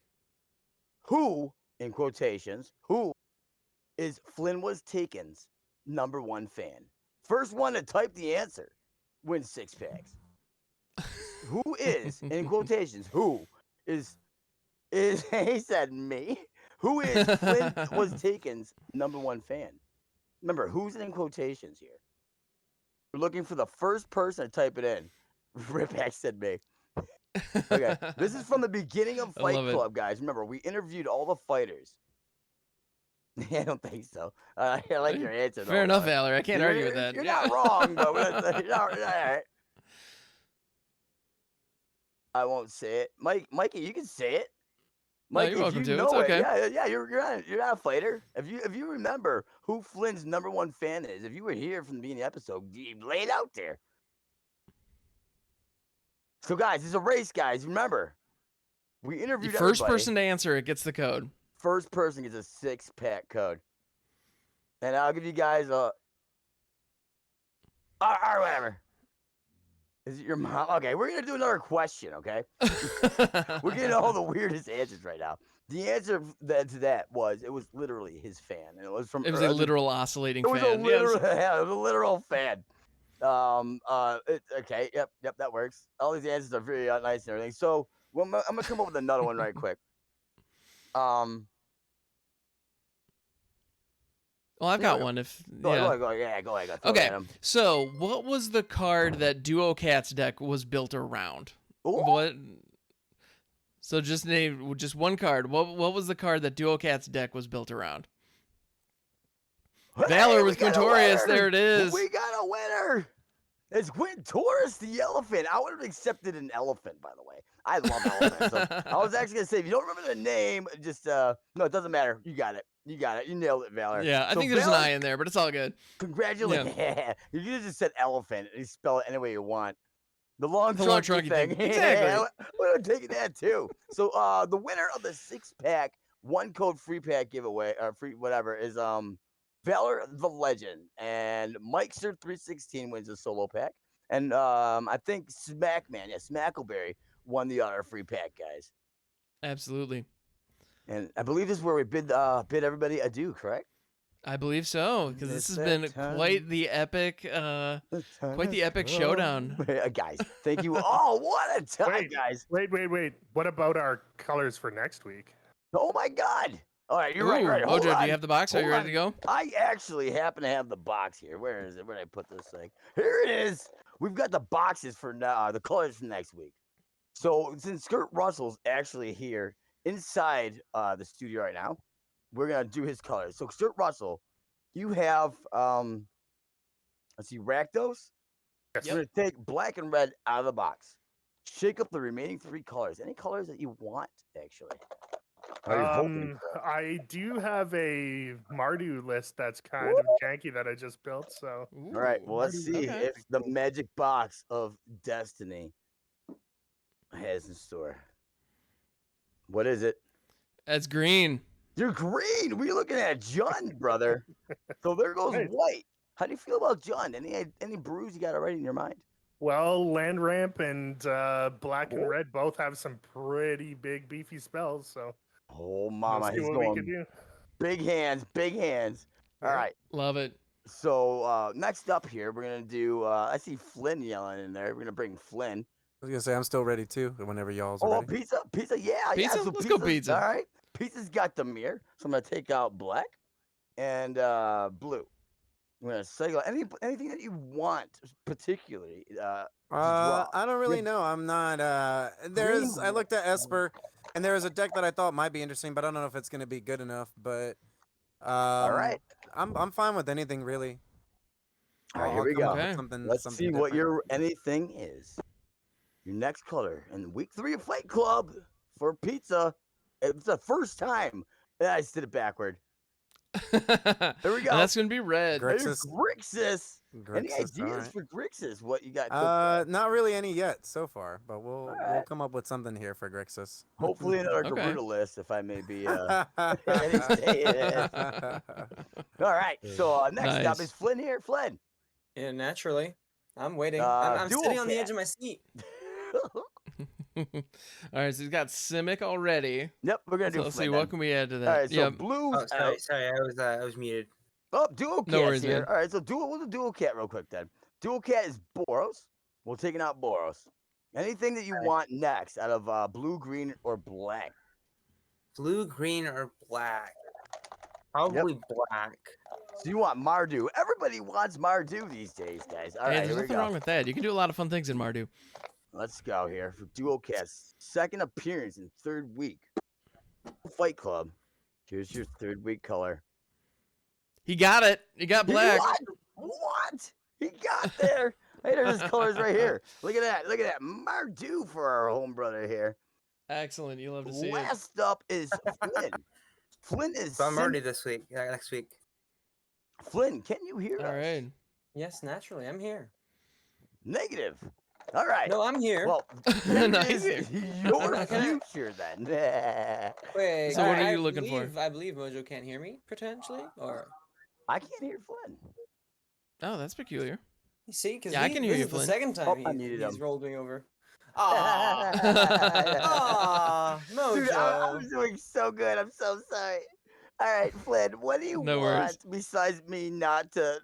Who, in quotations, who is Flynn was Taken's #1 fan. First one to type the answer wins 6 packs. Who is, in quotations, who is he said me? Who is Flynn was taken's #1 fan? Remember, who's in quotations here? We're looking for the first person to type it in. Riphack said me. Okay, this is from the beginning of Fight Club, guys. Remember, we interviewed all the fighters. I don't think so. I like your answer. Fair enough, Valor. I can't argue with that. You're not wrong, but you're not, all right. I won't say it. Mikey, you can say it. Mike, you're welcome if you to. know It's okay. it, yeah, you're not a fighter. If you remember who Flynn's #1 fan is, if you were here from the beginning of the episode, you lay it out there. So, guys, it's a race, guys. Remember, we interviewed the first everybody. person to answer it gets the code. First person gets a 6-pack code, and I'll give you guys a. All right, whatever. Is it your mom? Okay, we're gonna do another question. Okay, we're getting all the weirdest answers right now. The answer to that was it was literally his fan, and it was from. It was a literal oscillating fan. It was a literal, yeah, it was a literal fan. Okay, yep, that works. All these answers are very nice and everything. So I'm gonna come up with another one right quick. Well, I've got one. If go ahead. Okay, so what was the card that Duo Cat's deck was built around? Ooh. What? So just name just one card. What was the card that Duo Cat's deck was built around? Hey, Valor with Quintorius. There it is. We got a winner. It's Quintorius the elephant. I would have accepted an elephant, by the way. I love elephants. So I was actually gonna say, if you don't remember the name, just no, it doesn't matter. You got it. You nailed it, Valor. Yeah, I think there's an I in there, but it's all good. Congratulations. Yeah. You could have just said elephant and you spell it any way you want. The long trunky thing. Exactly. Yeah, we're taking that too. So the winner of the 6-pack, 1 code free pack giveaway, or free whatever, is Valor the Legend. And Mikester 316 wins a solo pack. And I think Smackleberry won the other free pack, guys. Absolutely. And I believe this is where we bid everybody adieu, correct? I believe so, because this has been quite the epic showdown. Guys, thank you all. What a time, guys. Wait. What about our colors for next week? Oh my God. All right, you're right. Ojo, do you have the box? Are you ready to go? I actually happen to have the box here. Where is it? Where did I put this thing? Here it is. We've got the boxes for now, the colors for next week. So since Kurt Russell's actually here inside the studio right now, we're gonna do his colors. So Kurt Russell, you have let's see, Rakdos. Yes. We're gonna take black and red out of the box. Shake up the remaining 3 colors. Any colors that you want, actually. I do have a Mardu list that's kind of janky that I just built. So all right, well, let's see if the magic box of destiny has in store. What is it? That's green. You're green. We're looking at Jund, brother. So there goes white. How do you feel about Jund? Any brews you got already in your mind? Well, Land Ramp and Black and Red both have some pretty big beefy spells. So oh, mama, he's we going can do. big hands. All right. Love it. So next up here, we're going to do, I see Flynn yelling in there. We're going to bring Flynn. I was going to say, I'm still ready too, whenever y'all's ready. Pizza, yeah. Pizza? So Let's go pizza. All right. Pizza's got the mirror, so I'm going to take out black and blue. I'm going to cycle anything that you want, particularly. I don't really know. I'm not. I looked at Esper, and there was a deck that I thought might be interesting, but I don't know if it's going to be good enough. But all right, I'm fine with anything really. All right, here we go. Let's see different. what your anything is. Your next color in week 3 of Fight Club for pizza. It's the first time that I did it backward. There we go. That's gonna be red. Grixis. Any ideas for Grixis? What you got? Not really any yet so far, but we'll come up with something here for Grixis. Hopefully another Garuda list, if I may be. All right. So next up is Flynn here. Flynn. Yeah, naturally. I'm waiting. I'm sitting on the edge of my seat. All right, so he's got Simic already. Yep, we're gonna do. Let's see what can we add to that. All right, so blue. Oh, sorry, I was muted. Oh, dual No cat's worries, here. man. All right, so we'll do dual cat real quick then. Dual cat is Boros. We're taking out Boros. Anything that you want next out of blue, green, or black? Blue, green, or black? Probably black. So you want Mardu. Everybody wants Mardu these days, guys. All Hey, right, there's here we nothing go. wrong with that. You can do a lot of fun things in Mardu. Let's go here for Duo Cat's second appearance in 3rd week. Fight Club. Here's your 3rd week color. He got it. He got black. What? He got there. Hey, there's his colors right here. Look at that. Look at that. Mardu for our home brother here. Excellent. You love to see it. Last up is Flynn. Flynn is. So I'm already this week. Next week. Flynn, can you hear All us? right. Yes, naturally, I'm here. Negative. All right. No, I'm here. Well, Nice. your future then. Wait, So what are you looking for? I believe Mojo can't hear me potentially, or I can't hear Flynn. Oh, that's peculiar. you see, because Yeah, I can hear this you, is the Flynn. second Oh, time I muted he's him. rolled me over. Ah, Mojo. Dude, I'm doing so good. I'm so sorry. All right, Flynn, what do you No want worries. besides me not to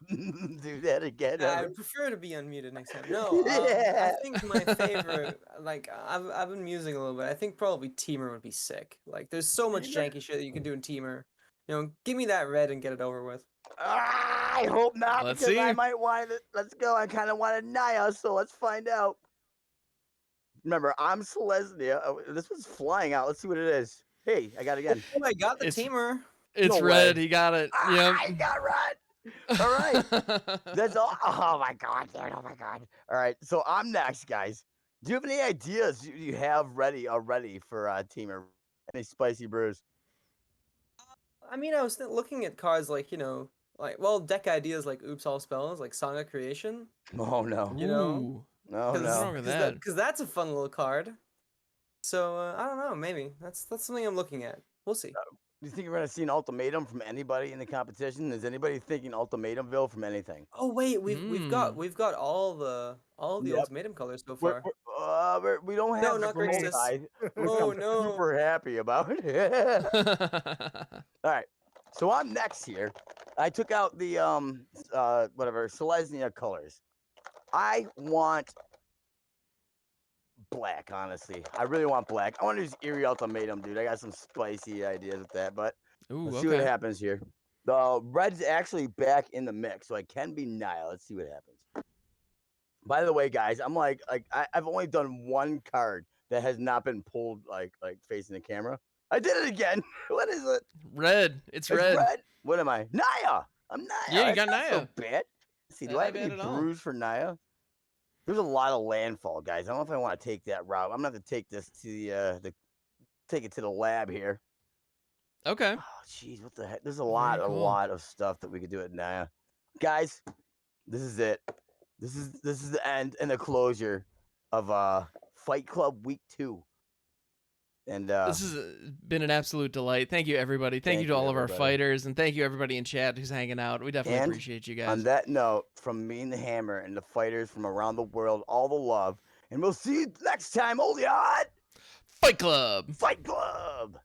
do that again? I ever? would prefer to be unmuted next time. No, Yeah. I think my favorite, like I've been musing a little bit. I think probably Teamer would be sick. Like, there's so much janky shit that you can do in Teamer. You know, give me that red and get it over with. I hope not, Let's because I see. might want it. Let's go. I kind of wanted Naya, so let's find out. Remember, I'm Selesnya. Oh, this was flying out. Let's see what it is. Hey, I got it again. Oh, I got the It's- Teamer. It's No red. way. He got it. I got red. All right. Yep. That's all. Oh my god, dude. Oh my god. All right. So I'm next, guys. Do you have any ideas you have ready already for Teamer? Any spicy brews? I mean, I was looking at cards like, well, deck ideas like Oops All Spells, like Song of Creation. Oh no. You know? Ooh. Oh What's no. wrong with that? Because that's a fun little card. So I don't know, maybe that's something I'm looking at. We'll see. Do you think you're gonna see an ultimatum from anybody in the competition? Is anybody thinking ultimatumville from anything? Oh wait, we've got all the Yep. ultimatum colors so far. We don't No, have not the green Grixis. side, which Oh, I'm no. super happy about. All right, so I'm next here. I took out the Selesnya colors. I want black, honestly. I really want black. I want to use Eerie Ultimatum, dude. I got some spicy ideas with that, but Ooh, let's see what okay. happens here. The red's actually back in the mix, so I can be Nile. Let's see what happens. By the way, guys, I'm I've only done one card that has not been pulled like facing the camera. I did it again. What is it? Red. It's It's red. red. What am I? Naya. I'm Naya. Yeah, you That's got not so Naya. bad. Let's see, That do I ain't have any bad at all. brews for Naya? There's a lot of landfall, guys. I don't know if I want to take that route. I'm gonna have to take this to take it to the lab here. Okay. Oh, jeez, what the heck? There's a Very lot cool. of stuff that we could do at Naya. Guys, this is it. This is the end and the closure of Fight Club Week 2. And This has been an absolute delight. Thank you, everybody. Thank you to all of our everybody. fighters, and thank you, everybody in chat who's hanging out. We definitely And appreciate you on guys. that note, from me and the Hammer and the fighters from around the world, all the love. And we'll see you next time, Old Yacht! Fight Club! Fight Club!